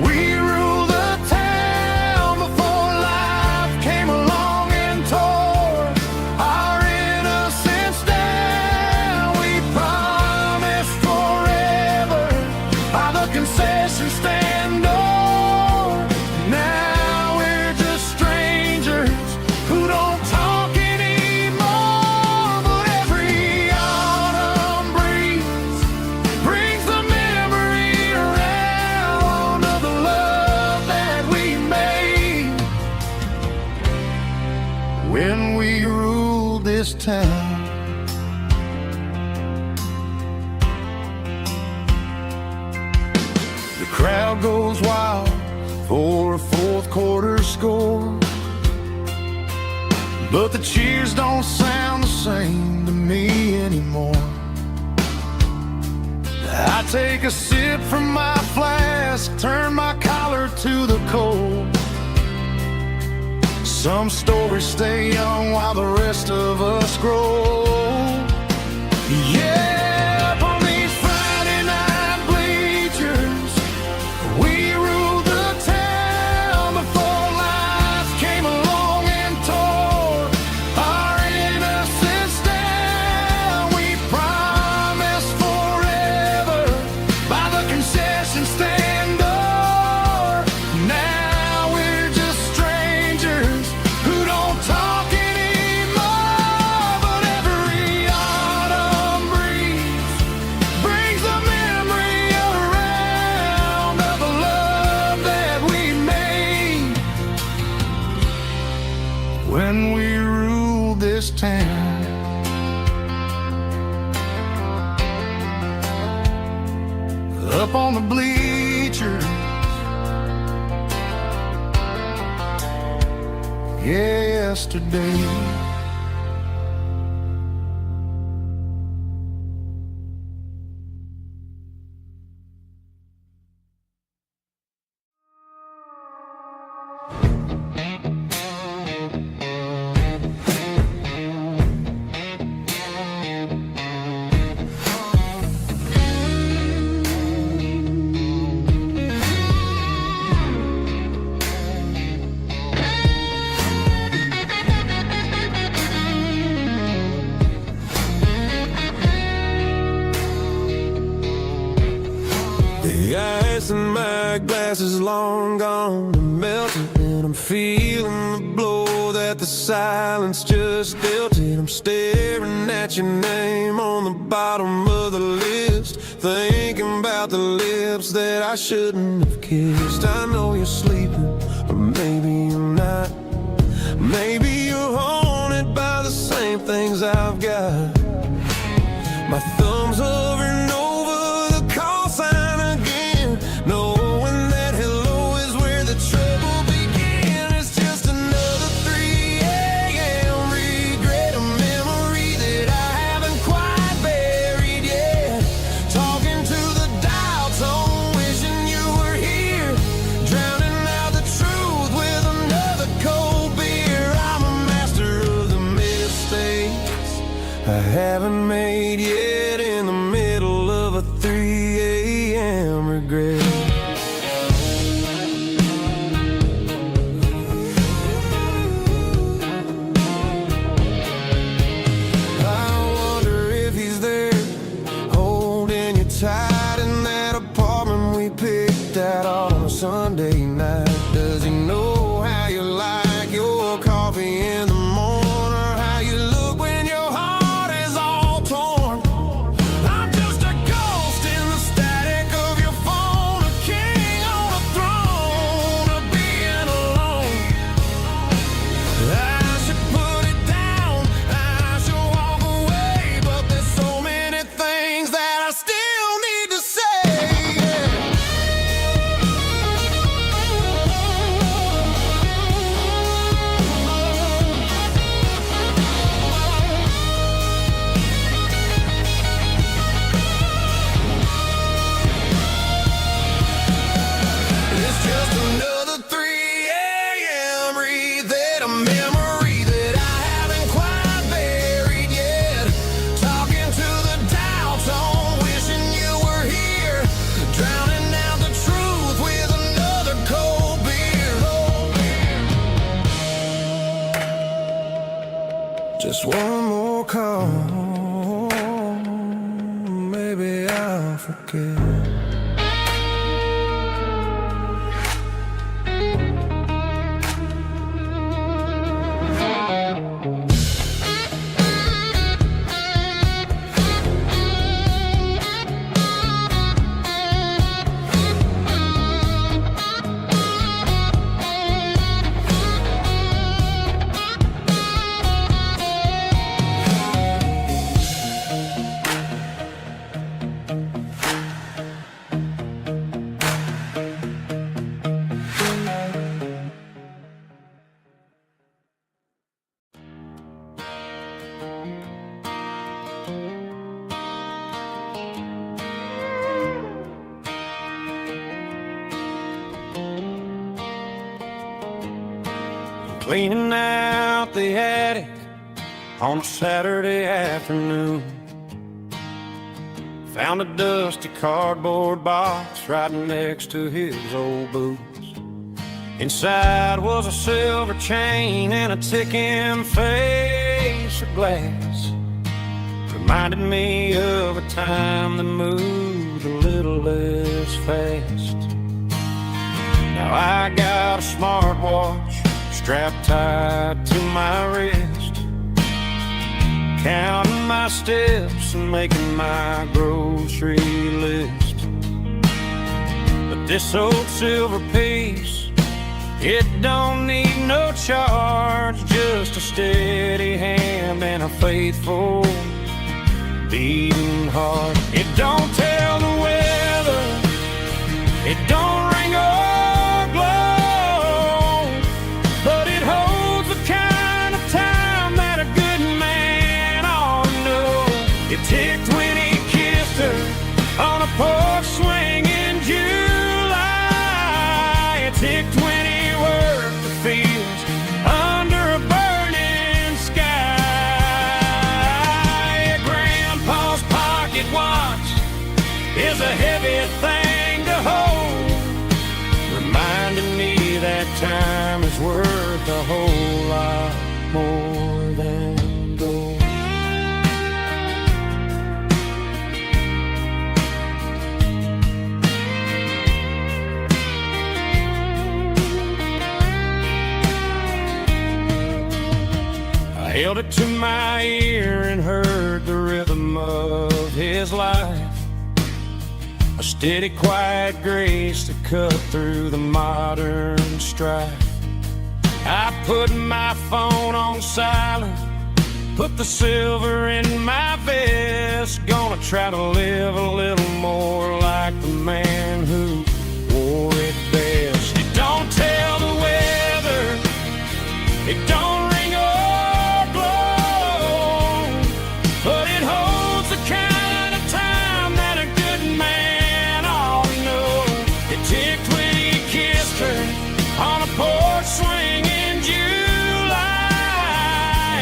we rule the town before life came along and tore our innocence down. We promised forever by the concession stand door. Now we're just strangers who don't talk anymore. But every autumn breeze brings the memory around of the love that we made when we ruled this town. The crowd goes wild for a fourth quarter score, but the cheers don't sound the same to me anymore. I take a sip from my flask, turn my collar to the cold. Some stories stay young while the rest of us grow. Yeah, up on these Friday night bleachers, we ruled the town before life came along and tore our innocence down. We promised forever by the concession stand door. Now we're just strangers who don't talk anymore. But every autumn breeze brings the memory around of the love that we made when we ruled this town. Up on the bleachers, yesterday. my glass is long gone and melted, and I'm feeling the blow that the silence just dealt it. I'm staring at your name on the bottom of the list, thinking about the lips that I shouldn't have kissed. I know you're sleeping, but maybe you're not. Maybe you're haunted by the same things I've got. My thumb's hovering over the call sign again, knowing that hello is where the trouble began. It's just another 3 a.m. regret, a memory that I haven't quite buried yet. Talking to the dial tone, wishing you were here, drowning out the truth with another cold beer. I'm a master of the mistakes I haven't made yet, in the middle of a 3 a.m. regret. I wonder if he's there, holding you tight in that apartment we picked out on a Sunday night. Does he know how you like your coffee in the morning, or how you look when your heart is all torn? I'm just a ghost in the static of your phone, a king on a throne of being alone. I should put it down, I should walk away, but there's so many things that I still need to say. It's just another 3 a.m. read, a memory that I haven't quite buried yet. Talking to the dial tone, wishing you were here, drowning out the truth with another cold beer. Just one more call, maybe I'll forget. Cleaning out the attic on a Saturday afternoon, found a dusty cardboard box right next to his old boots. Inside was a silver chain and a ticking face of glass. Reminded me of a time that moved a little less fast. Now I got a smartwatch strapped tight to my wrist, counting my steps and making my grocery list. But this old silver piece, it don't need no charge, just a steady hand and a faithful beating heart. It don't tell the weather, it don't ring or glow, but it holds the kind of time that a good man ought to know. It ticked when he kissed her on a porch swing in July. It ticked when he worked the fields under a burning sky. Grandpa's pocket watch is a heavy thing to hold, held it to my ear and heard the rhythm of his life. A steady, quiet grace to cut through the modern strife. I put my phone on silent, put the silver in my vest. Gonna try to live a little more like the man who wore it best. It don't tell the weather, it don't ring or blow, but it holds the kind of time that a good man ought to know. It ticked when he kissed her on a porch swing in July.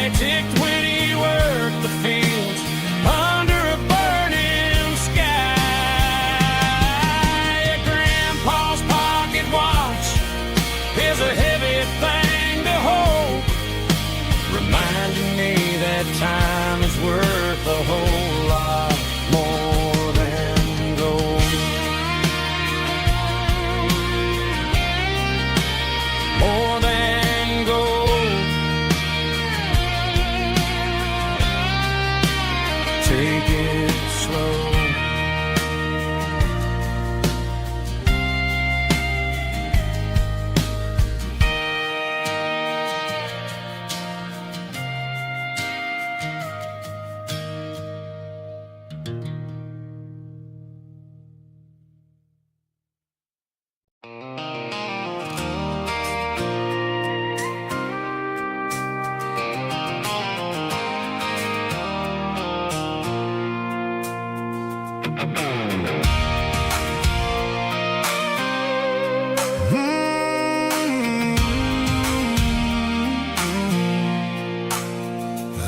It ticked when he worked the fields under a burning sky. Grandpa's pocket watch is a heavy thing to hold, reminding me that time is worth a whole lot more than gold. More than gold. Take it slow.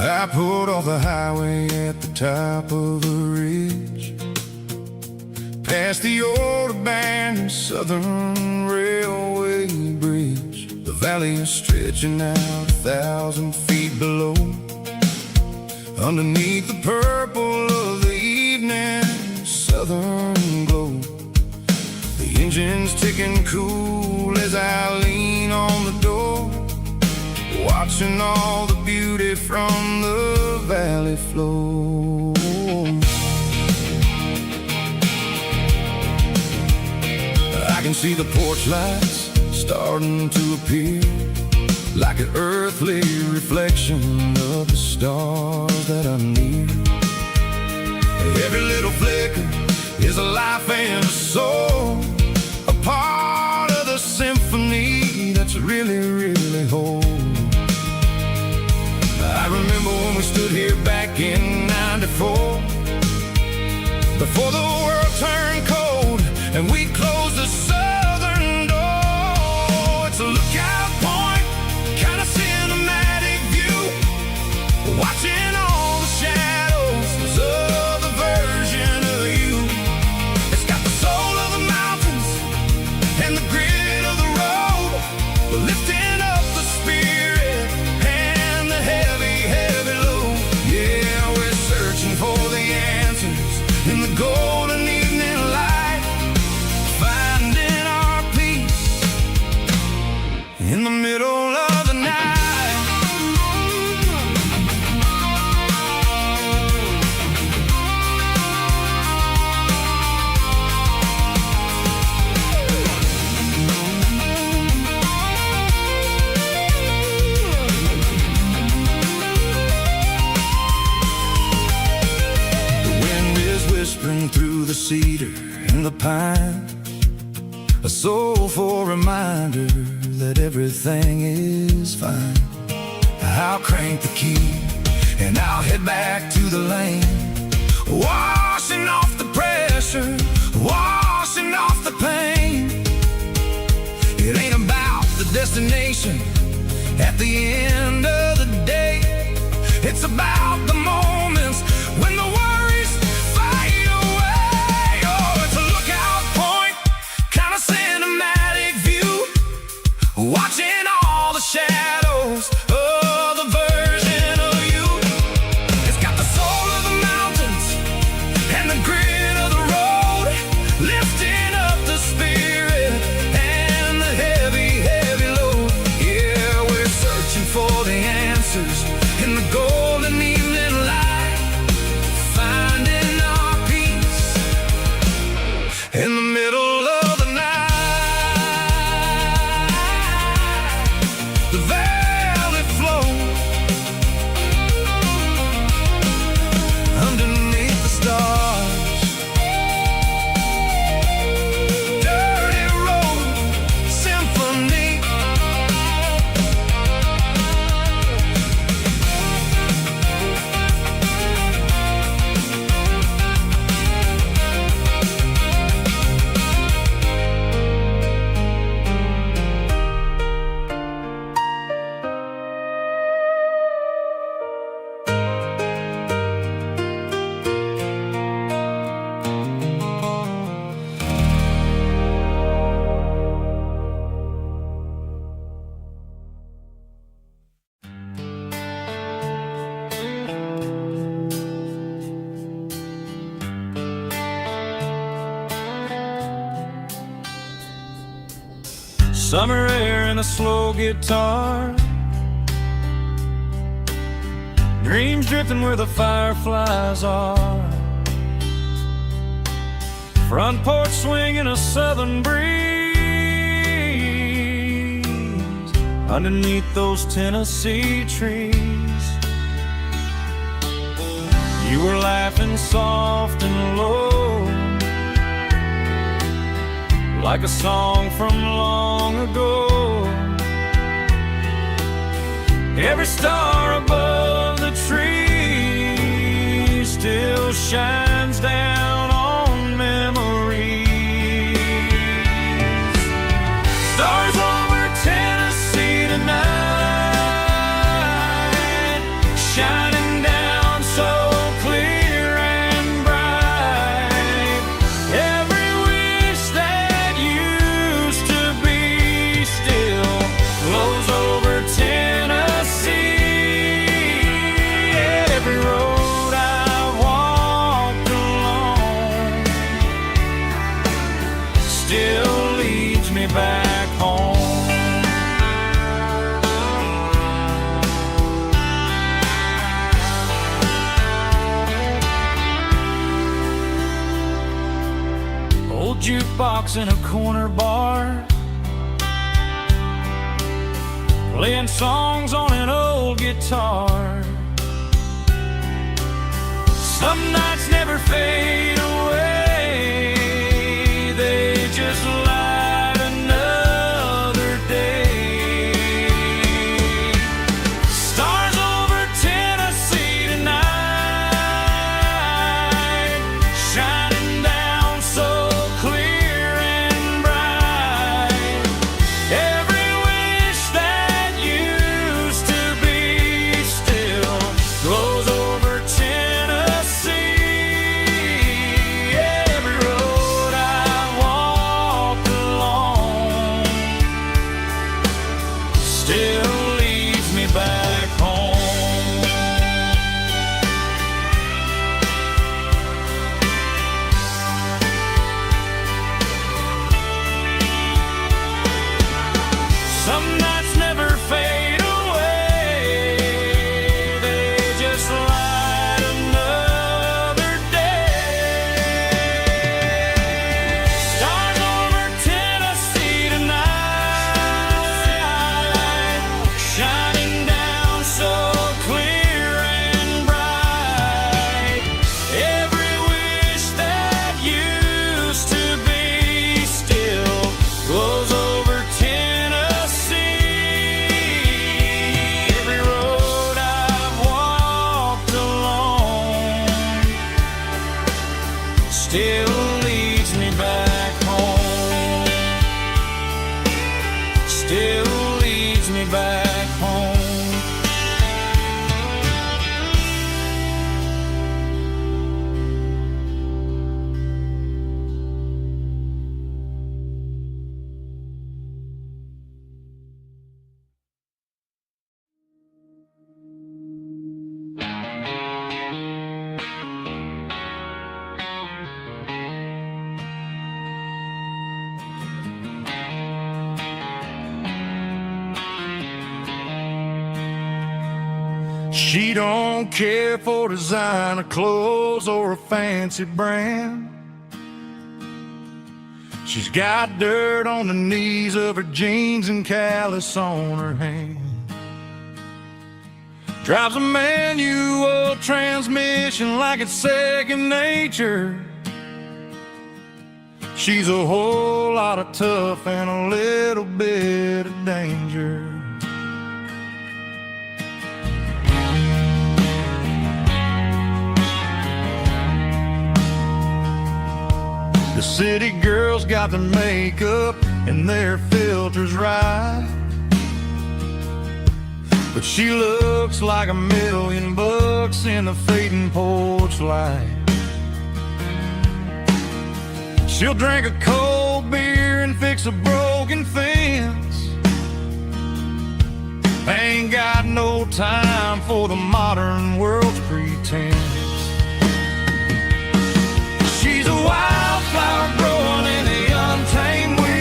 I pulled off the highway at the top of the ridge, past the old abandoned Southern Railway bridge. The valley is stretching out 1,000 feet below, underneath the purple of the evening southern glow. The engine's ticking cool as I lean on the door, watching all the beauty from the valley flow. I can see the porch lights starting to appear, like an earthly reflection of the stars that are near. Every little flicker is a life and a soul, a part of the symphony that's really, really whole. I remember when we stood here back in '94, before the world turned cold and we closed the southern door. It's a lookout point, kind of cinematic view, watching all the shadows of the version of you. It's got the soul of the mountains and the grit of the road, lifting up the spirit and the heavy, heavy load. Yeah, we're searching for the answers in the golden evening light, finding our peace in the middle of the night. Whispering through the cedar and the pine, a soulful reminder that everything is fine. I'll crank the key and I'll head back to the lane, washing off the pressure, washing off the pain. It ain't about the destination at the end of the day, it's about the moments when the worries fade away. Oh, it's a lookout point, kind of cinematic view, watching all the shadows of the version of you. It's got the soul of the mountains and the grit of the road, lifting up the spirit and the heavy, heavy load. Yeah, we're searching for the answers in the Summer air and a slow guitar, dreams drifting where the fireflies are. Front porch swinging a southern breeze underneath those Tennessee trees. You were laughing soft and low, like a song from long ago. Every star above the tree still shines down on memories. Stars over Tennessee tonight, shining down so clear and bright. Every wish that used to be still flows over Tennessee. Every road I've walked along still leads me back home. Old jukebox in a corner bar, playing songs on an old guitar. Some nights never fade away, they just light another day. Stars over Tennessee tonight, shining down so clear and bright. Every wish that used to be still glows over Tennessee. Every road I walked along still leads me back home. Some nights never fade away, they just light another day. Stars over Tennessee tonight, shining down so clear and bright. Every wish that used to be still glows over Tennessee. Every road I've walked along still leads me back home. Still leads me back home. She don't care for designer clothes or a fancy brand. She's got dirt on the knees of her jeans and callus on her hand. Drives a manual transmission like it's second nature. She's a whole lot of tough and a little bit of danger. The city girls got their makeup and their filters right, but she looks like $1,000,000 in the fading porch light. She'll drink a cold beer and fix a broken fence. Ain't got no time for the modern world's pretense. She's a wildflower growing in the untamed weeds.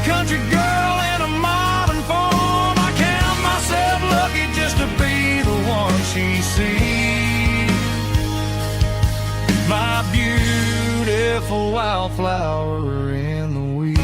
country girl in a modern form. I count myself lucky just to be the one she sees. My beautiful wildflower in the weeds.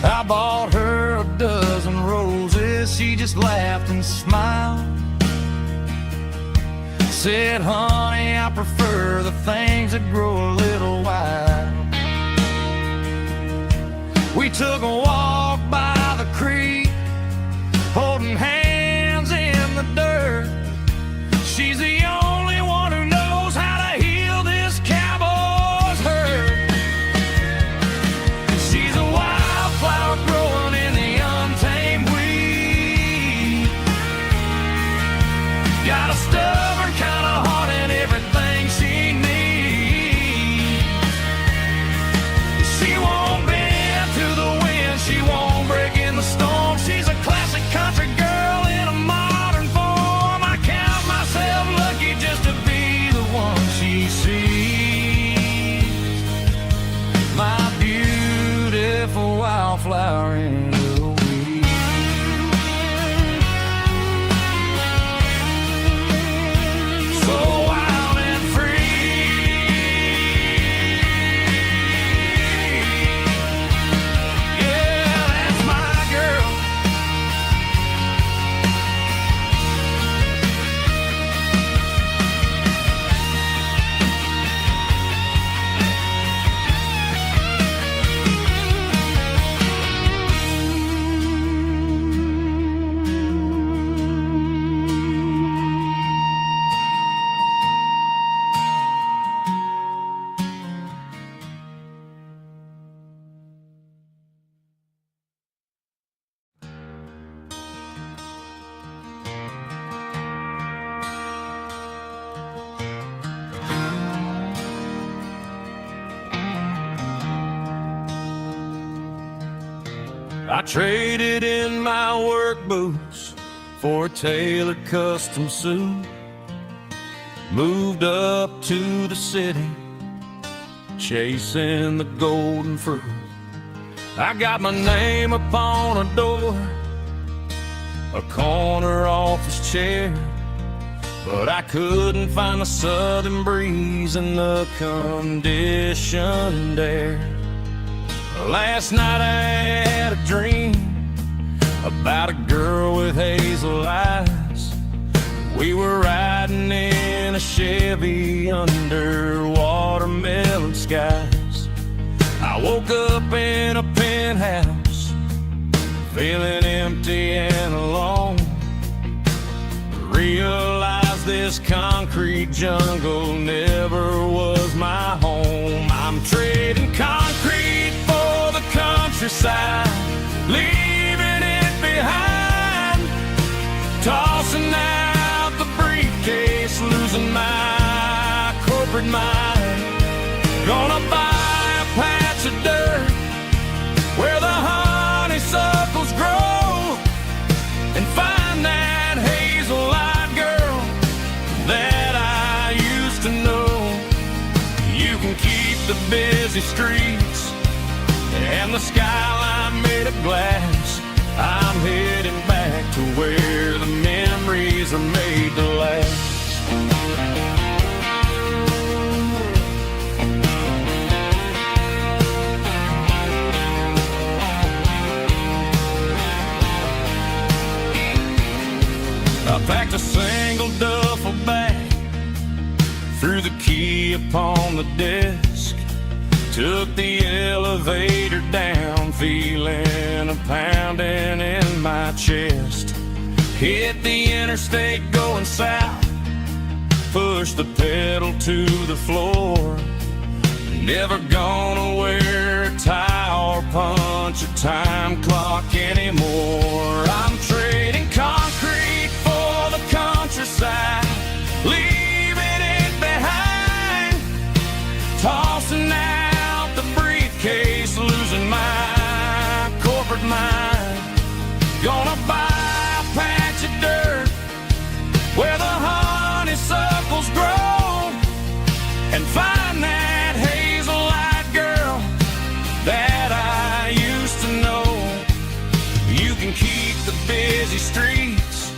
I bought her a dozen roses. She just laughed and smiled. Said, honey, I prefer the things that grow a little wild. We took a walk by the creek, holding hands in the dirt. She's the only one who knows how to heal this cowboy's hurt. She's a wildflower growing in the untamed weed. Got a stubborn kind of heart and everything she needs. She won't bend to the wind, she won't break in the storm. She's a classic country girl in a modern form. I count myself lucky just to be the one she sees. My beautiful wildflower in the weeds. So wild and free. Yeah, that's my girl. I traded in my work boots for a tailored custom suit. Moved up to the city, chasing the golden fruit. I got my name upon a door, a corner office chair, but I couldn't find the southern breeze in the conditioned air. Last night I had a dream about a girl with hazel eyes. We were riding in a Chevy under watermelon skies. I woke up in a penthouse, feeling empty and alone. Realized this concrete jungle never was my home. I'm trading concrete for the countryside, leaving it behind. Tossing out the briefcase, losing my corporate mind. Gonna buy a patch of dirt where the honeysuckles grow, and find that hazel-eyed girl that I used to know. You can keep the busy streets and the skyline made of glass. I'm heading back to where the memories are made to last. I packed a single duffel bag, threw the key upon the desk, took the elevator down, feeling a pounding in my chest. Hit the interstate going south, pushed the pedal to the floor. Never gonna wear a tie or punch a time clock anymore. I'm trading concrete for the countryside, leaving it behind. Tossing out the briefcase, losing my corporate mind. Gonna buy busy streets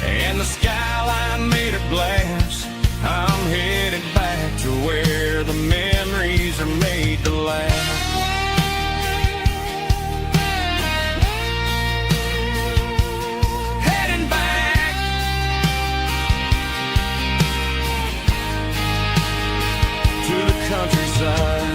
and the skyline made of glass. I'm headed back to where the memories are made to last. Heading back to the countryside.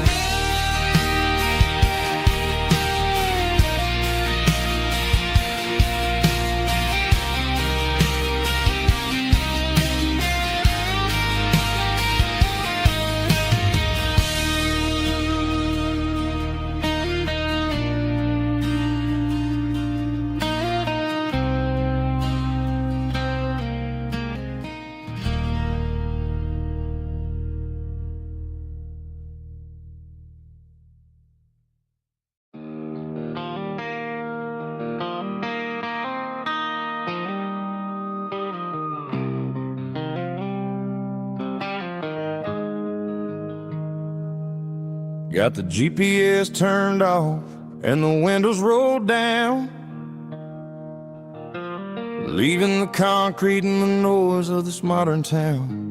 Got the GPS turned off and the windows rolled down, leaving the concrete and the noise of this modern town.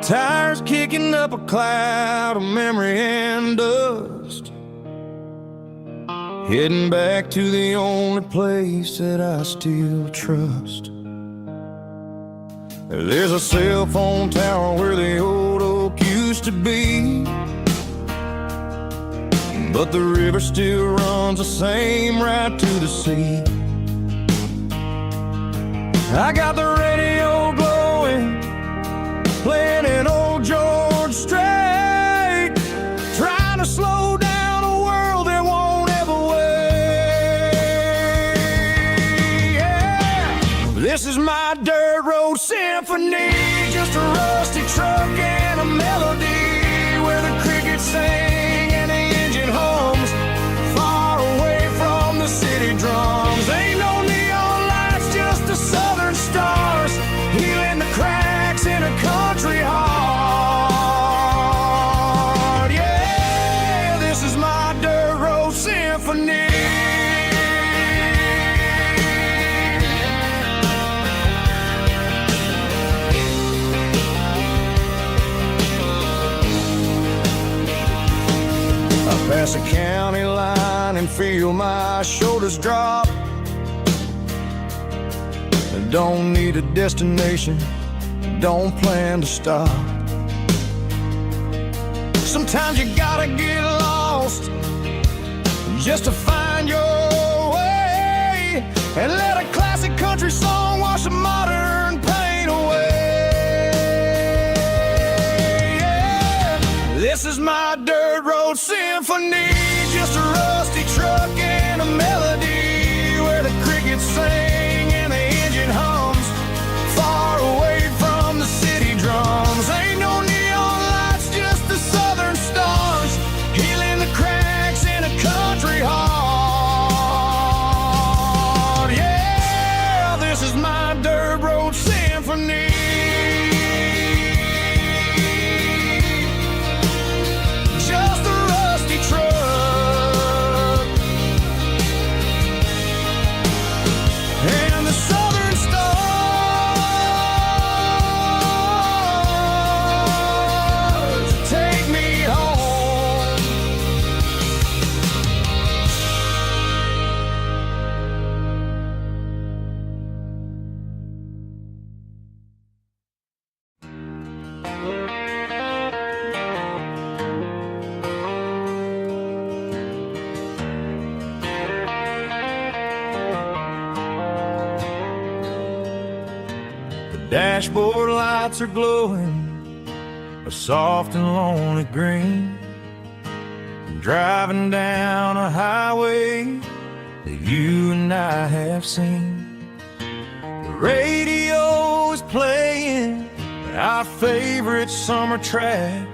Tires kicking up a cloud of memory and dust, heading back to the only place that I still trust. There's a cell phone tower where the old oak used to be, but the river still runs the same right to the sea. I got the radio glowing, playing an old George Strait, trying to slow down a world that won't ever wait. Yeah. This is my dirt road symphony, just a rusty truck and a melody where the crickets sing and the engine hums, far away from the city drums. Ain't no neon lights, just the southern stars, healing the cracks in a country heart. Yeah, this is my dirt road symphony. Pass a county line and feel my shoulders drop. Don't need a destination, don't plan to stop. Sometimes you gotta get lost just to find your way, and let a classic country song wash the modern pain away. Yeah. This is my dirt road symphony, just a rusty truck and a melody where the crickets sing and the engine hums, far away from the city drums. Ain't no neon lights, just the southern stars, healing the cracks in a country heart. Yeah, this is my dirt road symphony. Just a rusty truck and the southern stars take me home. Dashboard lights are glowing a soft and lonely green, driving down a highway that you and I have seen. The radio is playing our favorite summer track,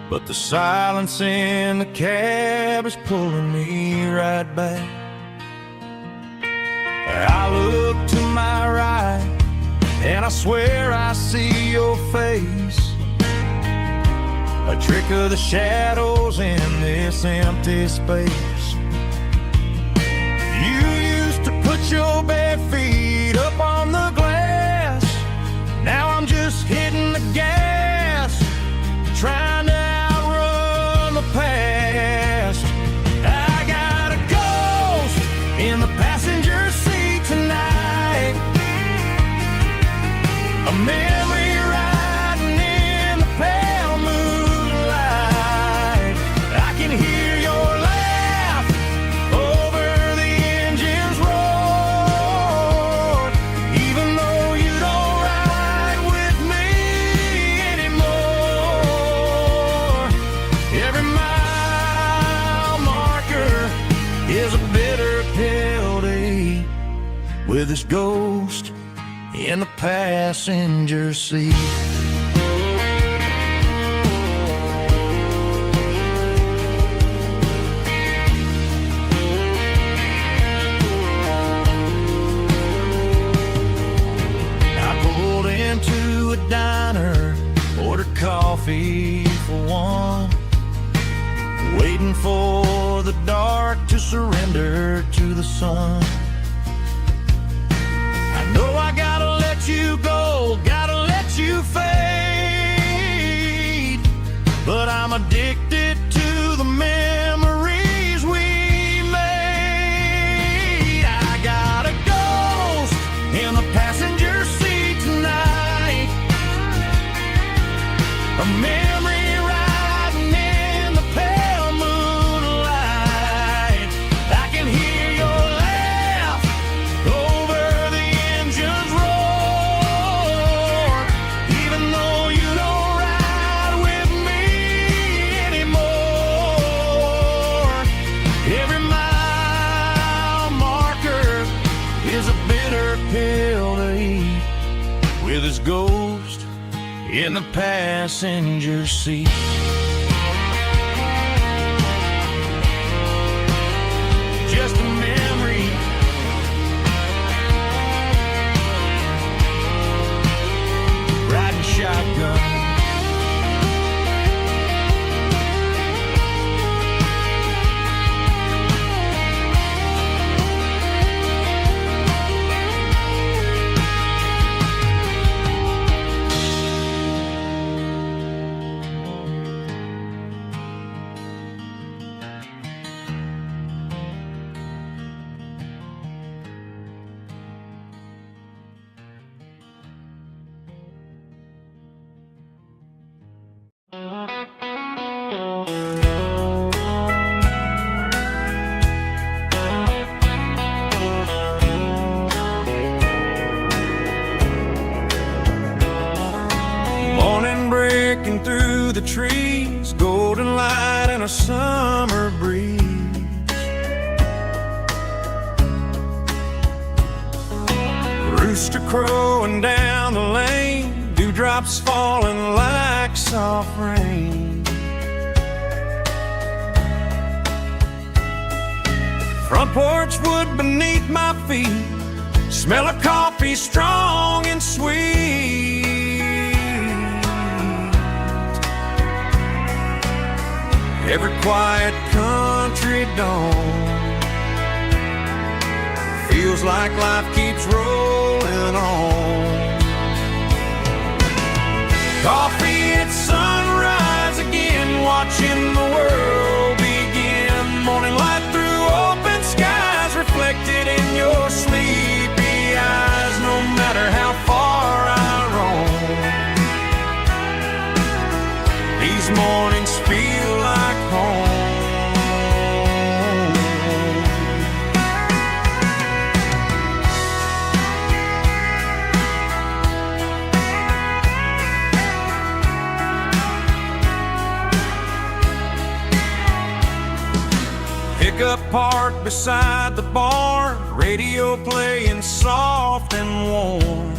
but the silence in the cab is pulling me right back. I look to my right and I swear I see your face, a trick of the shadows in this empty space. in the passenger seat tonight. A memory riding in the pale moonlight. I can hear your laugh over the engine's roar, even though you don't ride with me anymore. Every mile marker is a bitter pill to eat, with this ghost in the passenger seat. I pulled into a diner, ordered coffee for one, waiting for the dark to surrender to the sun. I know I gotta let you go, gotta let you fade, but I'm addicted to the memories we made. I got a ghost in the passenger seat tonight, a memory riding in the pale moonlight. I can hear your laugh over the engine's roar, even though you don't ride with me anymore. Every mile marker is a bitter pill to eat, with his ghost in the passenger seat. Just a memory, riding shotgun. Morning breaking through the trees, golden light and a summer breeze. Rooster crowing down the lane, dewdrops falling like soft rain. Front porch wood beneath my feet, smell of coffee strong and sweet. Every quiet country dawn feels like life keeps rolling on. Coffee at sunrise again, watching the world begin. Morning light through open skies, reflected in your sleepy eyes. No matter how far I roam, these mornings feel like home. Pickup parked beside the barn, radio playing soft and warm.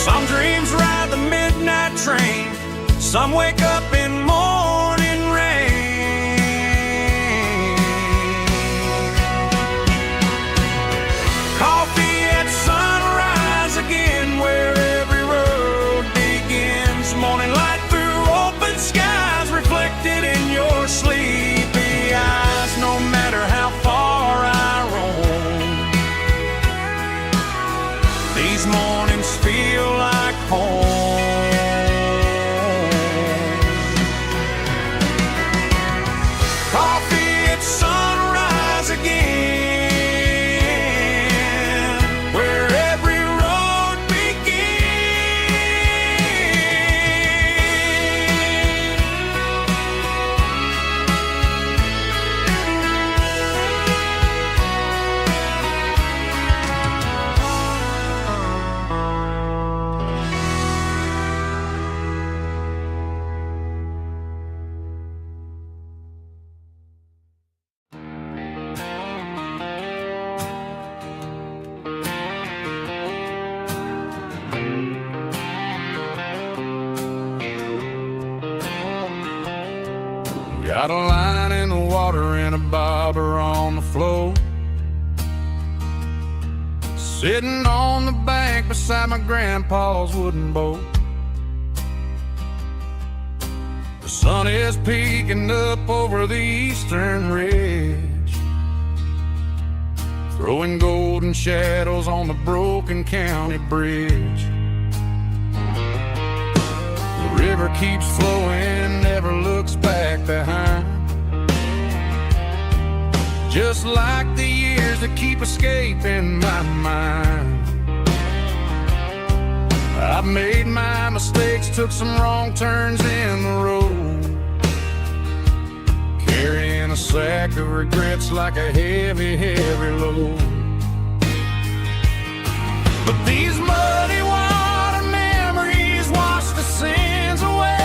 Some dreams ride the midnight train, some wake up in morning rain. Coffee at sunrise again, where every road begins. Morning light through open skies, reflected in your sleepy eyes. No matter how far I roam, these mornings feel like home. Got a line in the water and a bobber on the floor. Sitting on the bank beside my grandpa's wooden boat. The sun is peeking up over the eastern ridge, throwing golden shadows on the broken county bridge. The river keeps flowing, never looks back behind, just like the years that keep escaping my mind. I've made my mistakes, took some wrong turns in the road, carrying a sack of regrets like a heavy, heavy load. But these muddy water memories wash the sins away.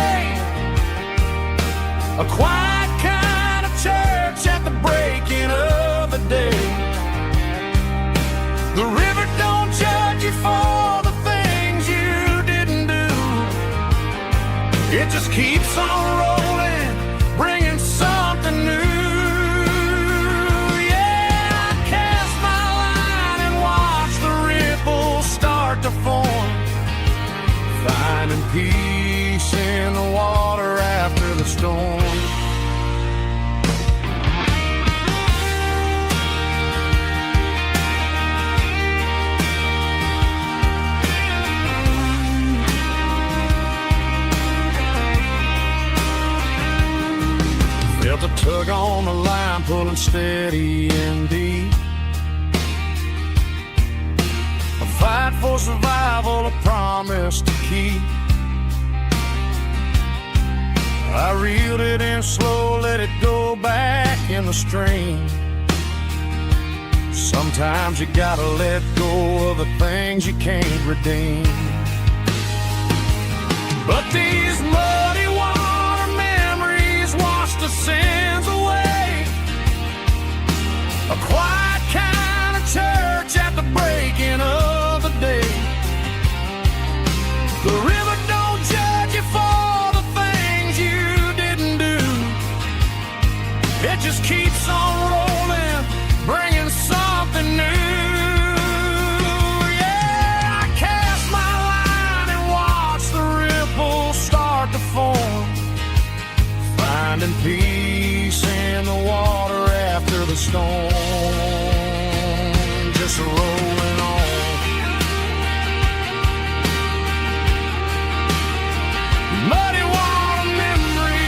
A quiet kind of church at the breaking of the day. The river don't judge you for the things you didn't do. It just keeps on rolling, bringing something new. Yeah, I cast my line and watch the ripples start to form, finding peace in the water after the storm. Felt a tug on the line, pulling steady and deep. A fight for survival, a promise to keep. I reeled it in slow, let it go back in the stream. Sometimes you gotta let go of the things you can't redeem. But these muddy water memories wash the sins away. A quiet kind of church at the breaking of the day. The river don't judge you for the things you didn't do. It just keeps on rolling, bringing something new. Yeah, I cast my line and watch the ripples start to form, finding peace in the water after the storm. Just rolling on. Muddy water memory.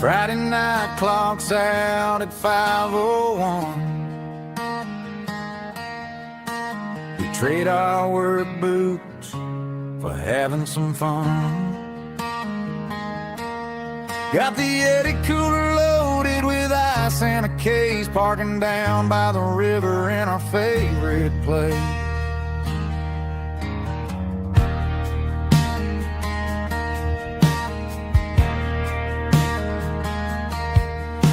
Friday night clock's out at 5:01. We trade our work boots for having some fun. Got the Yeti cooler loaded with ice and a case, parking down by the river in our favorite place.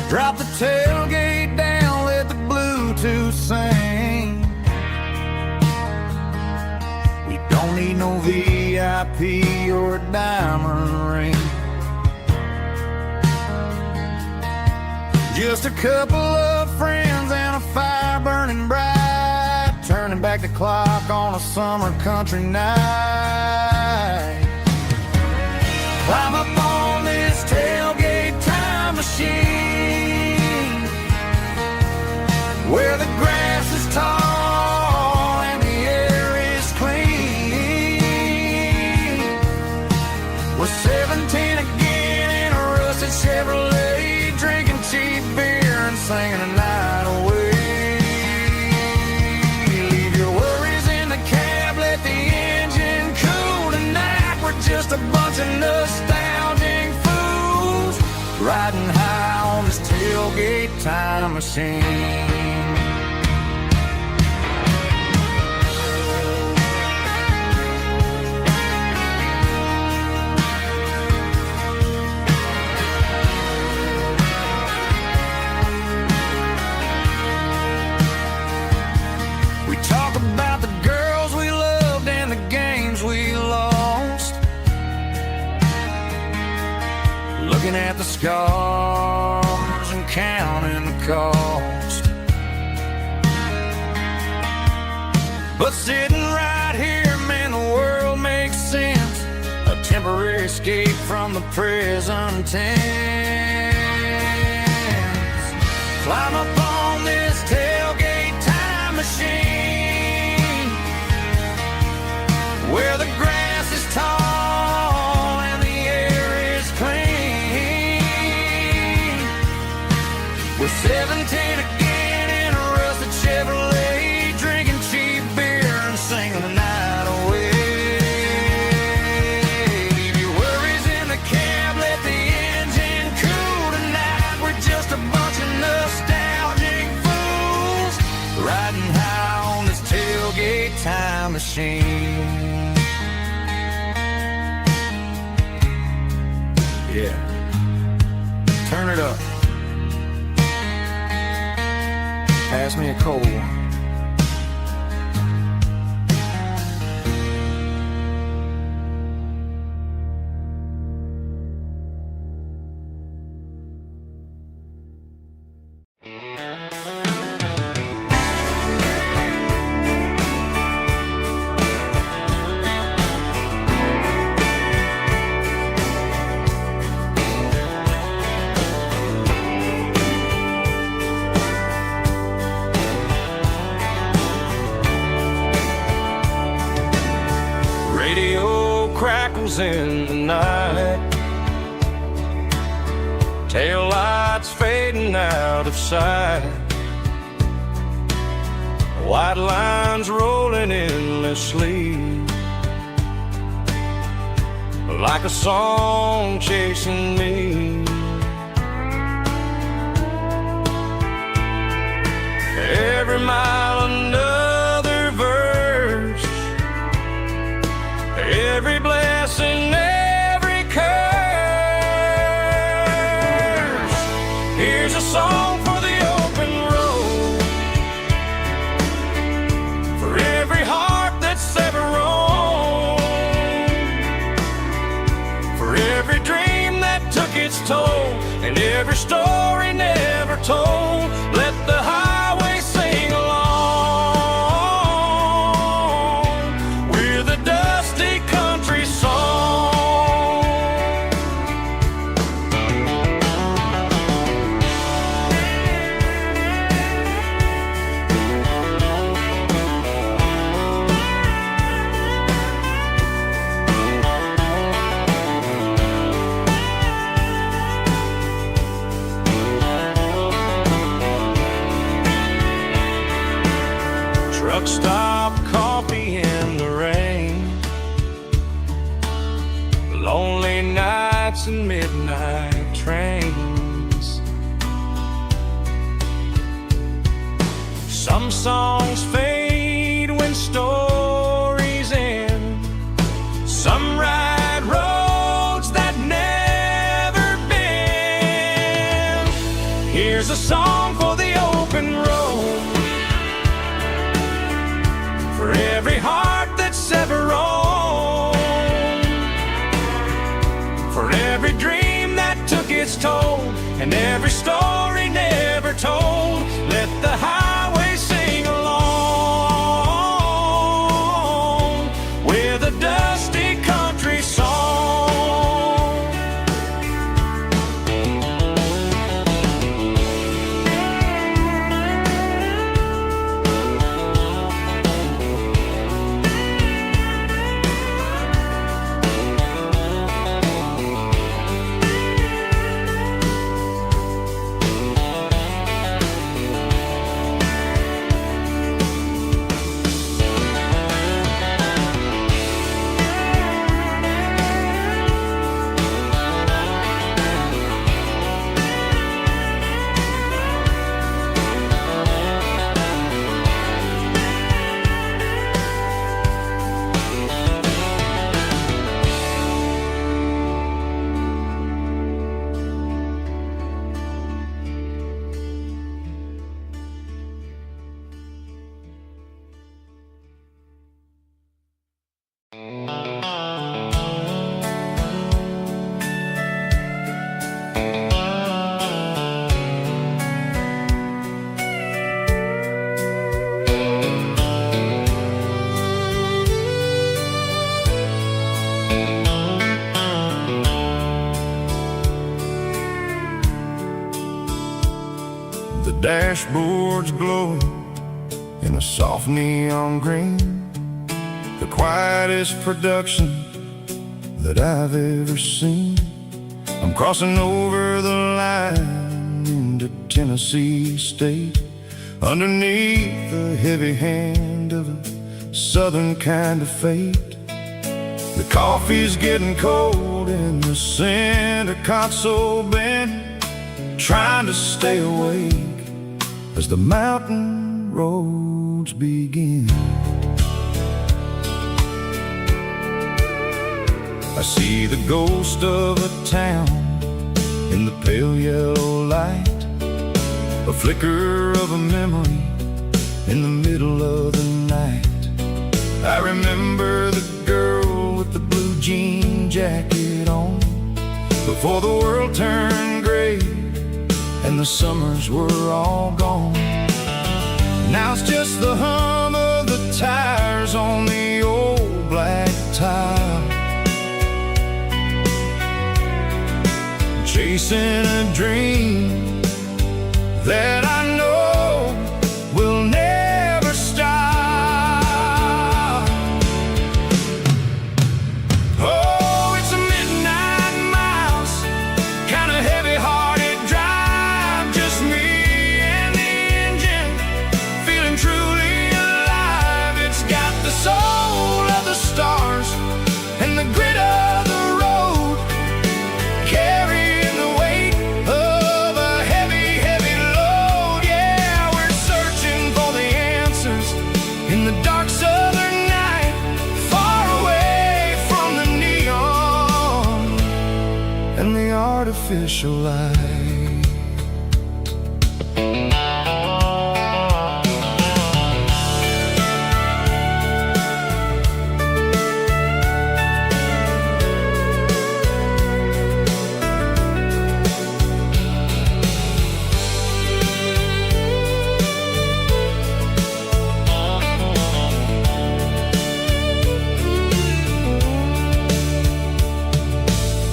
Drop the tailgate down, let the Bluetooth sing. We don't need no VIP or a diamond ring. Just a couple of friends and a fire burning bright, turning back the clock on a summer country night. Climb up on this tailgate time machine, where the grass is tall and the air is clean. We're 17 again in a rusted Chevrolet, drinking cheap beer and singing a night away. riding high on this tailgate time machine. We talk about the girls we loved and the games we lost, looking at the scars and counting the cost. But sitting right here, man, the world makes sense. A temporary escape from the present tense. Climb up on this tailgate time machine, where the grass is tall and the air is clean. We're 17 again in a rusted Chevrolet, drinking cheap beer and singing the night away. Leave your worries in the cab, let the engine cool tonight. We're just a bunch of nostalgic fools, riding high on this tailgate time machine. Yeah, turn it up. Pass me a cold. Radio crackles in the night, tail lights fading out of sight, white lines rolling endlessly, like a song chasing me. Every mile another verse, every blessing, every curse. Here's a song for the open road, for every heart that's ever roamed, for every dream that took its toll, and every story never told. Let the highway sing along with a dusty country song. Truck stop, coffee in the rain, lonely nights and midnight trains. Some songs fade when stories end, some ride roads that never bend. Here's a song for the open road, for every heart that's ever roamed, for every dream that took its toll, and every story never told. Let the highway sing along with a dusty country song. The dashboard's glowing in a soft neon green, the quietest production that I've ever seen. I'm crossing over the line into Tennessee State, underneath the heavy hand of a southern kind of fate. The coffee's getting cold in the center console bin, trying to stay awake as the mountain roads begin. I see the ghost of a town in the pale yellow light, a flicker of a memory in the middle of the night. I remember the girl with the blue jean jacket on, before the world turned gray and the summers were all gone. Now it's just the hum of the tires on the old black tile, chasing a dream that I know will never stop. Oh, it's a midnight mouse, kind of heavy-hearted drive, just me and the engine, feeling truly alive. It's got the soul of the stars and the grit of the road, carrying the weight of a heavy, heavy load. Yeah, we're searching for the answers in the dark southern night, far away from the neon and the artificial light.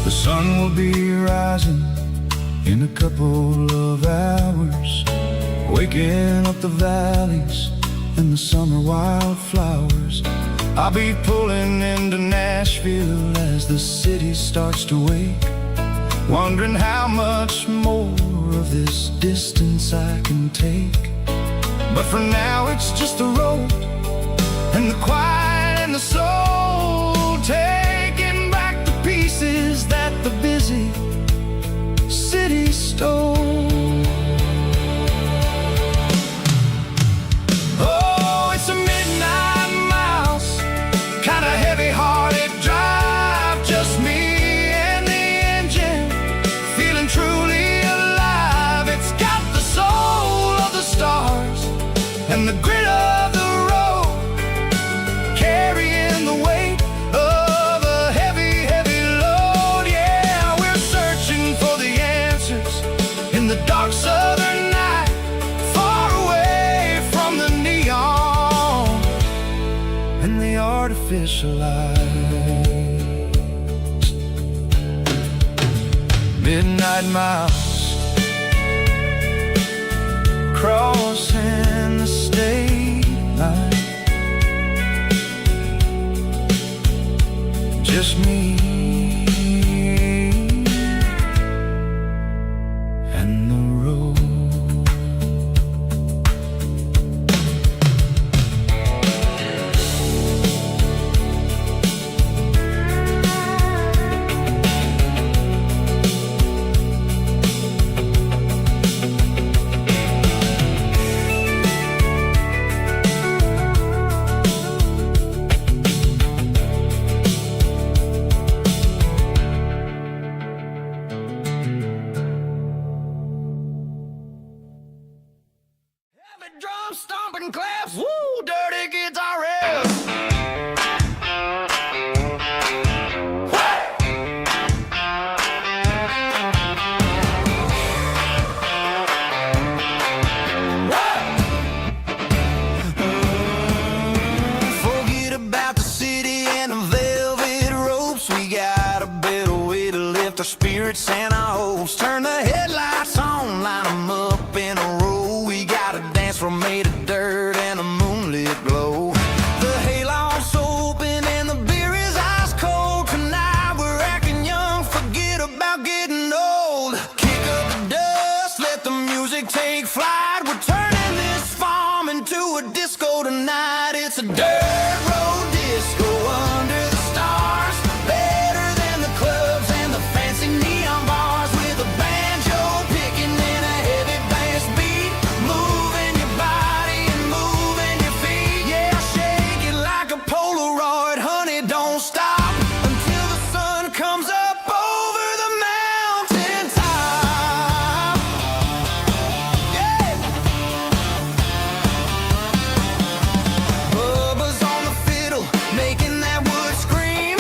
The sun will be rising in a couple of hours, waking up the valleys and the summer wildflowers. I'll be pulling into Nashville as the city starts to wake, wondering how much more of this distance I can take. But for now it's just the road and the quiet and the soul, taking back the pieces that the busy city stole. Oh, it's a midnight mouse, kind of heavy-hearted drive, just me and the engine, feeling truly alive. It's got the soul of the stars and the grit of the road, carrying the weight of a heavy, heavy load. Yeah, we're searching for the answers in the dark southern night, far away from the neon and the artificial lights. Midnight mouse, crossing the state line, just me and the road. here at Santa Hose. Turn the headlights on, line them up in a row. We got a dance floor made of dirt and a moonlit glow. The hayloft's open and the beer is ice cold. Tonight we're acting young, forget about getting old. Kick up the dust, let the music take flight. We're turning this farm into a disco tonight. It's a dirt road disco under the stars. Better than the clubs and the fancy neon bars. With a banjo picking and a heavy bass beat. Moving your body and moving your feet. Yeah, shake it like a Polaroid, honey, don't stop until the sun comes up over the mountain top. Yeah. Bubba's on the fiddle, making that wood scream.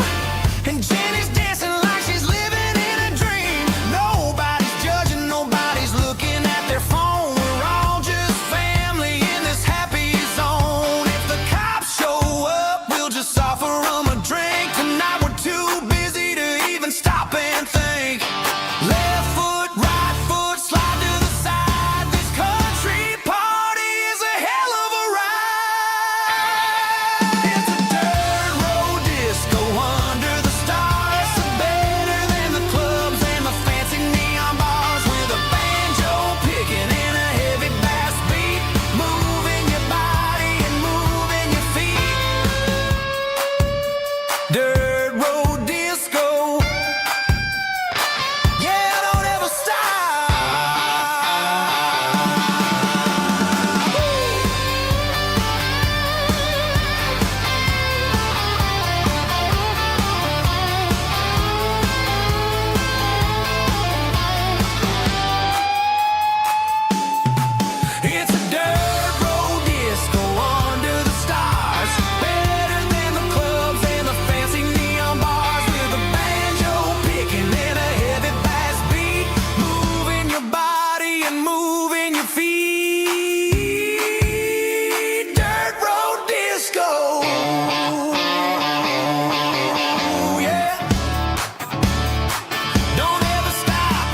And Jenny's dancing like she's living in a dream. Nobody's judging, nobody's looking at their phone. We're all just family in this happy zone. If the cops show up, we'll just offer them a drink. Tonight we're too busy to even stop and think. Left foot, right foot, slide to the side. This country party is a hell of a ride. It's a dirt road disco under the stars. Better than the clubs and the fancy neon bars. With a banjo picking and a heavy bass beat. Moving your body and moving your feet. Dirt road disco. Yeah, don't ever stop. It's a dirt road disco under the stars. Better than the clubs and the fancy neon bars. With a banjo picking and a heavy bass beat. Moving your body and moving your feet. Dirt road disco. Yeah. Don't ever stop.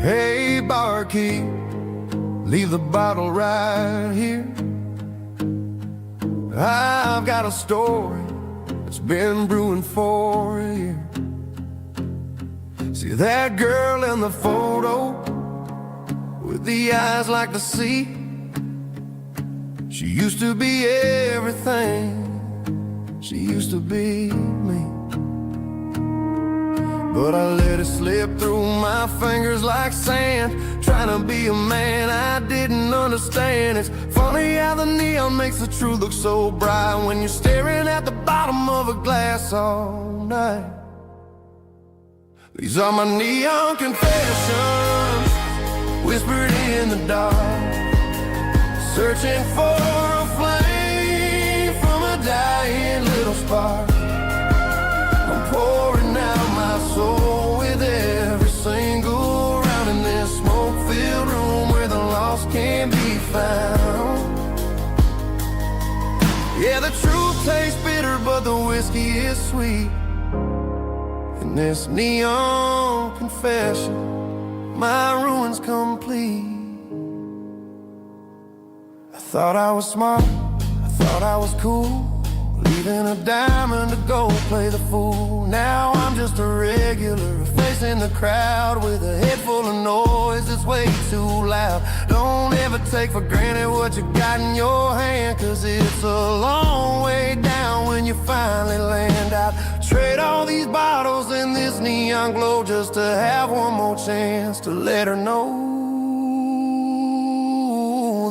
Hey, barkeep, leave the bottle right here. I've got a story that's been brewing for a year. See that girl in the photo with the eyes like the sea? She used to be everything. She used to be me. But I let it slip through my fingers like sand. Trying to be a man I didn't understand. It's funny how the neon makes the truth look so bright when you're staring at the bottom of a glass all night. These are my neon confessions, whispered in the dark. Searching for a flame from a dying little spark. I'm pouring out my soul with every single round in this smoke-filled room where the lost can be found. Yeah, the truth tastes bitter, but the whiskey is sweet. In this neon confession, my ruin's complete. I thought I was smart, I thought I was cool, leaving a diamond to go play the fool. Now I'm just a regular, facing the crowd with a head full of noise that's way too loud. Don't ever take for granted what you got in your hand, 'cause it's a long way down when you finally land out. Trade all these bottles and this neon glow just to have one more chance to let her know.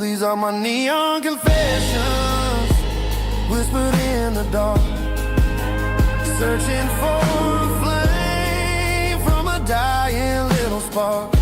These are my neon confessions, whispered in the dark. Searching for a flame from a dying little spark.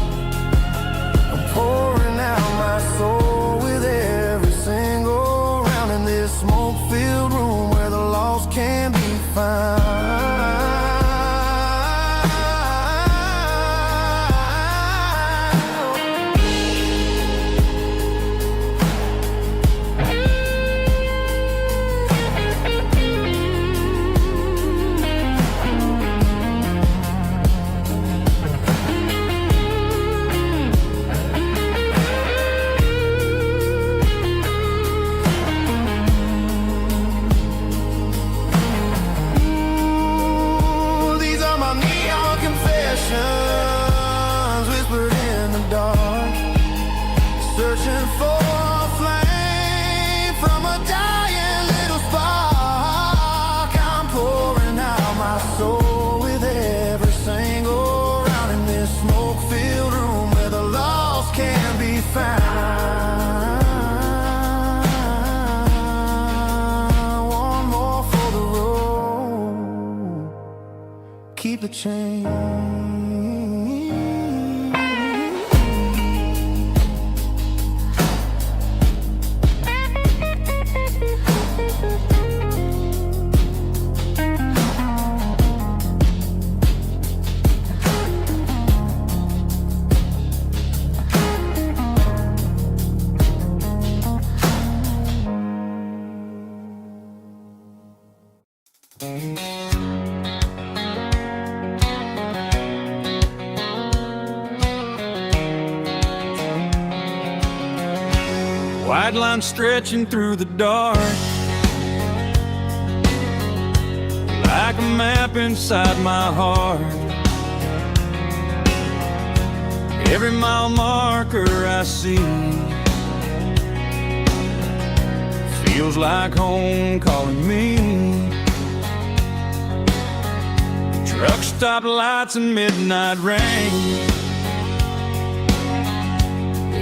keep the change. White line stretching through the dark, like a map inside my heart. Every mile marker I see feels like home calling me. Truck stop lights and midnight rain.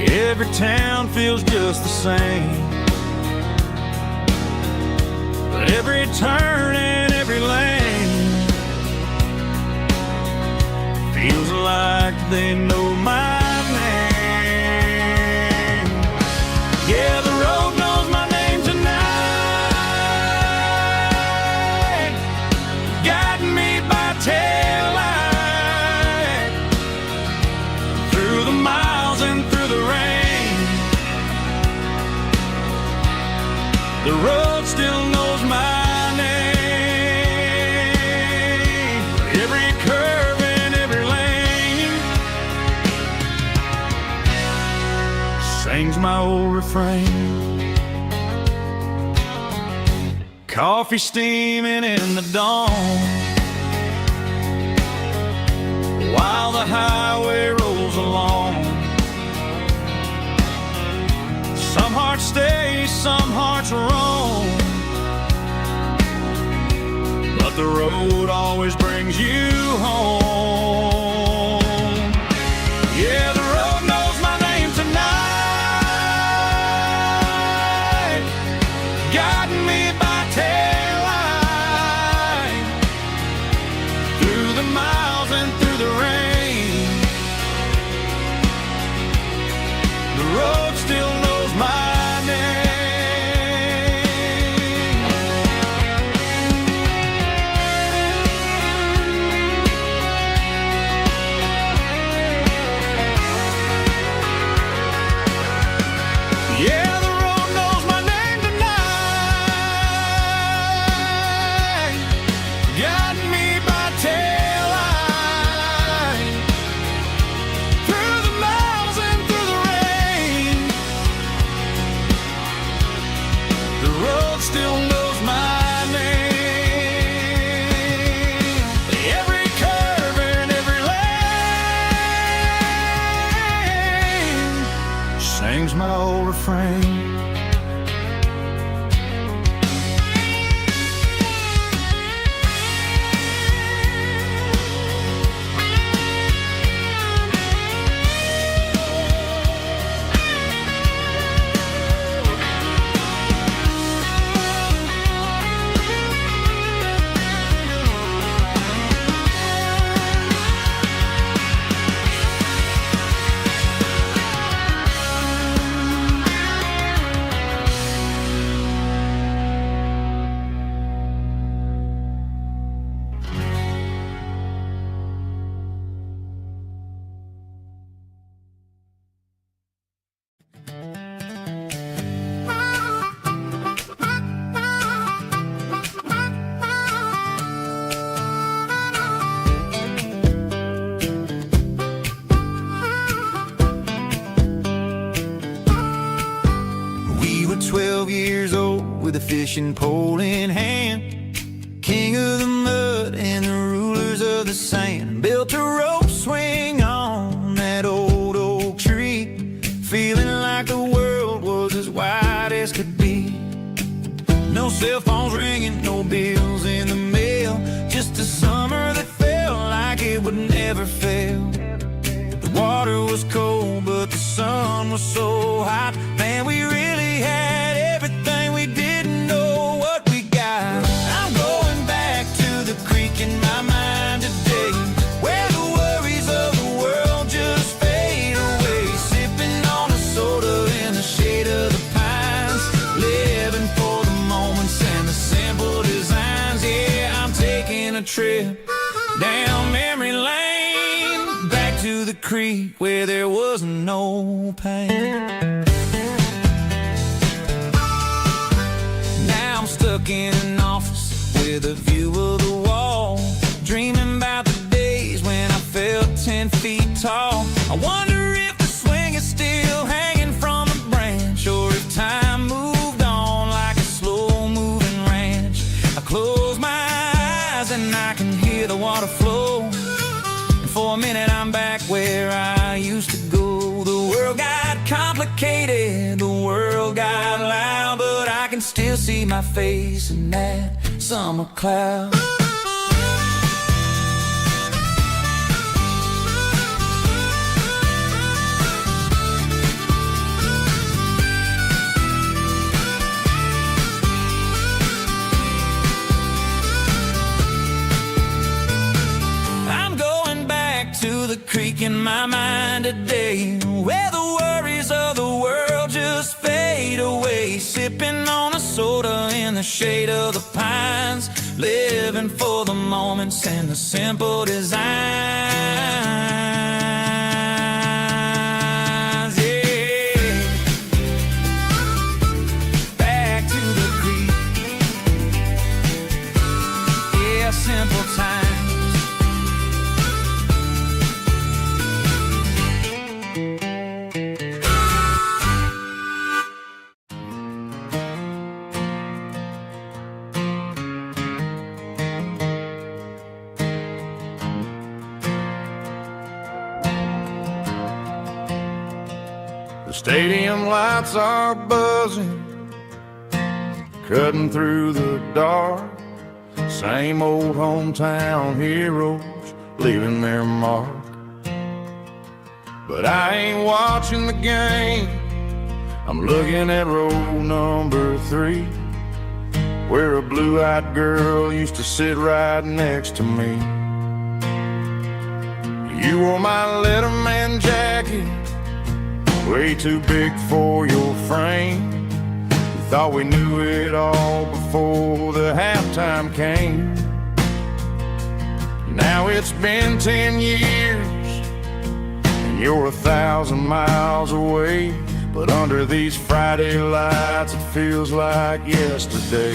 Every town feels just the same, but every turn and every lane feels like they know my name. Yeah, the road knows my name tonight, guiding me by taillight through the miles and through the rain. The road still knows my name. Every curve and every lane sings my old refrain. Coffee steaming in the dawn, while the highway rolls along. Some hearts stay, some hearts roam, but the road always brings you home. Yeah, the road knows my name tonight, guiding me by taillight through the miles and through the rain. The road still knows my name. Yeah, the road knows my name tonight, guiding me by taillight through the miles and through the rain. The road still knows my name. Every curve and every lane sings my old refrain. We were 12 years old with a fishing pole in hand, king of the mud and the rulers of the sand. Built a rope swing on that old oak tree, feeling like the world was as wide as could be. No cell phones ringing, no bills in the mail, just a summer that felt like it would never fail. The water was cold, but the sun was so hot. Man, we really had everything, we didn't know what we got. I'm going back to the creek in my mind today. trip down memory lane, back to the creek where there was no pain. Now I'm stuck in an office with a view of the wall, dreaming about the days when I felt 10 feet tall. I wonder if the swing is still hanging from a branch, or if time moved on like a slow-moving ranch. I close my eyes and I can hear the water flow, and for a minute I'm back where I used to go. The world got complicated, the world got loud, but I can still see my face in that summer cloud. To the creek in my mind today, where the worries of the world just fade away, sipping on a soda in the shade of the pines, living for the moments and the simple designs. Yeah, back to the creek. Yeah, simple times. Stadium lights are buzzing, cutting through the dark. Same old hometown heroes leaving their mark. But I ain't watching the game, I'm looking at row number 3, where a blue-eyed girl used to sit right next to me. You wore my Letterman jacket, way too big for your frame. We thought we knew it all before the halftime came. Now it's been 10 years and you're 1,000 miles away, but under these Friday lights it feels like yesterday.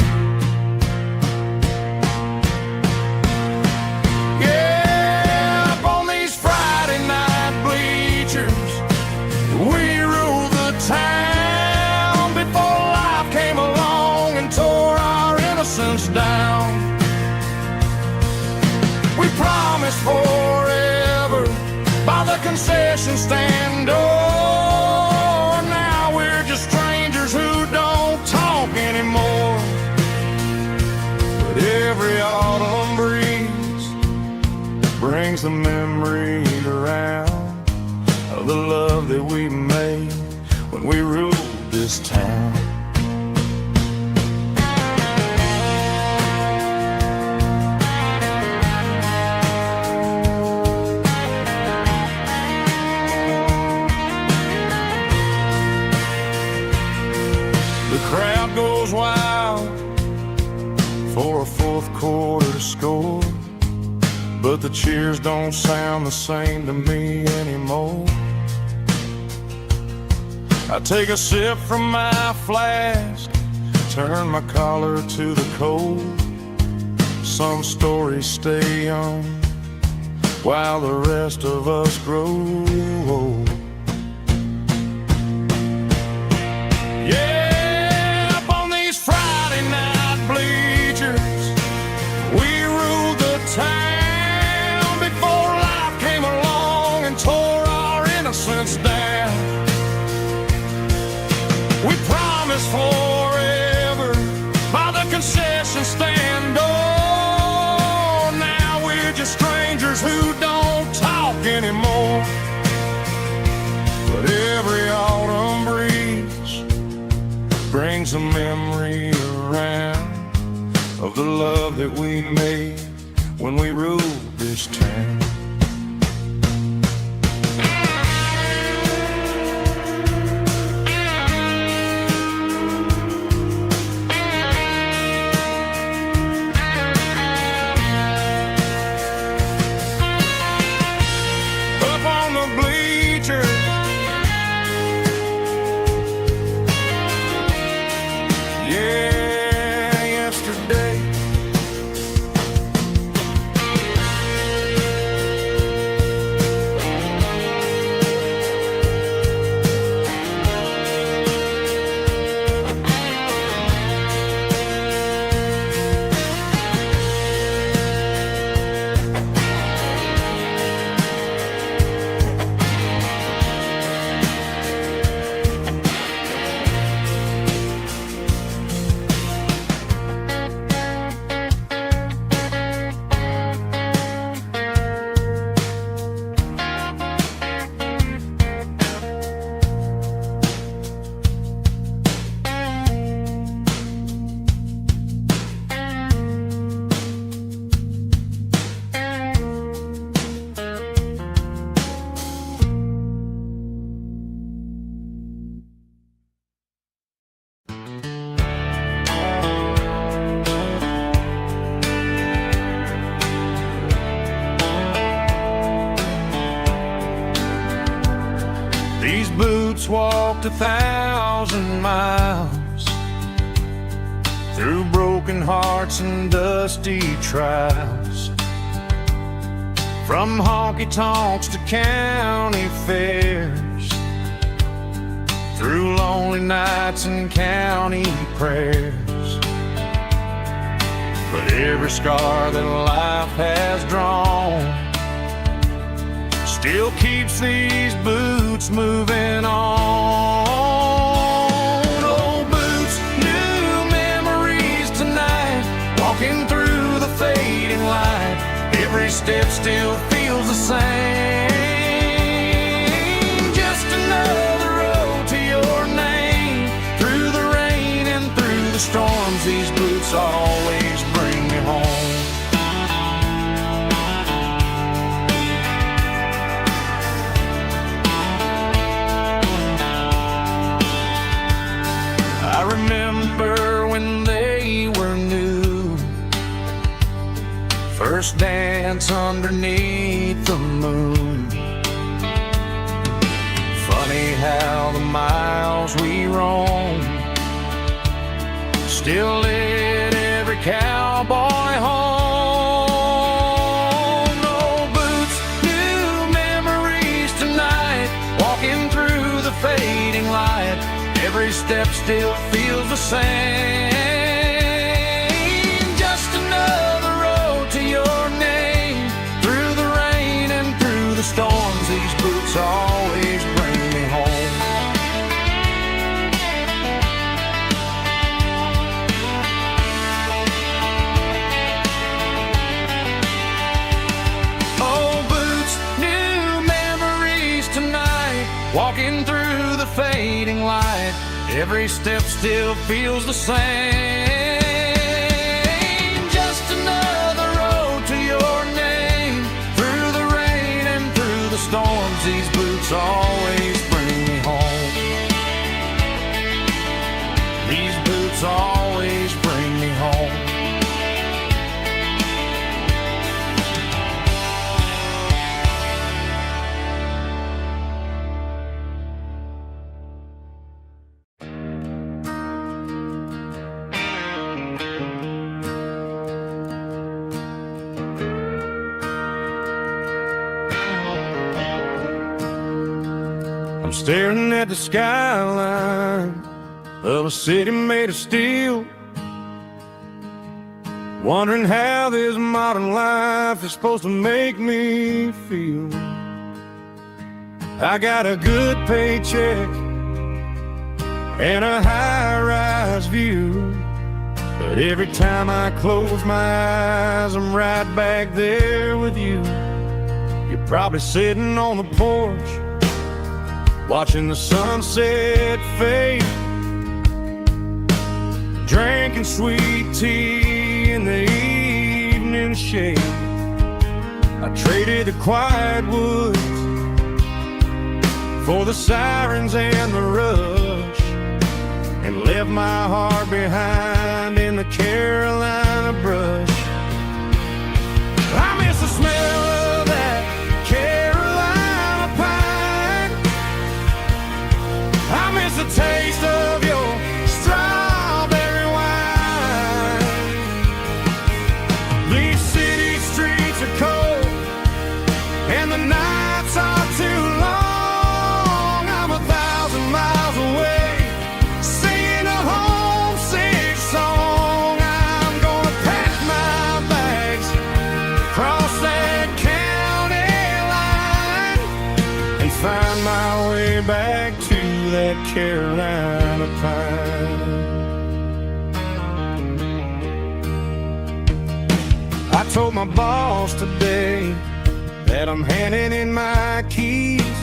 Yeah, up on these Friday night bleachers, we ruled the town before life came along and tore our innocence down. We promised forever by the concession stand door. Now we're just strangers who don't talk anymore. But every autumn breeze brings the memory around of the love that we made when we ruled this town. The crowd goes wild for a fourth quarter score, but the cheers don't sound the same to me anymore. I take a sip from my flask, turn my collar to the cold. Some stories stay young while the rest of us grow old. Yeah, up on these Friday night bleachers, we ruled the town before life came along and tore our innocence down. We promised forever by the concession stand door. Now we're just strangers who don't talk anymore. But every autumn breeze brings a memory around of the love that we made when we ruled this town. boots walked 1,000 miles through broken hearts and dusty trials, from honky-tonks to county fairs, through lonely nights and county prayers. But every scar that life has drawn still keeps these boots moving on. Old boots, new memories tonight, walking through the fading light. Every step still feels the same. Just another road to your name. Through the rain and through the storms, these boots always bring me home. I remember when they were new, first dance underneath the moon. Funny how the miles we roam still lit every cowboy home. Old boots, new memories tonight, walking through the fading light. Every step still feels the same. Just another road to your name. Through the rain and through the storms, these boots always bring me home. Old boots, new memories tonight, walking through the fading light. Every step still feels the same. Just another road to your name. Through the rain and through the storms, these boots always bring me home. These boots always bring me home. I'm staring at the skyline of a city made of steel, wondering how this modern life is supposed to make me feel. I got a good paycheck and a high-rise view, but every time I close my eyes, I'm right back there with you. You're probably sitting on the porch, watching the sunset fade, drinking sweet tea in the evening shade. I traded the quiet woods for the sirens and the rush, and left my heart behind in the Carolina brush. I miss the smell of that Carolina pine. I miss the taste of your strawberry wine. These city streets are cold and the nights are too long. I'm 1,000 miles away, singing a homesick song. I'm gonna pack my bags, cross that county line, and find my way back to that Carolina pine. I told my boss today that I'm handing in my keys.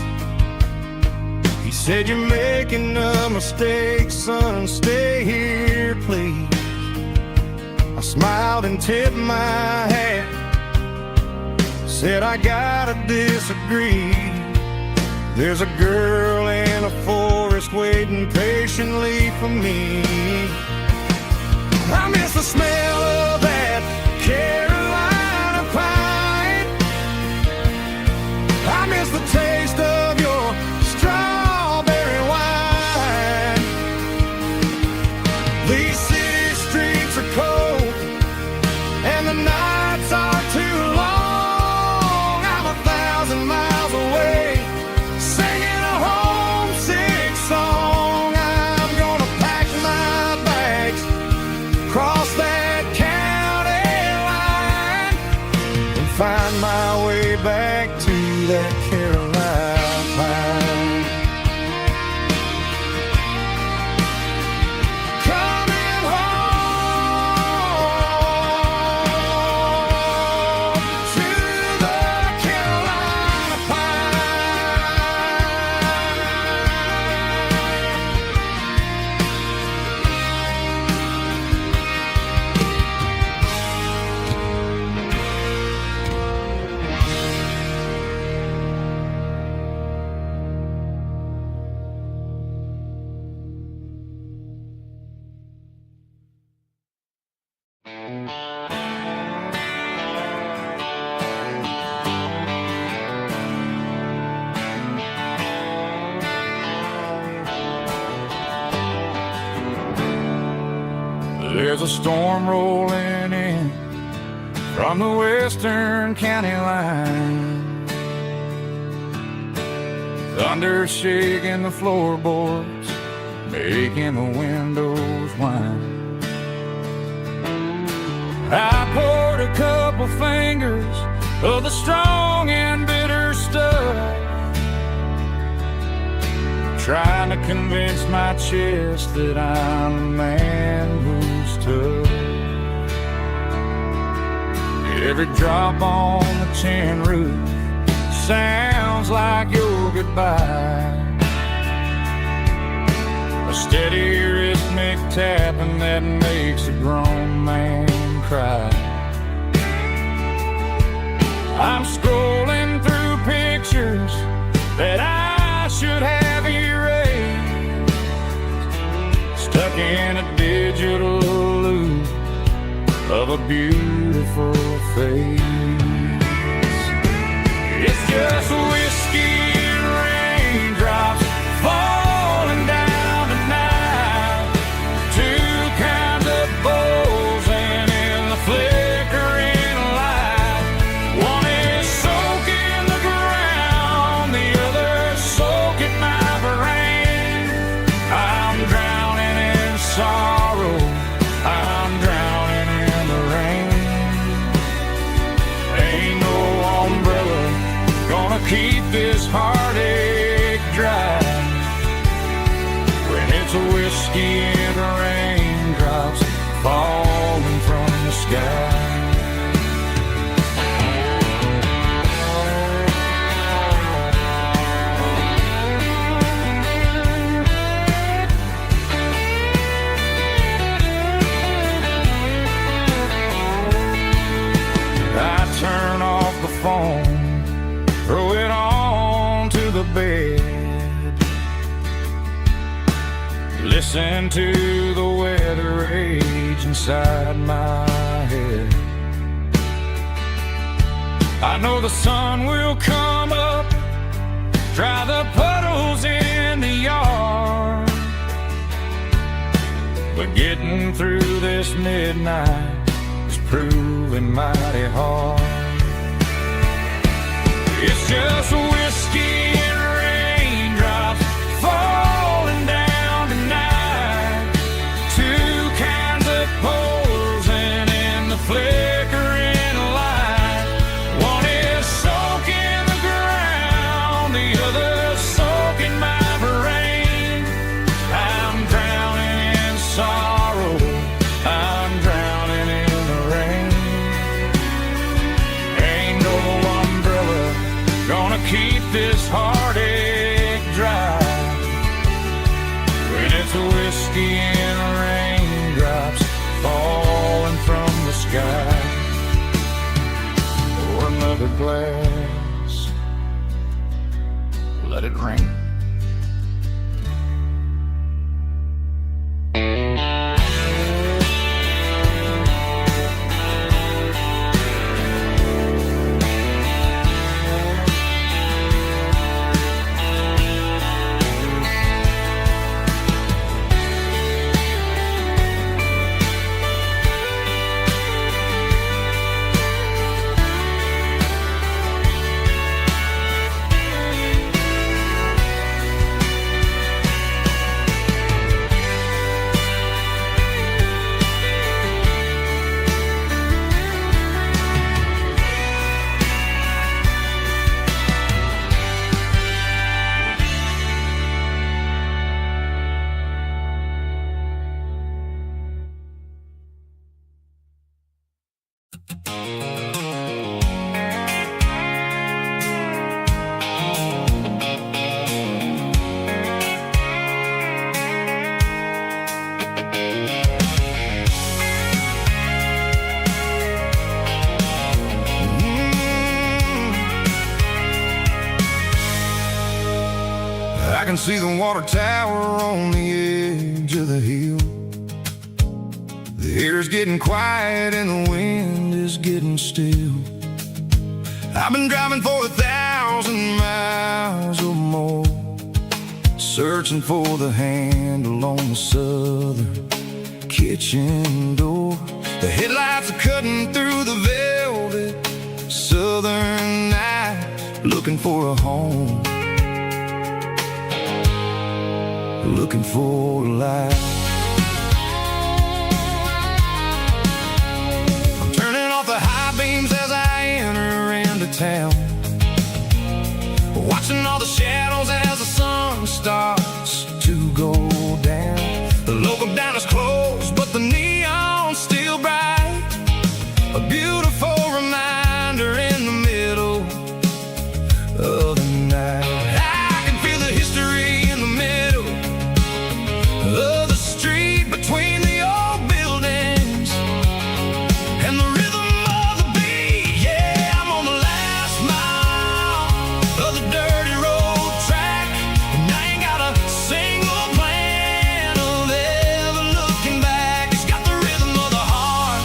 He said, "You're making a mistake, son, stay here, please." I smiled and tipped my hat, said, "I gotta disagree. There's a girl in a forest waiting patiently for me." I miss the smell of that Carolina pine. I miss the taste of your strawberry wine. find my way back to that Caroline pine. Coming home to the Carolina There's a storm rolling in from the western county line. Thunder shaking the floorboards, making the windows whine. I poured a couple fingers of the strong and bitter stuff, trying to convince my chest that I'm a man who's tough. Every drop on the tin roof sounds like your goodbye, a steady rhythmic tapping that makes a grown man cry. I'm scrolling through pictures that I should have erased, stuck in a digital loop of a beautiful face. It's just whiskey and raindrops falling down tonight, two kinds of bowls and in the flickering light. One is soaking the ground, the other soaking my brain. I'm drowning in sorrow, I'm drowning in the rain. Ain't no umbrella gonna keep this heartache dry when it's a whiskey and raindrops falling from the sky. I turn off the phone, throw it on to the bed, listen to the weather rage inside my head. I know the sun will come up, dry the puddles in the yard, but getting through this midnight is proving mighty hard. It's just whiskey and raindrops falling down tonight, two kinds of poles and in the flickering light. One is soaking the ground, the other soaking my brain. I'm drowning in sorrow, I'm drowning in the rain. Ain't no umbrella gonna keep this heartache dry when it's a whiskey and raindrops falling from the sky. Pour another glass, let it rain. can see the water tower on the edge of the hill. The air's getting quiet and the wind is getting still. I've been driving for 1,000 miles or more, searching for the handle on the southern kitchen door. The headlights are cutting through the velvet southern night, looking for a home, looking for a life. I'm turning off the high beams as I enter into town, watching all the shadows as the sun starts to go down. The local diner's closed, but the neon's still bright, a beautiful reminder in the middle of the night. I can feel the history in the middle of the street, between the old buildings and the rhythm of the beat. Yeah, I'm on the last mile of the dirty road track, and I ain't got a single plan of ever looking back. It's got the rhythm of the heart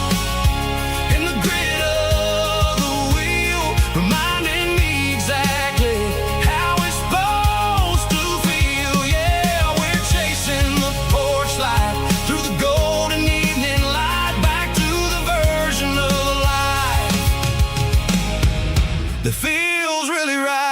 and the grit of the wheel, reminding me exactly how it's supposed to feel. Yeah, we're chasing the porch light through the golden evening light, back to the version of life that feels really right.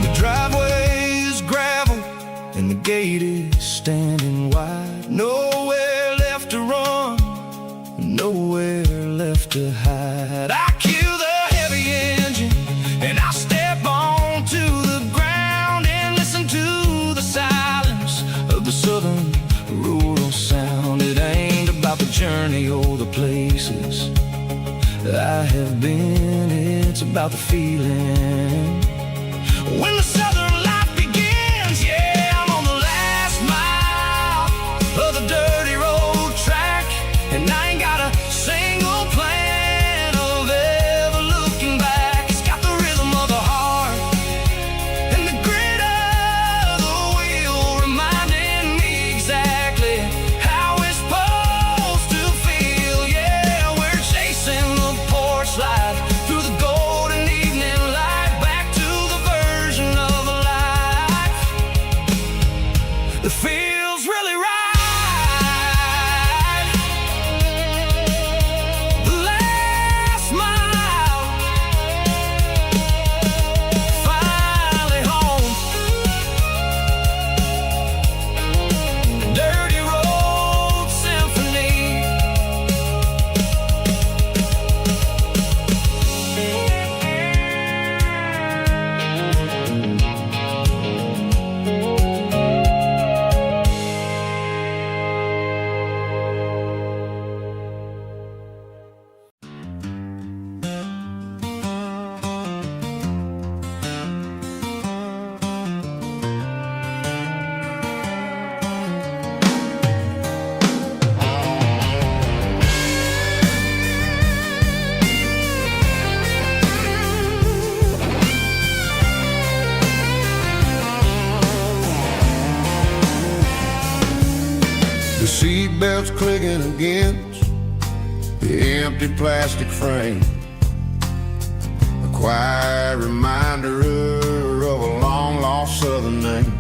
The driveway is gravel and the gate is standing wide. Nowhere left to run, nowhere left to hide. I kill the heavy engine and I step onto the ground and listen to the silence of the southern rural sound. It ain't about the journey or the places I have been, it's about the feeling when the southern life begins. Yeah, I'm on the last mile of the dirty road track, and I ain't got a single plan of ever looking back. It's got the rhythm of the heart and the grit of the wheel, reminding me exactly how it's supposed to feel. Yeah, we're chasing the porch light through the golden evening light, back to the version of life that feels really right. The last mile, finally home. Dirty road symphony. The seatbelt's clicking against the empty plastic frame, a quiet reminder of a long-lost southern name.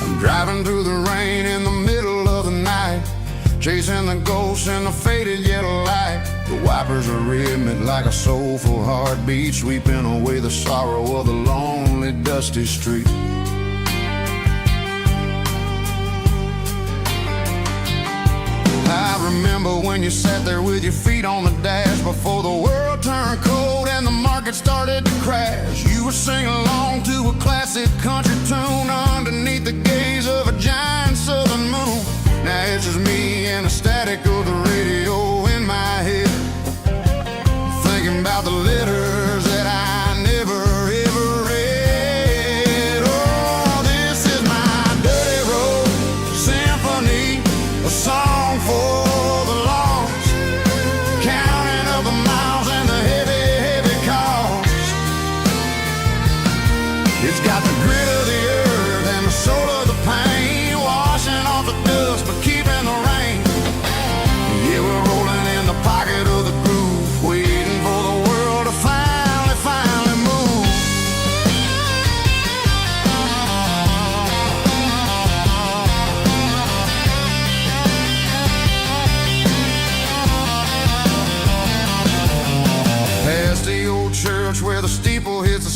I'm driving through the rain in the middle of the night, chasing the ghosts in the faded yellow light. The wipers are rhythmic like a soulful heartbeat, sweeping away the sorrow of the lonely, dusty street. I remember when you sat there with your feet on the dash, before the world turned cold and the market started to crash. You were singing along to a classic country tune underneath the gaze of a giant southern moon. Now it's just me and the static of the radio in my head, thinking about the letters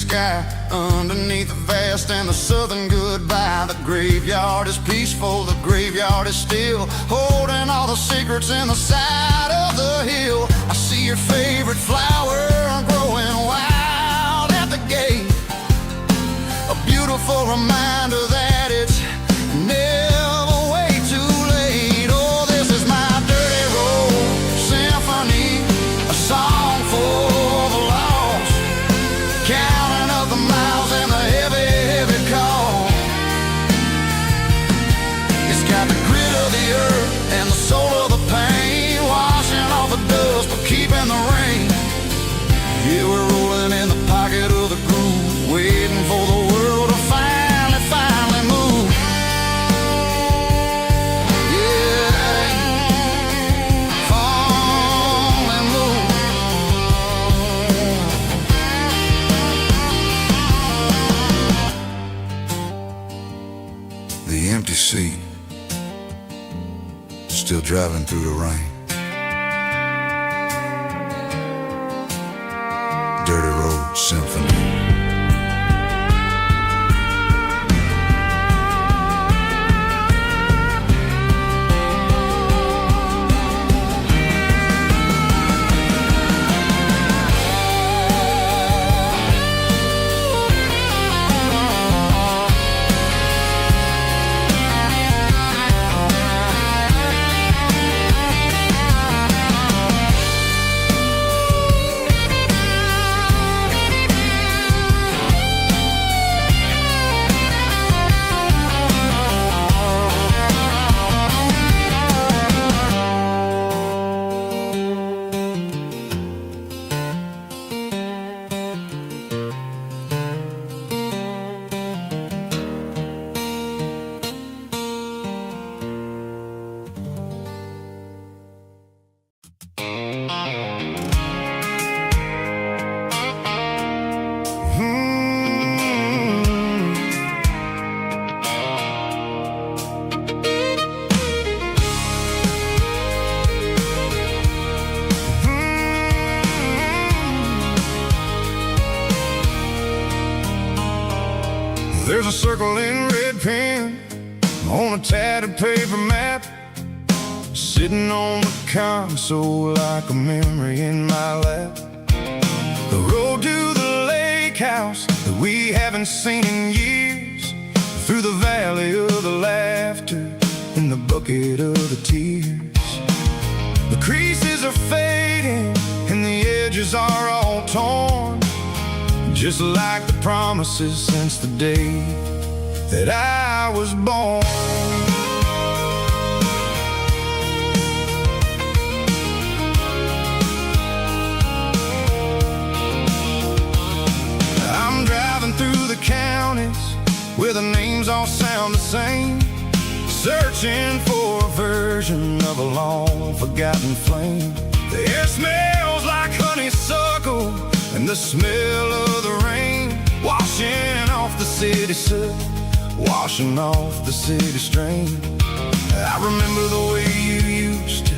sky underneath the vast and the southern goodbye. The graveyard is peaceful, the graveyard is still, holding all the secrets in the side of the hill. I see your favorite flower growing wild at the gate, a beautiful reminder that it's never way too late. Oh, this is my dirty road symphony, a song for the lost, counting up the miles and the heavy, heavy call. It's got the grit of the earth and the soul of the pain, washing off the dust but keeping the rain. Yeah, we're rolling in the pocket of the groove, waiting for the world to finally move. Yeah, finally move. The empty seat, still driving through the rain. Dirty Road Symphony. There's a circle in red pen on a tattered paper map, sitting on the console like a memory in my lap. The road to the lake house that we haven't seen in years, through the valley of the laughter and the bucket of the tears. The creases are fading and the edges are all torn, just like the promises since the day that I was born. I'm driving through the counties where the names all sound the same, searching for a version of a long forgotten flame. The air smells like honeysuckle and the smell of the rain, washing off the city soot, washing off the city strain. I remember the way you used to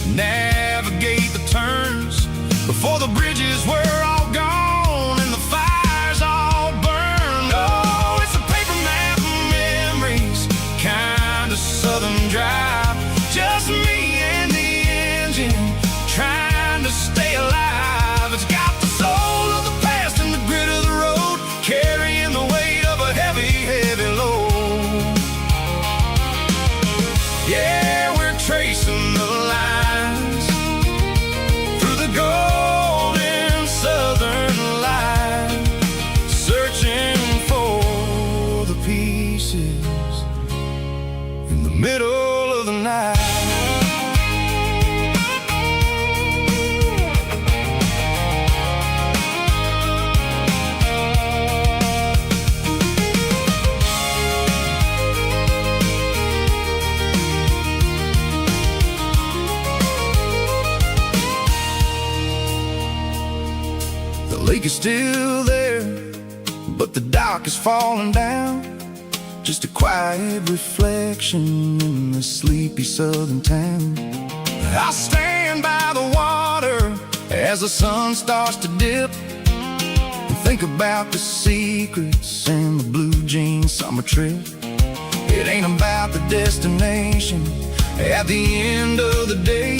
navigate the turns before the bridges were all gone and the fires all burned. Oh, it's a paper map of memories, kind of southern drive, just me and the engine trying to stay alive. It's got the soul of the past and the grit of the road, carrying the weight of a heavy, heavy load. Yeah, we're tracing the lines through the golden southern light, searching for the pieces in the middle of the night. The lake is still there, but the dock is falling down, just a quiet reflection in the sleepy southern town. I stand by the water as the sun starts to dip and think think about the secrets and the blue jean summer trip. It ain't about the destination at the end of the day.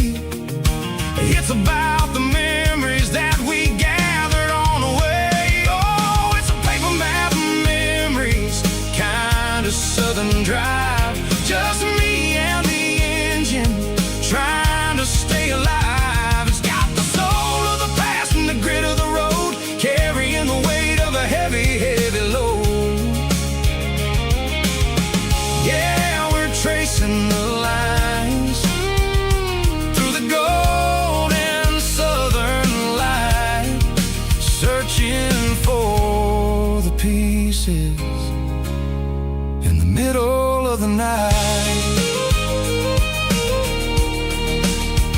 It's about the memories that we gathered on the way. Oh, it's a paper map of memories, kind of southern drive. Just me and the engine, trying to stay alive. It's got the soul of the past and the grit of the road, carrying the weight of a heavy, heavy load. Yeah, we're tracing the lines through the golden southern light, searching for the pieces in the middle of the night.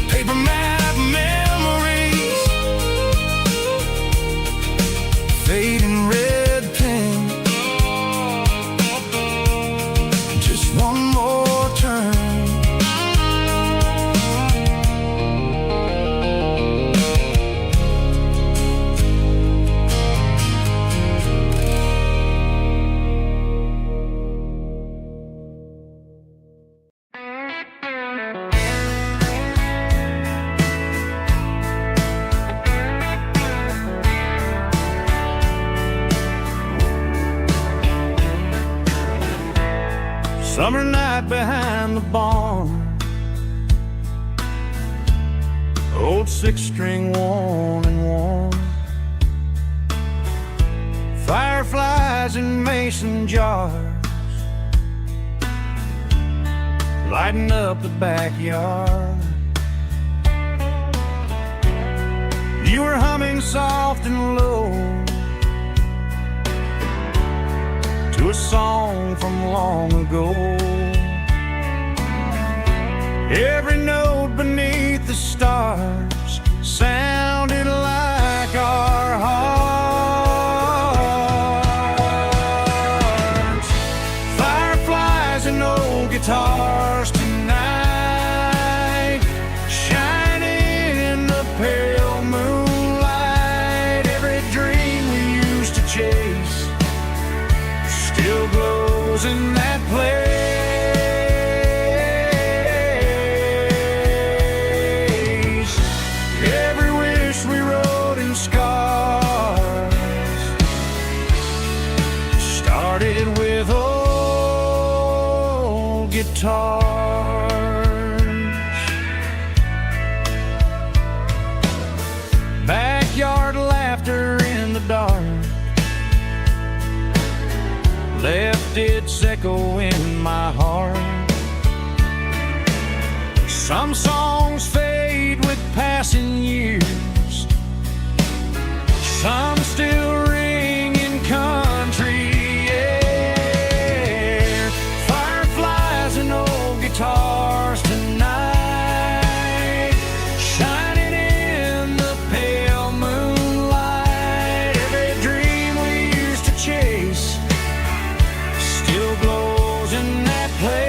Paper map memories, fading red pen, just one more turn. Summer night behind the barn, old six-string worn and worn, fireflies in mason jars, lighting up the backyard. You were humming soft and low to a song from long ago. Every note beneath the stars sounded like our hearts. Fireflies and old guitars tonight, shining in the pale moonlight. Every dream we used to chase still glows in that place. Every wish we wrote in scars started with old guitars. Backyard laughter in the dark left its echo in my heart. Some songs fade with passing years, some still ring in country air. Fireflies and old guitars tonight, shining in the pale moonlight. Every dream we used to chase still glows in that place.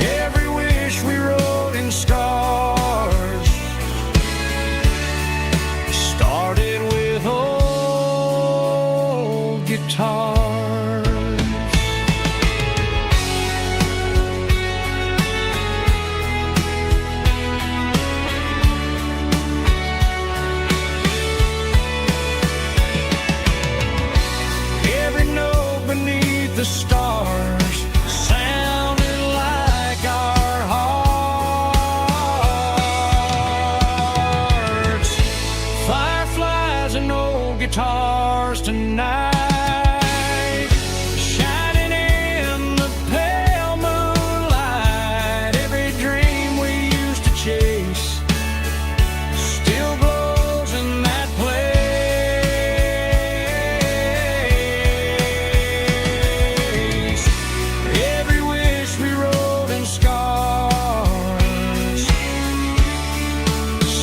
Every wish we wrote in scars started with old guitars. Every note beneath the stars sounded like our hearts. Fireflies and old guitars tonight, shining in the pale moonlight. Every dream we used to chase still glows in that place. Every wish we wrote in scars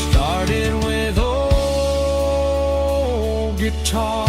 started with old guitars.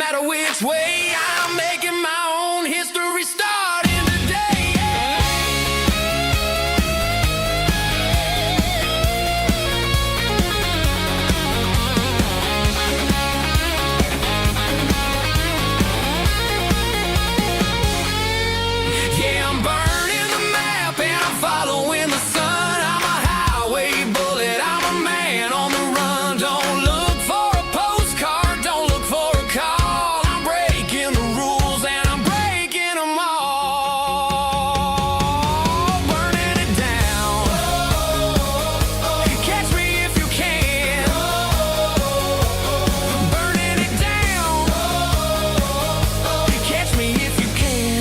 matter which way, I'm making my own history starting today. Yeah, I'm burning the map and I'm following the sun. I'm a highway bullet, I'm a man on the run. Don't look for a postcard, don't look for a call. I'm breaking the rules and I'm breaking them all. Burning it down. Catch me if you can. Burning it down. Catch me if you can.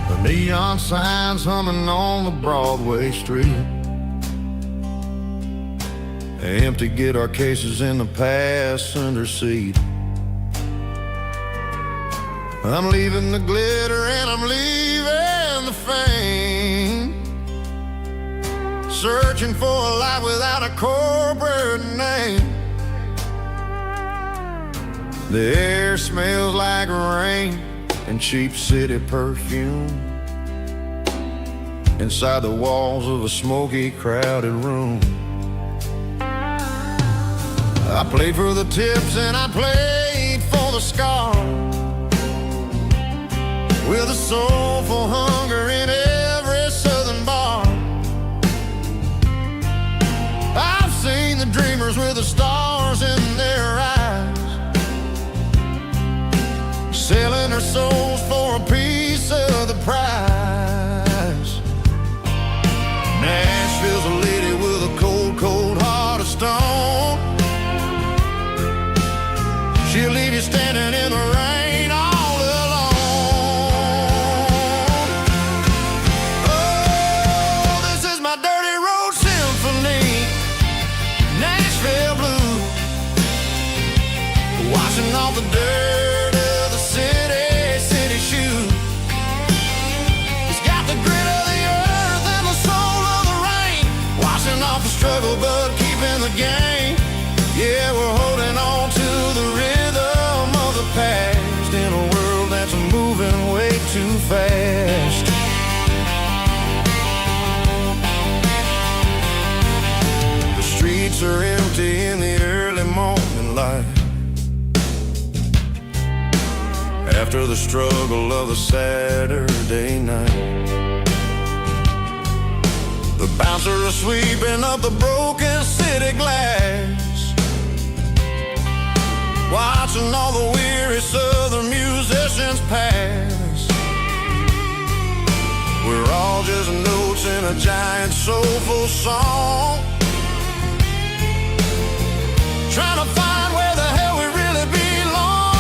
The neon signs humming on the Broadway street. Empty guitar cases in the passenger seat. I'm leaving the glitter and I'm leaving the fame. Searching for a life without a corporate name. The air smells like rain and cheap city perfume. Inside the walls of a smoky, crowded room. I played for the tips and I played for the scars, with a soulful hunger in every southern bar. I've seen the dreamers with the stars in their eyes, selling their souls for a piece of the prize. Nashville's a lady with a cold, cold heart of stone. She'll leave you standing in the rain all alone. Oh, this is my dirty road symphony, Nashville blues, washing off the dirt of the city shoes. It's got the grit of the earth and the soul of the rain, washing off the struggle but keeping the game. Yeah, we're holding on to the rhythm of the past in a world that's moving way too fast. The streets are empty in the early morning light, after the struggle of the Saturday night. The bouncer is sweeping up the broken city glass, watching all the weary southern musicians pass. We're all just notes in a giant soulful song, trying to find where the hell we really belong.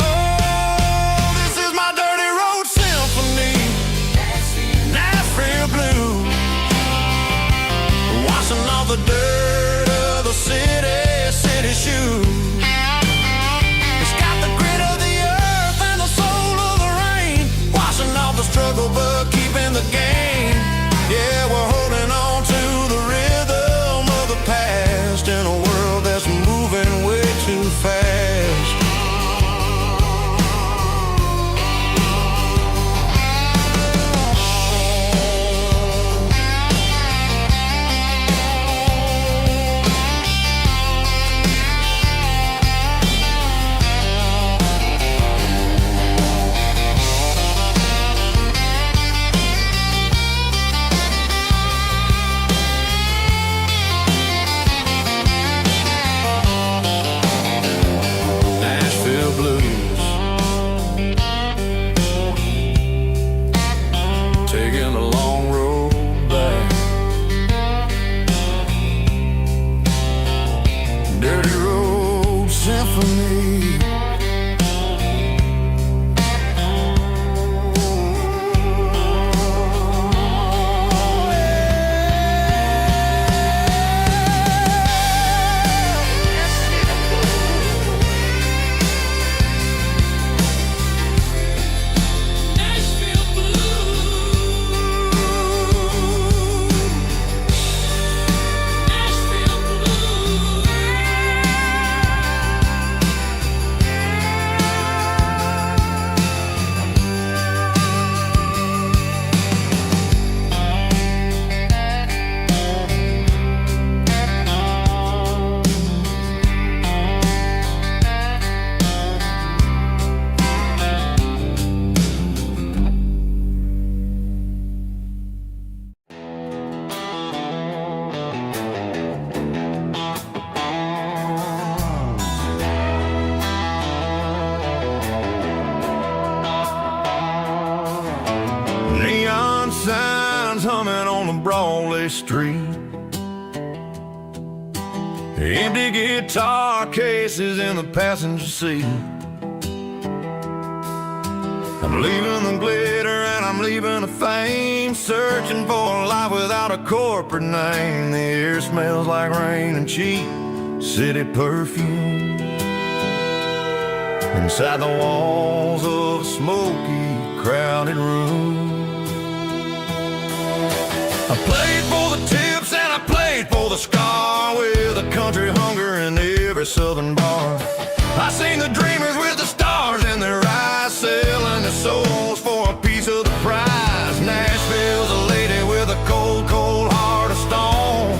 Oh, this is my dirty road symphony, Nashville blues, washing off the dirt of the city shoes. It's got the grit of the earth and the soul of the rain, washing off the struggle but keeping the game. one-way street. Empty guitar cases in the passenger seat. I'm leaving the glitter and I'm leaving the fame, searching for a life without a corporate name. The air smells like rain and cheap city perfume. Inside the walls of a smoky, crowded room. I played for the tips and I played for the scar, with a country hunger in every southern bar. I seen the dreamers with the stars in their eyes, selling their souls for a piece of the prize. Nashville's a lady with a cold, cold heart of stone.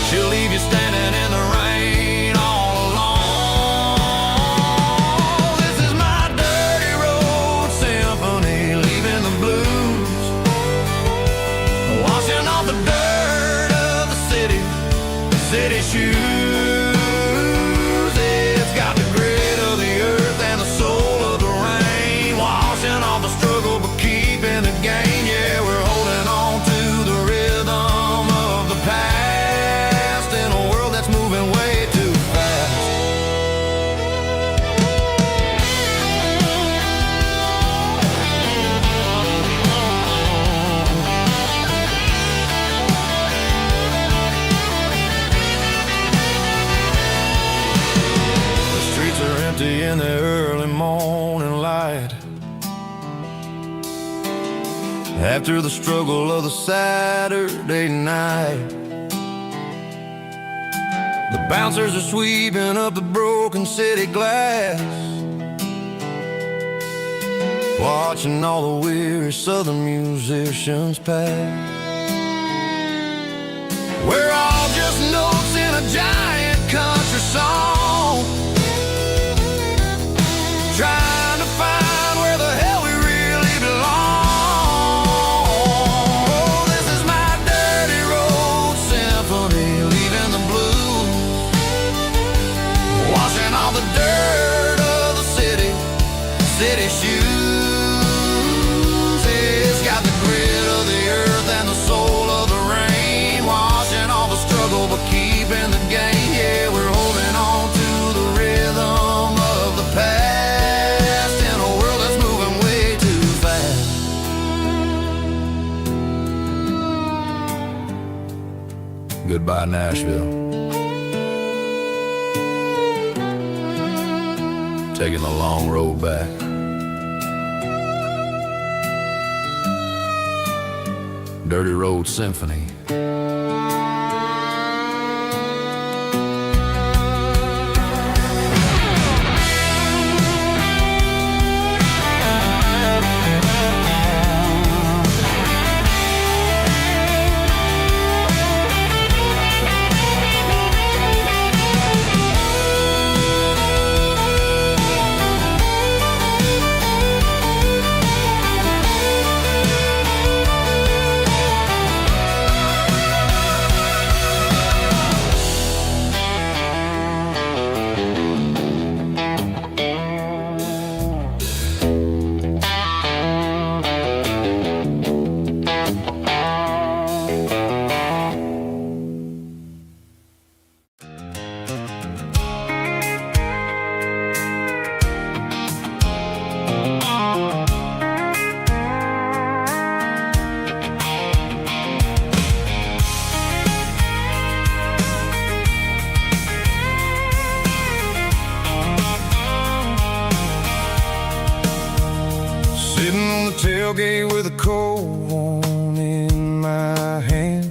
She'll leave you standing in the rain all alone. This is my dirty road symphony, leaving the blues, washing off the dirt of the city shoes. In the early morning light, after the struggle of the Saturday night, the bouncers are sweeping up the broken city glass, watching all the weary southern musicians pass. We're all just notes in a giant country song, trying to find where the hell we really belong. Oh, this is my dirty road symphony, leaving the blues, washing all the dirt of the city shoes. It's got the grit of the earth and the soul of the rain, washing all the struggle but keeping the game. Yeah, we're holding on to the rhythm of the past. Goodbye, Nashville. Taking the long road back. Dirty Road Symphony. Tailgate with a cold one in my hand,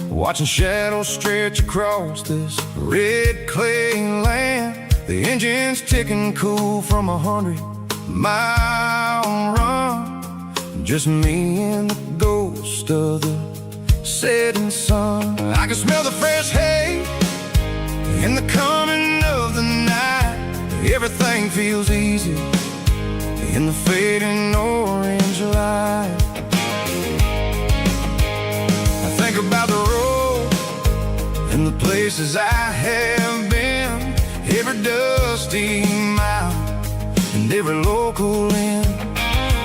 watching shadows stretch across this red clay land. The engine's ticking cool from 100-mile run, just me and the ghost of the setting sun. I can smell the fresh hay in the coming of the night. Everything feels easy in the fading orange light. I think about the road and the places I have been, every dusty mile and every local inn.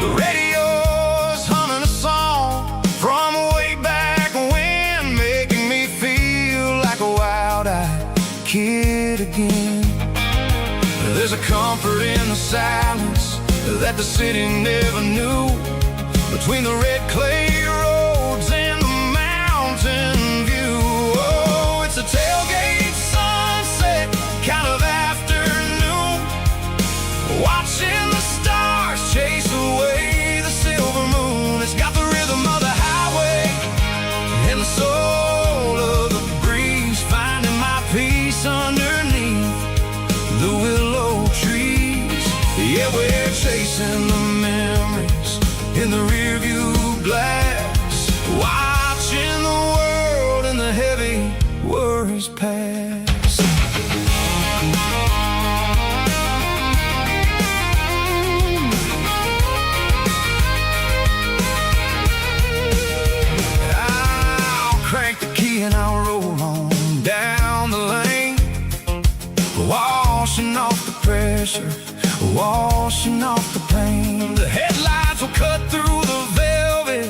The radio's humming a song kid again. There's a comfort in the silence that the city never knew, between the red clay roads and the mountain view. Oh, it's a tailgate sunset kind of afternoon, watching the stars chase away the silver moon. It's got the rhythm of the highway and the soul of the breeze, finding my peace underneath the willow trees. Yeah, we're chasing the memories in the rearview glass, watching the world and the heavy worries pass. I'll crank the key and I'll roll on down the lane, washing off the pressure, washing off the pain. The headlights will cut through the velvet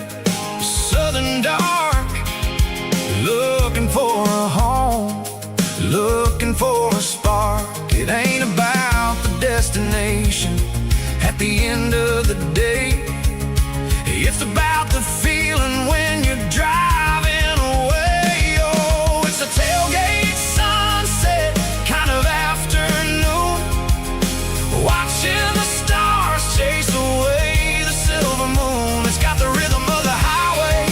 southern dark, looking for a home, looking for a spark. It ain't about the destination at the end of the day, it's about the feeling when you're driving away. Oh, it's a tailgate sunset kind of afternoon, watching the stars chase away the silver moon. It's got the rhythm of the highway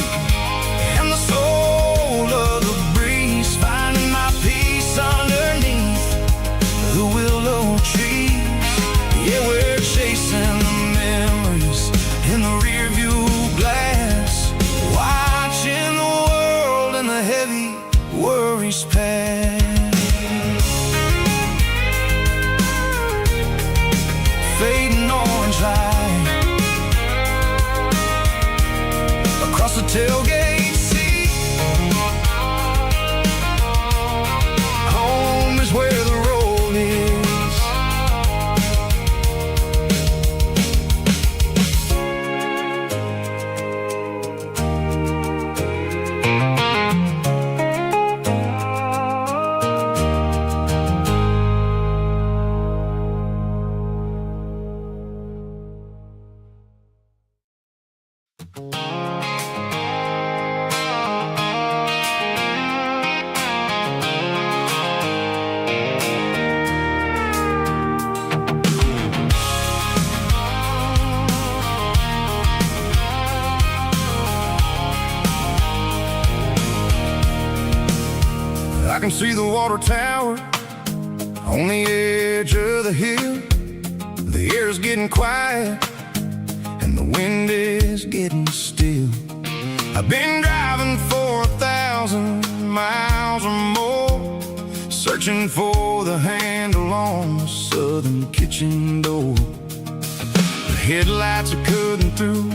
and the soul of the breeze, finding my peace underneath the willow trees. Yeah, we're chasing the memories in the rearview glass, watching the world and the heavy worries pass. Fading orange light across the tailgate seat. Home is where the road is. I can see the water tower on the edge of the hill. The air's getting quiet and the wind is getting still. I've been driving for 1,000 miles or more, searching for the handle on the southern kitchen door. The headlights are cutting through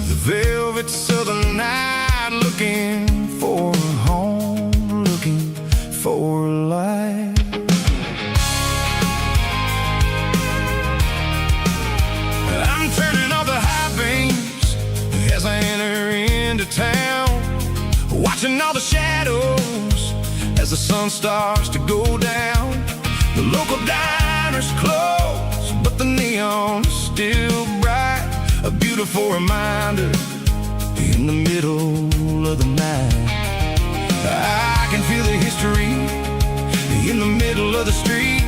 the velvet southern night, looking for a home, looking for a life. I'm turning off the high beams as I enter into town, watching all the shadows as the sun starts to go down. The local diner's closed, but the neon is still bright, a beautiful reminder in the middle of the night. I can feel the history in the middle of the street,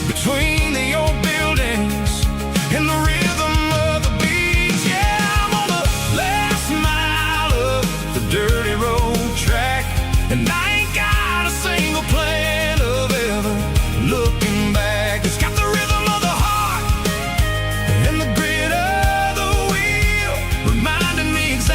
between the old buildings and the rhythm of the beach. Yeah, I'm on the last mile of the dirt